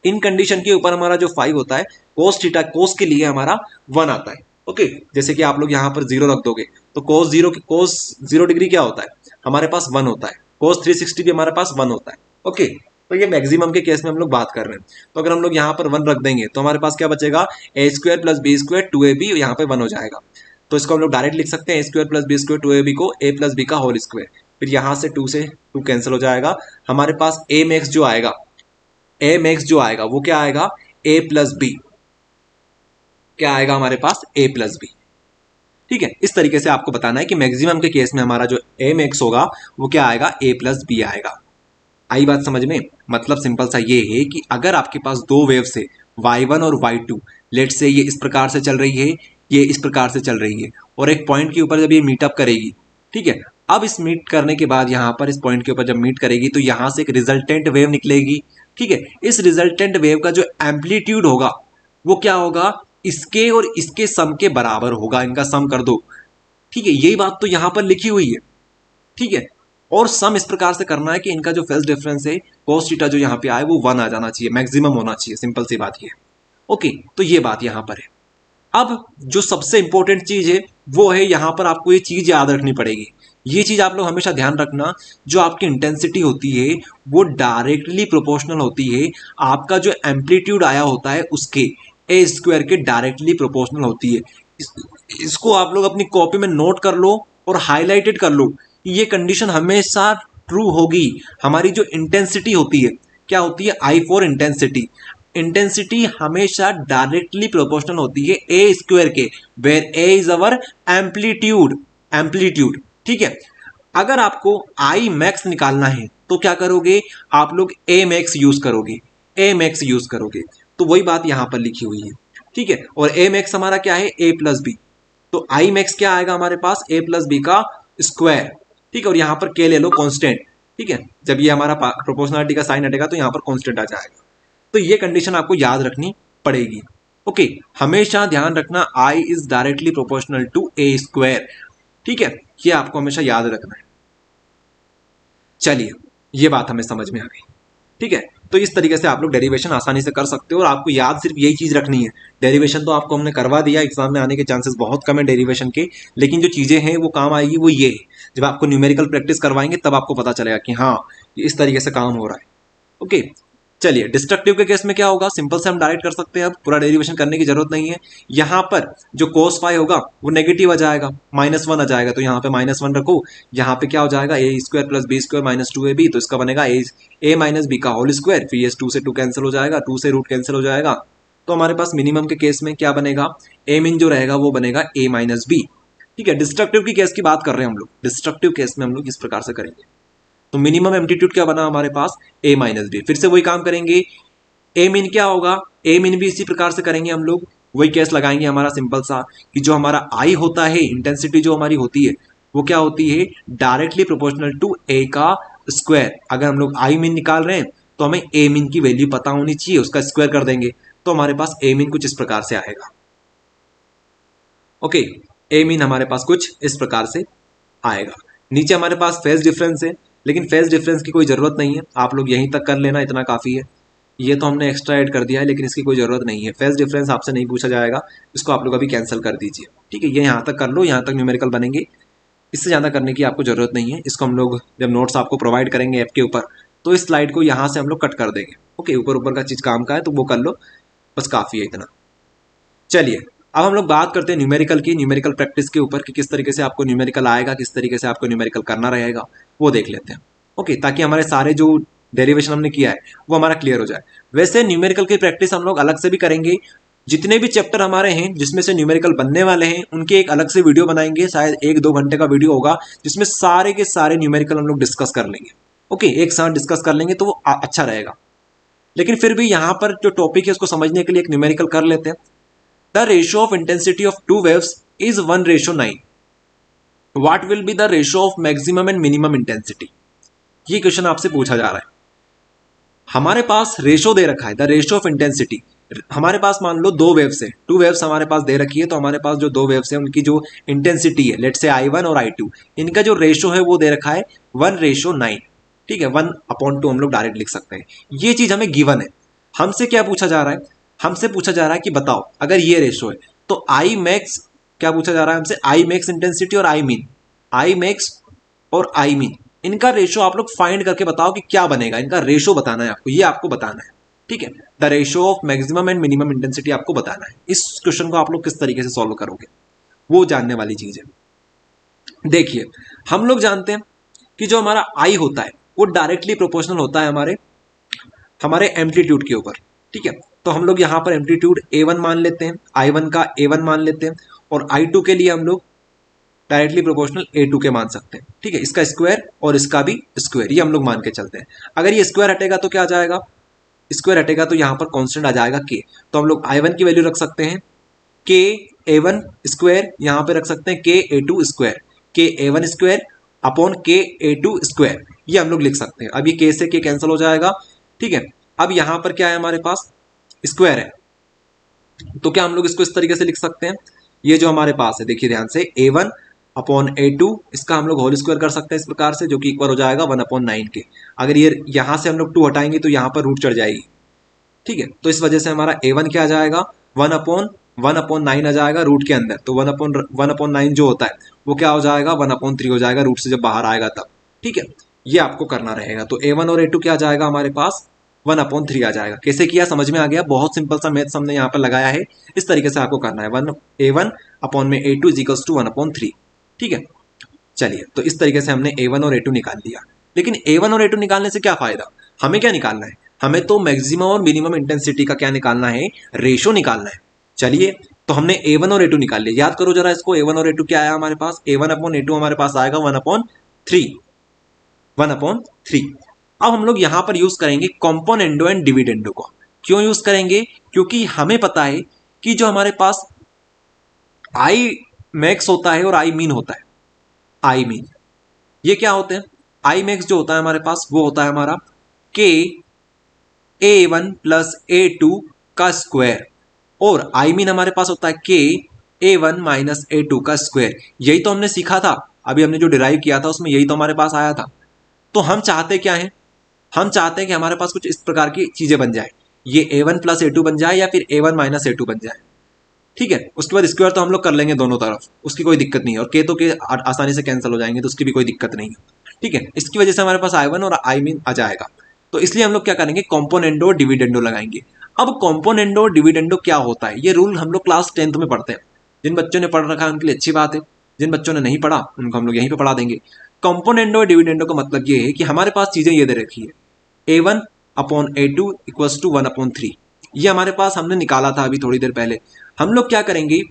इन कंडीशन के ऊपर हमारा जो 5 होता है कोस थीटा, कोस के लिए हमारा 1 आता है। ओके, जैसे कि आप लोग यहाँ पर 0 रख दोगे तो कोस 0 डिग्री क्या होता है हमारे पास, 1 होता है। कोस 360 भी हमारे पास 1 होता है। ओके, तो ये मैक्सिमम के केस में हम लोग बात कर रहे हैं। तो अगर हम लोग यहाँ पर 1 रख देंगे तो हमारे पास क्या बचेगा, A square plus B square 2ab यहाँ पे 1 हो जाएगा। तो इसको हम लोग डायरेक्ट लिख सकते हैं, A square plus B square 2ab को ए प्लस बी का होल स्क्वायर। फिर यहाँ से 2 से 2 कैंसिल हो जाएगा, हमारे पास ए मैक्स जो आएगा, ए मैक्स जो आएगा वो क्या आएगा, ए प्लस बी, क्या आएगा हमारे पास, ए प्लस बी। ठीक है, इस तरीके से आपको बताना है कि मैक्सिमम के केस में हमारा जो ए मैक्स होगा वो क्या आएगा, ए प्लस बी आएगा। आई बात समझ में, मतलब सिंपल सा ये है कि अगर आपके पास दो वेव्स है y1 और y2, लेट से ये इस प्रकार से चल रही है, ये इस प्रकार से चल रही है, और एक पॉइंट के ऊपर जब ये मीटअप करेगी, ठीक है, अब इस मीट करने के बाद यहाँ पर इस पॉइंट के ऊपर जब मीट करेगी तो यहाँ से एक रिजल्टेंट वेव निकलेगी। ठीक है, इस रिजल्टेंट वेव का जो एम्पलीट्यूड होगा वो क्या होगा, इसके और इसके सम के बराबर होगा, इनका सम कर दो। ठीक है, यही बात तो यहाँ पर लिखी हुई है। ठीक है, और सम इस प्रकार से करना है कि इनका जो फेज डिफरेंस है कोस थीटा जो यहाँ पे आए वो 1 आ जाना चाहिए, मैक्सिमम होना चाहिए, सिंपल सी बात ये। ओके, तो ये बात यहाँ पर है। अब जो सबसे इंपॉर्टेंट चीज है वो है, यहाँ पर आपको ये चीज याद रखनी पड़ेगी। ये चीज आप लोग हमेशा ध्यान रखना, जो आपकी इंटेंसिटी होती है वो डायरेक्टली प्रोपोर्शनल होती है आपका जो एम्पलीट्यूड आया होता है उसके ए स्क्वायर के डायरेक्टली प्रोपोर्शनल होती है। इसको आप लोग अपनी कॉपी में नोट कर लो और हाईलाइटेड कर लो, ये कंडीशन हमेशा ट्रू होगी। हमारी जो इंटेंसिटी होती है क्या होती है, आई फॉर इंटेंसिटी, इंटेंसिटी हमेशा डायरेक्टली प्रोपोर्शनल होती है ए स्क्वायर के, where A is our amplitude. Amplitude, ठीक है। अगर आपको आई मैक्स निकालना है तो क्या करोगे आप लोग, ए मैक्स यूज करोगे, ए मैक्स यूज करोगे। तो वही बात यहां पर लिखी हुई है, ठीक है। और ए मैक्स हमारा क्या है, ए प्लस बी। तो आई मैक्स क्या आएगा हमारे पास, ए प्लस बी का स्क्वायर, ठीक है। और यहां पर के ले लो कांस्टेंट, ठीक है। जब ये हमारा प्रोपोर्शनलिटी का साइन हटेगा तो यहां पर कांस्टेंट आ जाएगा। तो ये कंडीशन आपको याद रखनी पड़ेगी। ओके, हमेशा ध्यान रखना I is directly proportional to A square, ठीक है। ये आपको हमेशा याद रखना है। चलिए, ये बात हमें समझ में आ गई, ठीक है। तो इस तरीके से आप लोग डेरिवेशन आसानी से कर सकते हो और आपको याद सिर्फ यही चीज रखनी है। डेरिवेशन तो आपको हमने करवा दिया, एग्जाम में आने के चांसेस बहुत कम है डेरिवेशन के, लेकिन जो चीजें हैं वो काम आएगी वो ये है। जब आपको न्यूमेरिकल प्रैक्टिस करवाएंगे तब आपको पता चलेगा कि हाँ इस तरीके से काम हो रहा है। ओके, चलिए डिस्ट्रक्टिव के केस में क्या होगा, सिंपल से हम डायरेक्ट कर सकते हैं, अब पूरा डेरिवेशन करने की जरूरत नहीं है। यहां पर जो cos फाई होगा वो नेगेटिव आ जाएगा, -1 आ जाएगा, तो यहाँ पे -1 रखो। यहाँ पे क्या हो जाएगा, A square plus B square minus 2ab, तो इसका बनेगा ए माइनस बी का होल स्क्वायर। फिर ये 2 से 2 कैंसिल हो जाएगा, 2 से रूट कैंसिल हो जाएगा। तो हमारे पास मिनिमम के केस में क्या बनेगा, ए मिन जो रहेगा वो बनेगा ए माइनस बी, ठीक है। डिस्ट्रक्टिव की केस की बात कर रहे हैं हम लोग, डिस्ट्रक्टिव केस में हम लोग इस प्रकार से करेंगे। तो मिनिमम एम्पलीट्यूड क्या बना हमारे पास, ए माइनस बी। फिर से वही काम करेंगे, ए मिन क्या होगा, ए मिन भी इसी प्रकार से करेंगे हम लोग। वही केस लगाएंगे हमारा सिंपल सा, कि जो हमारा आई होता है, इंटेंसिटी जो हमारी होती है वो क्या होती है, डायरेक्टली प्रोपोर्शनल टू ए का स्क्वायर। अगर हम लोग आई मिन निकाल रहे हैं तो हमें ए मिन की वैल्यू पता होनी चाहिए, उसका स्क्वायर कर देंगे तो हमारे पास ए मिन कुछ इस प्रकार से आएगा। ओके, ए मिन हमारे पास कुछ इस प्रकार से आएगा। नीचे हमारे पास फेज डिफरेंस है, लेकिन फेज डिफरेंस की कोई जरूरत नहीं है, आप लोग यहीं तक कर लेना, इतना काफी है। ये तो हमने एक्स्ट्रा ऐड कर दिया है, लेकिन इसकी कोई जरूरत नहीं है। फेज डिफरेंस आपसे नहीं पूछा जाएगा, इसको आप लोग अभी कैंसिल कर दीजिए, ठीक है। ये यहाँ तक कर लो, यहाँ तक न्यूमेरिकल बनेंगे, इससे ज़्यादा करने की आपको जरूरत नहीं है। इसको हम लोग जब नोट्स आपको प्रोवाइड करेंगे ऐप के ऊपर, तो इस स्लाइड को यहाँ से हम लोग कट कर देंगे। ओके, ऊपर ऊपर का चीज़ काम का है तो वो कर लो, बस काफ़ी है इतना। चलिए, अब हम लोग बात करते हैं न्यूमेरिकल की, न्यूमेरिकल प्रैक्टिस के ऊपर, कि किस तरीके से आपको न्यूमेरिकल आएगा, किस तरीके से आपको न्यूमेरिकल करना रहेगा, वो देख लेते हैं। ओके, ताकि हमारे सारे जो डेरिवेशन हमने किया है वो हमारा क्लियर हो जाए। वैसे न्यूमेरिकल की प्रैक्टिस हम लोग अलग से भी करेंगे, जितने भी चैप्टर हमारे हैं जिसमें से न्यूमेरिकल बनने वाले हैं उनके एक अलग से वीडियो बनाएंगे, शायद 1-2 घंटे का वीडियो होगा, जिसमें सारे के सारे न्यूमेरिकल हम लोग डिस्कस कर लेंगे। ओके, एक साथ डिस्कस कर लेंगे तो वो अच्छा रहेगा। लेकिन फिर भी यहाँ पर जो टॉपिक है उसको समझने के लिए एक न्यूमेरिकल कर लेते हैं। The ratio of intensity of two waves is 1:9. What will be the ratio of maximum and minimum intensity? ये क्वेश्चन आपसे पूछा जा रहा है। हमारे पास रेशो दे रखा है, द रेशो ऑफ इंटेंसिटी। हमारे पास मान लो दो वेव्स है, टू वेव्स हमारे पास दे रखी है, तो हमारे पास जो दो वेव्स है उनकी जो इंटेंसिटी है, लेट से I1 और I2, इनका जो रेशो है वो दे रखा है 1:9, ठीक है। 1/2 हम लोग डायरेक्ट लिख सकते हैं। ये चीज हमें गिवन है। हमसे क्या पूछा जा रहा है, हमसे पूछा जा रहा है कि बताओ अगर ये रेशो है तो आई मैक्स, क्या पूछा जा रहा है हमसे, आई मैक्स इंटेंसिटी और आई मीन, आई मैक्स और आई मीन, इनका रेशो आप लोग फाइंड करके बताओ कि क्या बनेगा। इनका रेशो बताना है आपको, ये आपको बताना है, ठीक है। The ratio of maximum and minimum intensity आपको बताना है। इस क्वेश्चन को आप लोग किस तरीके से सॉल्व करोगे वो जानने वाली चीज है। देखिए, हम लोग जानते हैं कि जो हमारा आई होता है वो डायरेक्टली प्रोपोर्शनल होता है हमारे एम्पलीट्यूड के ऊपर, ठीक है। तो हम लोग यहाँ पर एम्पलीट्यूड A1 मान लेते हैं, I1 का A1 मान लेते हैं, और I2 के लिए हम लोग डायरेक्टली प्रोपोर्शनल A2 के मान सकते हैं, ठीक है। इसका स्क्वायर और इसका भी स्क्वायर, ये हम लोग मान के चलते हैं। अगर ये स्क्वायर हटेगा तो क्या आ जाएगा, स्क्वायर हटेगा तो यहाँ पर कांस्टेंट आ जाएगा K। तो हम लोग I1 की वैल्यू रख सकते हैं K A1 स्क्वायर, यहाँ पे रख सकते हैं K A2 square, K A1 square upon K A2 square, ये हम लोग लिख सकते हैं। अब ये K से K कैंसिल हो जाएगा, ठीक है। अब यहाँ पर क्या है, हमारे पास स्क्वायर है, तो क्या हम लोग इसको इस तरीके से लिख सकते हैं, ये जो हमारे पास है देखिए ध्यान से, A1 अपॉन A2, इसका हम लोग होल स्क्वायर कर सकते हैं इस प्रकार से, जो कि इक्वल हो जाएगा 1/9 के। अगर ये यहाँ से हम लोग 2 हटाएंगे तो यहाँ पर रूट चढ़ जाएगी, ठीक है। तो इस वजह से हमारा A1 क्या आ जाएगा, 1/9 आ जाएगा रूट के अंदर। तो 1/9 जो होता है वो क्या हो जाएगा, 1/3 हो जाएगा रूट से जब बाहर आएगा तब, ठीक है। ये आपको करना रहेगा। तो A1 और A2 क्या आ जाएगा हमारे पास, 1/3 आ जाएगा। कैसे किया समझ में आ गया, बहुत सिंपल सा मैथ्स हमने यहाँ पर लगाया है, इस तरीके से आपको करना है। A1 अपॉन में A2 इज इक्वल्स टू 1/3, ठीक है। चलिए, तो इस तरीके से हमने A1 और A2 निकाल लिया। लेकिन A1 और A2 निकालने से क्या फायदा, हमें क्या निकालना है, हमें तो मैक्सिमम और मिनिमम इंटेंसिटी का क्या निकालना है, रेशो निकालना है। चलिए, तो हमने A1 और A2 निकाल लिया। याद करो जरा इसको, A1 और A2 क्या आया हमारे पास, A1 अपॉन A2 हमारे पास आएगा 1/3। अब हम लोग यहां पर यूज करेंगे कॉम्पोनेंडो एंड डिविडेंडो को। क्यों यूज करेंगे, क्योंकि हमें पता है कि जो हमारे पास आई मैक्स होता है और आई मीन होता है, आई मीन ये क्या होते हैं, आई मैक्स जो होता है हमारे पास वो होता है हमारा के A1 प्लस A2 का स्क्वायर, और आई मीन हमारे पास होता है के A1 माइनस A2 का स्क्वायर। यही तो हमने सीखा था, अभी हमने जो डिराइव किया था उसमें यही तो हमारे पास आया था। तो हम चाहते क्या है, हम चाहते हैं कि हमारे पास कुछ इस प्रकार की चीजें बन जाए, ये A1 प्लस A2 बन जाए या फिर A1 माइनस A2 बन जाए। ठीक है, उसके बाद स्क्वायर तो हम लोग कर लेंगे दोनों तरफ, उसकी कोई दिक्कत नहीं है, और के तो के आसानी से कैंसिल हो जाएंगे, तो उसकी भी कोई दिक्कत नहीं है। ठीक है, इसकी वजह से हमारे पास I1 और आई मीन आ जाएगा। तो इसलिए हम लोग क्या करेंगे, कॉम्पोनेंडो और डिविडेंडो लगाएंगे। अब कॉम्पोनेंडो और डिविडेंडो क्या होता है, ये रूल हम लोग क्लास 10th में पढ़ते हैं। जिन बच्चों ने पढ़ रखा है उनके लिए अच्छी बात है, जिन बच्चों ने नहीं पढ़ा उनको हम लोग यहीं पे पढ़ा देंगे। कॉम्पोनेंडो और डिविडेंडो का मतलब ये है कि हमारे पास चीजें ये दे रखी है, A1 upon A2 equals to 1/3। ये हमारे पास हमने निकाला था अभी थोड़ी देर पहले। हम लोग क्या करेंगे,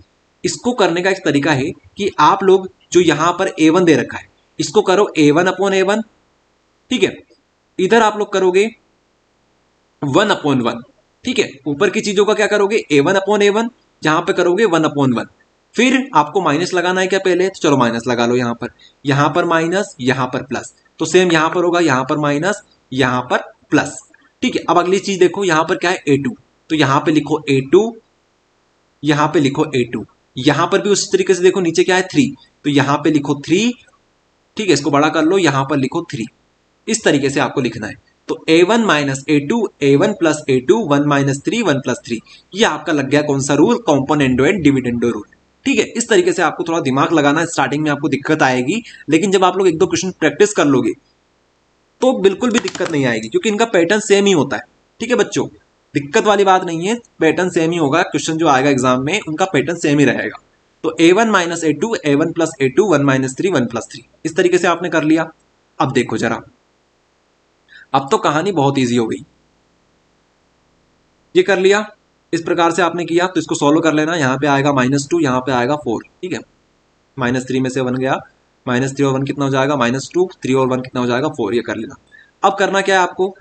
इसको करने का एक तरीका है कि आप लोग जो यहां पर A1 दे रखा है इसको करो A1 अपॉन A1। ठीक है, इधर आप लोग करोगे 1/1। ठीक है, ऊपर की चीजों का क्या करोगे, A1 अपॉन A1, जहां पे करोगे 1/1। फिर आपको माइनस लगाना है क्या पहले, तो चलो माइनस लगा लो, यहां पर माइनस, यहां पर प्लस। तो सेम यहां पर होगा, यहां पर माइनस, यहां पर प्लस। ठीक है, अब अगली चीज देखो, यहां पर क्या है A2, तो यहां पे लिखो A2, यहां पे लिखो A2। यहां पर भी उसी तरीके से देखो, नीचे क्या है 3, तो यहां पे लिखो 3। ठीक है, इसको बड़ा कर लो, यहां पर लिखो 3। इस तरीके से आपको लिखना है। तो A1 minus A2, A1 plus A2, 1 minus 3, 1 plus 3। ये आपका लग गया कौन सा rule, componendo and dividendo rule. ठीक है, इस तरीके से आपको थोड़ा दिमाग लगाना है। स्टार्टिंग में आपको दिक्कत आएगी, लेकिन जब आप लोग एक दो क्वेश्चन प्रैक्टिस कर लोगे तो बिल्कुल भी दिक्कत नहीं आएगी, क्योंकि इनका पैटर्न सेम ही होता है। ठीक है बच्चों, दिक्कत वाली बात नहीं है, पैटर्न सेम ही होगा। क्वेश्चन जो आएगा एग्जाम में उनका पैटर्न सेम ही रहेगा। तो A1 minus A2, A1 plus A2, 1 minus 3, 1 plus 3, इस तरीके से आपने कर लिया। अब देखो जरा, अब तो कहानी बहुत ईजी हो गई। ये कर लिया, इस प्रकार से आपने किया, तो इसको सॉल्व कर लेना। यहाँ पे आएगा -2, यहाँ पे आएगा 4। ठीक है, -3 में से 1 गया, -3 और 1 कितना हो जाएगा, -2, 3 और 1 कितना हो जाएगा, 4। ये कर लेना। अब करना क्या है आपको,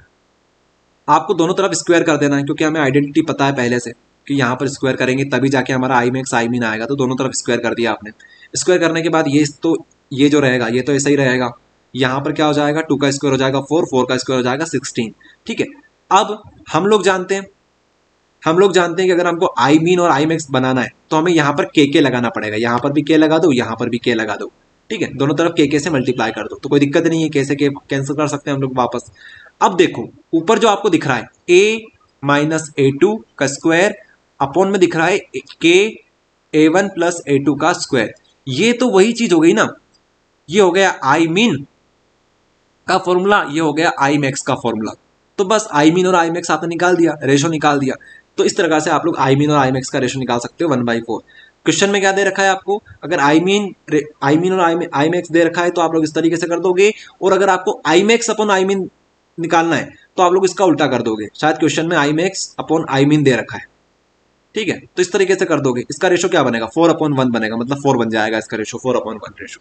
आपको दोनों तरफ स्क्वायर कर देना है, क्योंकि हमें आइडेंटिटी पता है पहले से कि यहाँ पर स्क्वायर करेंगे तभी जाके हमारा आई मैक्स आई मीन आएगा। तो दोनों तरफ स्क्वायर कर दिया आपने। स्क्वायर करने के बाद ये जो रहेगा ये तो ऐसा ही रहेगा। यहाँ पर क्या हो जाएगा, 2 का स्क्वायर हो जाएगा 4, 4 का स्क्वायर हो जाएगा 16। ठीक है, अब हम लोग जानते हैं कि अगर हमको आई मीन और आई मैक्स बनाना है तो हमें यहाँ पर के लगाना पड़ेगा। यहाँ पर भी के लगा दो, यहाँ पर भी के लगा दो। ठीक है, दोनों तरफ के से मल्टीप्लाई कर दो, तो कोई दिक्कत नहीं है, के से के कैंसिल कर सकते हैं हम लोग वापस। अब देखो ऊपर जो आपको दिख रहा है A माइनस A2 का स्क्वायर, अपॉन में दिख रहा है के A1 प्लस A2 का स्क्वायर। ये तो वही चीज हो गई ना, ये हो गया आई मीन का फॉर्मूला, ये हो गया आई मैक्स का फॉर्मूला। तो बस आई मीन और आई मैक्स आपने निकाल दिया, रेशो निकाल दिया। तो इस तरह से आप लोग आई मीन और आई मैक्स का रेशो निकाल सकते हो 1/4। क्वेश्चन में क्या दे रखा है आपको, अगर आई मीन और आई मैक्स दे रखा है तो आप लोग इस तरीके से कर दोगे, और अगर आपको I max upon I mean निकालना है तो आप लोग इसका उल्टा कर दोगे। शायद क्वेश्चन में I max upon I mean they रखा है। ठीक है, तो इस तरीके से कर दोगे। इसका रेशो क्या बनेगा, 4/1 बनेगा, मतलब 4 बन जाएगा इसका रेशो, 4/1 रेशो।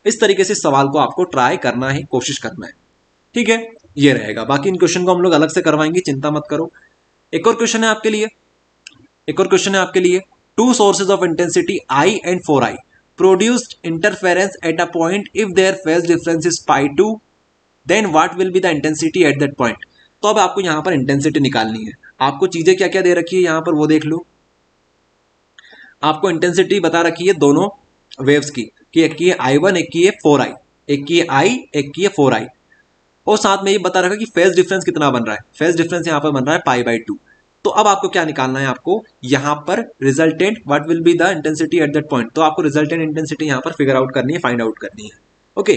इस तरीके से सवाल को आपको ट्राई करना है, कोशिश करना है। ठीक है, ये रहेगा। बाकी इन क्वेश्चन को हम लोग अलग से करवाएंगे, चिंता मत करो। एक और क्वेश्चन है आपके लिए, two sources of intensity I and 4I produced interference at a point if their phase difference is pi2, then what will be the intensity at that point। तो अब आपको यहां पर इंटेंसिटी निकालनी है। आपको चीजें क्या क्या दे रखी है यहां पर वो देख लो। आपको इंटेंसिटी बता रखी है दोनों वेव्स की, कि एक की है I1, एक की है 4I, एक की है I, एक की है 4I, और साथ में ये बता रखा कि फेज डिफरेंस कितना बन रहा है। फेज डिफरेंस यहाँ पर बन रहा है π/2। तो अब आपको क्या निकालना है, आपको यहाँ पर resultant what will be the intensity at that point. तो आपको रिजल्टेंट इंटेंसिटी यहाँ पर फिगर आउट करनी है, फाइंड आउट करनी है। ओके,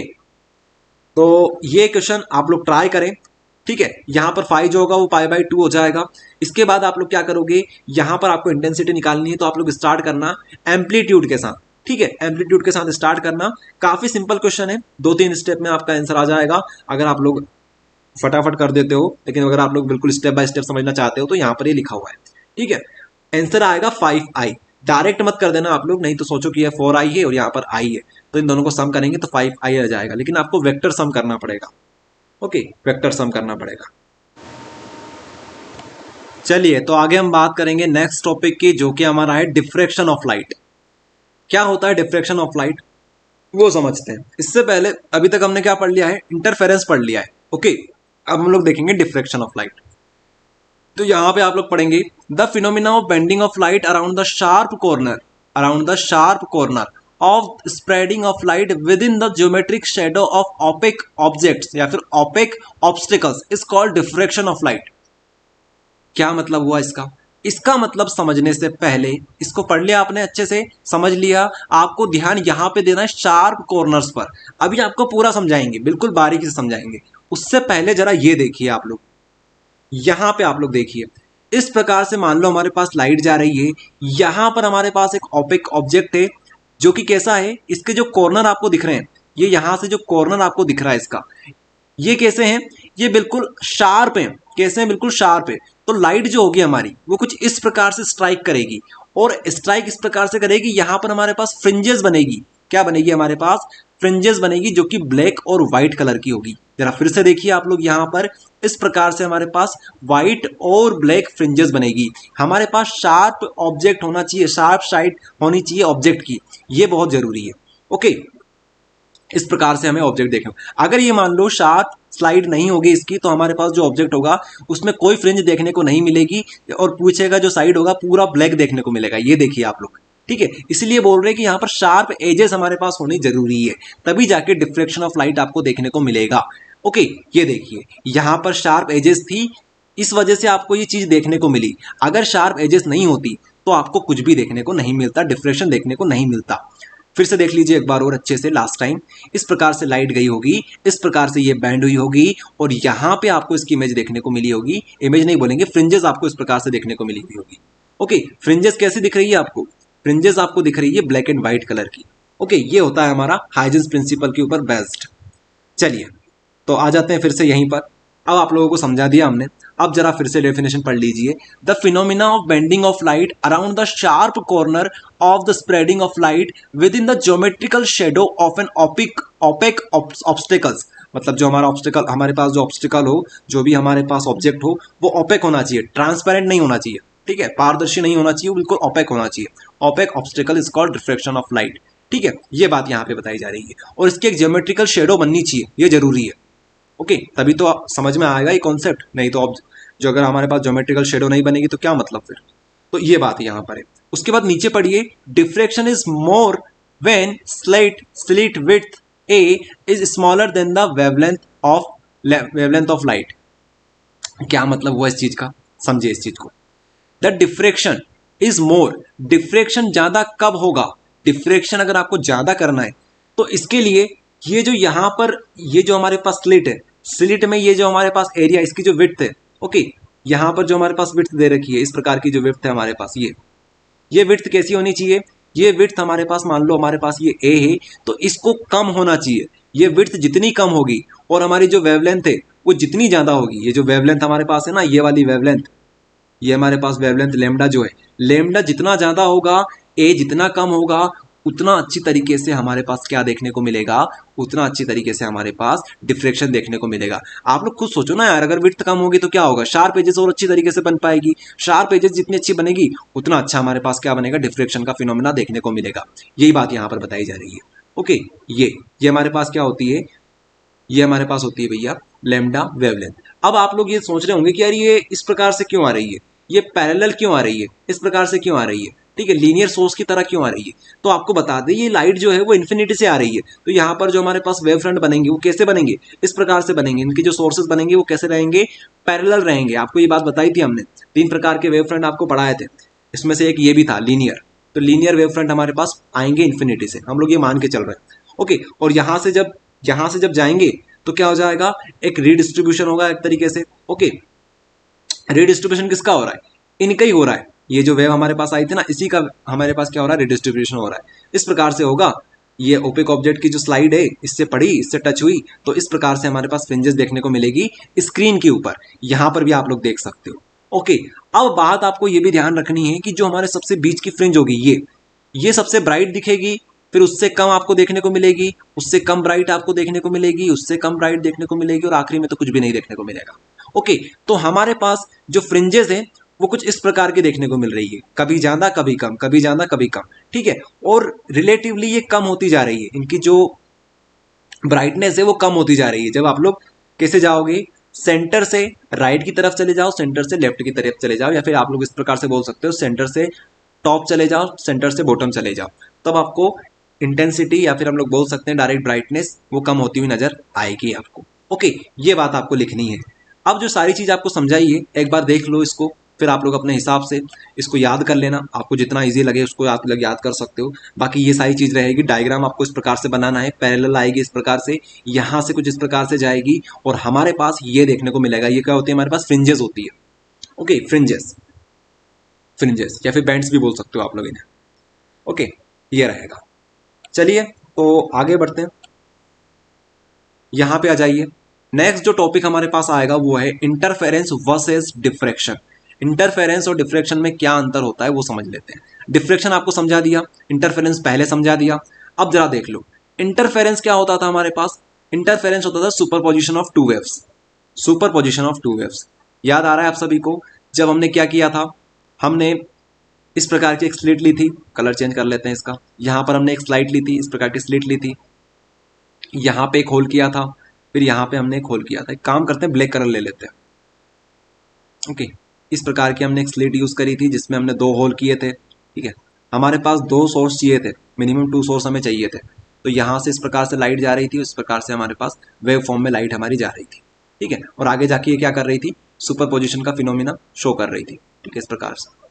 तो ये क्वेश्चन आप लोग ट्राई करें। ठीक है, यहाँ पर फाई जो होगा वो π/2 हो जाएगा। इसके बाद आप लोग क्या करोगे, यहाँ पर आपको इंटेंसिटी निकालनी है, तो आप लोग स्टार्ट करना एम्पलीट्यूड के साथ। ठीक है, एम्पलीट्यूड के साथ स्टार्ट करना। काफी सिंपल क्वेश्चन है, 2-3 स्टेप में आपका आंसर आ जाएगा अगर आप लोग फटाफट कर देते हो, लेकिन अगर आप लोग बिल्कुल स्टेप बाय स्टेप समझना चाहते हो तो यहाँ पर ये लिखा हुआ है। ठीक है, आंसर आएगा 5i। डायरेक्ट मत कर देना आप लोग, नहीं तो सोचो कि ये 4i है और यहाँ पर i है, तो इन दोनों को सम करेंगे तो 5i आ जाएगा, लेकिन आपको वेक्टर सम करना पड़ेगा। ओके, वेक्टर सम करना पड़ेगा। चलिए, तो आगे हम बात करेंगे नेक्स्ट टॉपिक की, जो कि हमारा है डिफ्रैक्शन ऑफ लाइट। क्या होता है डिफ्रैक्शन ऑफ लाइट, वो समझते हैं। इससे पहले अभी तक हमने क्या पढ़ लिया है, इंटरफेरेंस पढ़ लिया है। ओके, अब हम लोग देखेंगे डिफ्रैक्शन ऑफ लाइट। तो यहां पे आप लोग पढ़ेंगे the phenomena of bending of light around the sharp corner of spreading of light within the geometric shadow of opaque objects या फिर opaque obstacles is called diffraction of light. क्या मतलब हुआ इसका? इसका मतलब समझने से पहले इसको पढ़ लिया आपने, अच्छे से समझ लिया। आपको ध्यान यहां पे देना है शार्प कॉर्नर्स पर। अभी आपको पूरा समझाएंगे, बिल्कुल बारीकी से समझाएंगे। उससे पहले जरा ये देखिए आप लोग, यहां पे आप लोग देखिए, इस प्रकार से मान लो हमारे पास लाइट जा रही है, यहां पर हमारे पास एक ओपेक ऑब्जेक्ट है जो कि कैसा है, इसके जो कॉर्नर आपको दिख रहे हैं, ये यहां से जो कॉर्नर आपको दिख रहा है इसका, ये कैसे हैं, ये बिल्कुल शार्प हैं। कैसे हैं? बिल्कुल शार्प है। तो लाइट जो होगी हमारी वो कुछ इस प्रकार से स्ट्राइक करेगी, और स्ट्राइक इस प्रकार से करेगी, यहां पर हमारे पास फ्रिंजेस बनेगी। क्या बनेगी? हमारे पास फ्रिंजेस बनेगी जो कि ब्लैक और व्हाइट कलर की होगी। जरा फिर से देखिए आप लोग, यहां पर इस प्रकार से हमारे पास व्हाइट और ब्लैक फ्रिंजेस बनेगी। हमारे पास शार्प ऑब्जेक्ट होना चाहिए, शार्प साइड होनी चाहिए ऑब्जेक्ट की, ये बहुत जरूरी है। ओके, इस प्रकार से हमें ऑब्जेक्ट देखें। अगर ये मान लो शार्प स्लाइड नहीं होगी इसकी, तो हमारे पास जो ऑब्जेक्ट होगा उसमें कोई फ्रिंज देखने को नहीं मिलेगी, और पीछे का जो साइड होगा पूरा ब्लैक देखने को मिलेगा। ये देखिए आप लोग, ठीक है। इसलिए बोल रहे हैं कि यहाँ पर शार्प एजेस हमारे पास होनी जरूरी है, तभी जाके डिफ्रेक्शन ऑफ लाइट आपको देखने को मिलेगा। ओके, ये देखिए यहाँ पर शार्प एजेस थी, इस वजह से आपको ये चीज देखने को मिली। अगर शार्प एजेस नहीं होती तो आपको कुछ भी देखने को नहीं मिलता, डिफ्रेक्शन देखने को नहीं मिलता। फिर से देख लीजिए एक बार और अच्छे से, लास्ट टाइम इस प्रकार से लाइट गई होगी, इस प्रकार से ये बैंड हुई होगी, और यहाँ पे आपको इसकी इमेज देखने को मिली होगी। इमेज नहीं बोलेंगे, फ्रिंजेस आपको इस प्रकार से देखने को मिली हुई होगी। ओके, फ्रिंजेस कैसी दिख रही है आपको? फ्रिंजेस आपको दिख रही है ब्लैक एंड व्हाइट कलर की। ओके, ये होता है हमारा हाइजेंस प्रिंसिपल के ऊपर बेस्ड। चलिए, तो आ जाते हैं फिर से यहीं पर। अब आप लोगों को समझा दिया हमने, अब जरा फिर से डेफिनेशन पढ़ लीजिए। The phenomena of bending of light around the sharp corner of the spreading of light within the geometrical shadow of an opaque obstacles. मतलब जो हमारा ऑब्स्टिकल, हमारे पास जो ऑब्स्टिकल हो, जो भी हमारे पास ऑब्जेक्ट हो, वो ओपेक होना चाहिए, ट्रांसपेरेंट नहीं होना चाहिए। ठीक है, पारदर्शी नहीं होना चाहिए, वो बिल्कुल ओपेक होना चाहिए। Opaque obstacle is called reflection of light. ठीक है, ये बात यहाँ पे बताई जा रही है, और इसकी एक ज्योमेट्रिकल शेडो बननी चाहिए, ये जरूरी है। ओके, तभी तो समझ में आएगा ये कॉन्सेप्ट, नहीं तो अब जो अगर हमारे पास ज्योमेट्रिकल शेडो नहीं बनेगी तो क्या मतलब फिर। तो ये बात यहाँ पर है। उसके बाद नीचे पढ़िए, diffraction is more when slit width A is smaller than the wavelength of light. क्या मतलब हुआ इस चीज का, समझिए इस चीज को। The diffraction is more, diffraction ज्यादा कब होगा? डिफ्रेक्शन अगर आपको ज्यादा करना है तो इसके लिए ये जो यहाँ पर, ये जो हमारे पास स्लिट है, स्लिट में ये जो हमारे पास एरिया, इसकी जो विड्थ है, ओके, यहाँ पर जो हमारे पास विड्थ दे रखी है, इस प्रकार की जो विड्थ है हमारे पास, ये विड्थ कैसी होनी चाहिए? ये विड्थ हमारे पास, मान लो हमारे पास ये ए है, तो इसको कम होना चाहिए। ये विड्थ जितनी कम होगी और हमारी जो वेवलेंथ है वो जितनी ज्यादा होगी, ये जो वेवलेंथ हमारे पास है ना, ये वाली वेवलेंथ, ये हमारे पास वेवलेंथ लेमडा जो है, लेमडा जितना ज्यादा होगा, ए जितना कम होगा, उतना अच्छी तरीके से हमारे पास क्या देखने को मिलेगा, उतना अच्छी तरीके से हमारे पास डिफ्रेक्शन देखने को मिलेगा। आप लोग खुद सोचो ना यार, अगर विड्थ कम होगी तो क्या होगा? शार्प एजेस और अच्छी तरीके से बन पाएगी। शार्प एजेस जितनी अच्छी बनेगी उतना अच्छा हमारे पास क्या बनेगा? डिफ्रेक्शन का फिनोमेना देखने को मिलेगा। यही बात यहाँ पर बताई जा रही है। ओके, ये हमारे पास क्या होती है? ये हमारे पास होती है भैया लेमडा वेवलेंथ। अब आप लोग ये सोच रहे होंगे कि यार ये इस प्रकार से क्यों आ रही है, ये पैरेलल क्यों आ रही है, इस प्रकार से क्यों आ रही है, ठीक है, लीनियर सोर्स की तरह क्यों आ रही है? तो आपको बता दें, ये लाइट जो है वो इन्फिनिटी से आ रही है, तो यहाँ पर जो हमारे पास वेव फ्रंट बनेंगे वो कैसे बनेंगे? इस प्रकार से बनेंगे। इनके जो सोर्सेज बनेंगे वो कैसे रहेंगे? पैरेलल रहेंगे। आपको ये बात बताई थी हमने, 3 प्रकार के वेव फ्रंट आपको पढ़ाए थे, इसमें से एक ये भी था लीनियर। तो लीनियर वेव फ्रंट हमारे पास आएंगे इन्फिनिटी से, हम लोग ये मान के चल रहे हैं। ओके, और यहाँ से जब जाएंगे तो क्या हो जाएगा? एक रीडिस्ट्रीब्यूशन होगा एक तरीके से। ओके, रीडिस्ट्रीब्यूशन किसका हो रहा है? इनका ही हो रहा है। ये जो वेव हमारे पास आई थी ना, इसी का हमारे पास क्या हो रहा है? रिडिस्ट्रीब्यूशन हो रहा है। इस प्रकार से होगा, ये ओपेक ऑब्जेक्ट की जो स्लाइड है इससे पड़ी, इससे टच हुई, तो इस प्रकार से हमारे पास फ्रिंजेस देखने को मिलेगी स्क्रीन के ऊपर। यहां पर भी आप लोग देख सकते हो। ओके, अब बात आपको ये भी ध्यान रखनी है कि जो हमारे सबसे बीच की फ्रिंज होगी ये सबसे ब्राइट दिखेगी, फिर उससे कम आपको देखने को मिलेगी, उससे कम ब्राइट आपको देखने को मिलेगी, उससे कम ब्राइट देखने को मिलेगी, और आखिरी में तो कुछ भी नहीं देखने को मिलेगा। ओके, तो हमारे पास जो फ्रिंजेस हैं वो कुछ इस प्रकार की देखने को मिल रही है, कभी ज्यादा कभी कम, कभी ज्यादा कभी कम, ठीक है। और रिलेटिवली ये कम होती जा रही है, इनकी जो ब्राइटनेस है वो कम होती जा रही है। जब आप लोग कैसे जाओगे, सेंटर से राइट की तरफ चले जाओ, सेंटर से लेफ्ट की तरफ चले जाओ, या फिर आप लोग इस प्रकार से बोल सकते हो सेंटर से टॉप चले जाओ, सेंटर से बॉटम चले जाओ, तब आपको इंटेंसिटी या फिर हम लोग बोल सकते हैं डायरेक्ट ब्राइटनेस वो कम होती हुई नजर आएगी आपको। ओके, ये बात आपको लिखनी है। अब जो सारी चीज आपको समझाई है एक बार देख लो इसको, फिर आप लोग अपने हिसाब से इसको याद कर लेना, आपको जितना इजी लगे उसको आप लोग याद कर सकते हो। बाकी ये सारी चीज रहेगी, डायग्राम आपको इस प्रकार से बनाना है, पैरेलल आएगी इस प्रकार से, यहाँ से कुछ इस प्रकार से जाएगी, और हमारे पास ये देखने को मिलेगा, ये क्या होती है, हमारे पास फ्रिंजेस होती है। ओके, फ्रिंजेस, फ्रिंजेस या फिर बैंड्स भी बोल सकते हो आप लोग इन्हें। ओके, ये रहेगा। चलिए तो आगे बढ़ते हैं, यहां पे आ जाइए। नेक्स्ट जो टॉपिक हमारे पास आएगा वो है इंटरफेरेंस वर्सेस डिफ्रैक्शन। इंटरफेरेंस और डिफ्रैक्शन में क्या अंतर होता है वो समझ लेते हैं। डिफ्रैक्शन आपको समझा दिया, इंटरफेरेंस पहले समझा दिया। अब जरा देख लो, इंटरफेरेंस क्या होता था हमारे पास, इंटरफेरेंस होता था superposition of two waves. Superposition of two waves याद आ रहा है आप सभी को, जब हमने क्या किया था, हमने इस प्रकार की एक स्लिट ली थी, कलर चेंज कर लेते हैं इसका, यहां पर हमने एक स्लाइट ली थी, इस प्रकार की स्लिट ली थी, यहाँ पे एक होल किया था, फिर यहाँ पे हमने एक होल किया था। एक काम करते हैं, ब्लैक कलर ले लेते हैं। ओके, इस प्रकार की हमने एक स्लिट यूज करी थी जिसमें हमने 2 होल किए थे, ठीक है। हमारे पास 2 सोर्स चाहिए थे, मिनिमम 2 सोर्स हमें चाहिए थे, तो यहाँ से इस प्रकार से लाइट जा रही थी, इस प्रकार से हमारे पास वेव फॉर्म में लाइट हमारी जा रही थी, ठीक है। और आगे जाके ये क्या कर रही थी, सुपर पोजिशन का फिनोमिना शो कर रही थी, ठीक है, इस प्रकार से।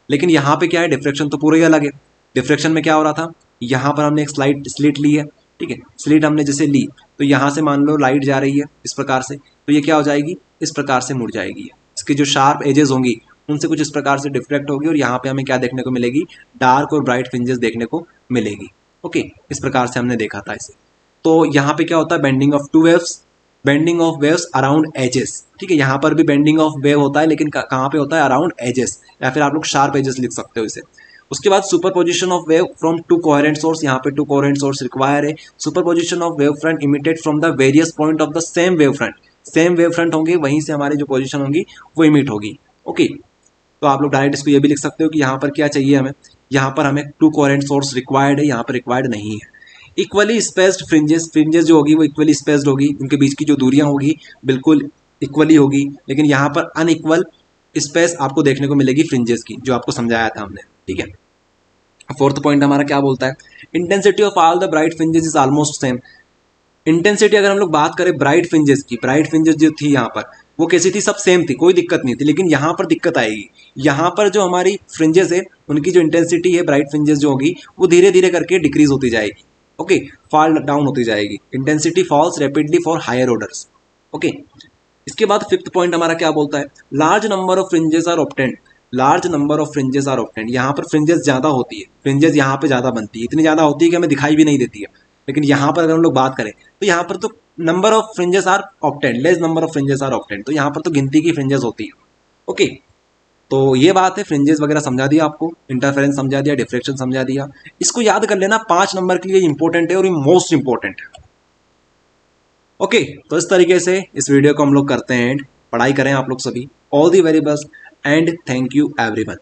लेकिन यहाँ पे क्या है, डिफ्रेक्शन तो पूरा ही अलग है। डिफ्रेक्शन में क्या हो रहा था, यहाँ पर हमने एक स्लिट ली है, ठीक है, स्लिट हमने जैसे ली, तो यहाँ से मान लो लाइट जा रही है इस प्रकार से, तो ये क्या हो जाएगी, इस प्रकार से मुड़ जाएगी। इसकी जो शार्प एजेस होंगी उनसे कुछ इस प्रकार से डिफ्रेक्ट होगी, और यहाँ पे हमें क्या देखने को मिलेगी, डार्क और ब्राइट फ्रिंजेस देखने को मिलेगी। ओके, इस प्रकार से हमने देखा था इसे। तो यहाँ पे क्या होता है, bending of two waves, bending of waves around edges, ठीक है। यहाँ पर भी बेंडिंग ऑफ वेव होता है, लेकिन कहाँ पे होता है, अराउंड एजेस, या फिर आप लोग शार्प एजेस लिख सकते हो इसे। उसके बाद superposition of wave from to coherent source, यहाँ पे टू कोहेरेंट सोर्स रिक्वायर है। Superposition of wave front emitted from the various point of the same wave front, same wave front होंगे, वहीं से हमारी जो पोजिशन होगी वो इमिट होगी। ओके, तो आप लोग डायरेक्ट इसको ये भी लिख सकते हो कि यहाँ पर क्या चाहिए हमें, यहाँ पर हमें टू कोहेरेंट सोर्स रिक्वायर्ड है, यहाँ पर रिक्वायर्ड नहीं है। इक्वली स्पेस्ड फ्रिंजेस, फ्रिंजेस जो होगी वो इक्वली स्पेस्ड होगी, उनके बीच की जो दूरियां होगी बिल्कुल इक्वली होगी, लेकिन यहाँ पर अनइक्वल स्पेस आपको देखने को मिलेगी फ्रिंजेस की, जो आपको समझाया था हमने, ठीक है। फोर्थ पॉइंट हमारा क्या बोलता है, intensity of all the bright fringes is almost same. Intensity अगर हम लोग बात करें ब्राइट फ्रिंजेस की, ब्राइट फ्रिंजेस जो थी यहाँ पर वो कैसी थी, सब सेम थी, कोई दिक्कत नहीं थी। लेकिन यहाँ पर दिक्कत आएगी, यहाँ पर जो हमारी फ्रिंजेस है उनकी जो इंटेंसिटी है ब्राइट फ्रिंजेस जो होगी वो धीरे धीरे करके डिक्रीज होती जाएगी। ओके, फॉल डाउन होती जाएगी, intensity falls rapidly for higher orders. Okay, इसके बाद फिफ्थ पॉइंट हमारा क्या बोलता है, large number of fringes are obtained, large number of fringes are obtained. यहाँ पर फ्रिंजेस ज्यादा होती है, फ्रिंजेस यहाँ पे ज्यादा बनती है, इतनी ज्यादा होती है कि हमें दिखाई भी नहीं देती है। लेकिन यहाँ पर अगर हम लोग बात करें तो यहाँ पर तो number of fringes are obtained, less number of fringes are obtained, तो यहाँ पर तो गिनती की फ्रिंजेस होती है। ओके, तो ये बात है, फ्रिंजेस वगैरह समझा दिया आपको, इंटरफेरेंस समझा दिया, डिफ्रेक्शन समझा दिया। इसको याद कर लेना, 5 नंबर के लिए इंपॉर्टेंट है और ये मोस्ट इंपॉर्टेंट है। ओके, तो इस तरीके से इस वीडियो को हम लोग करते हैं एंड, पढ़ाई करें आप लोग सभी। All the very best and thank you everyone.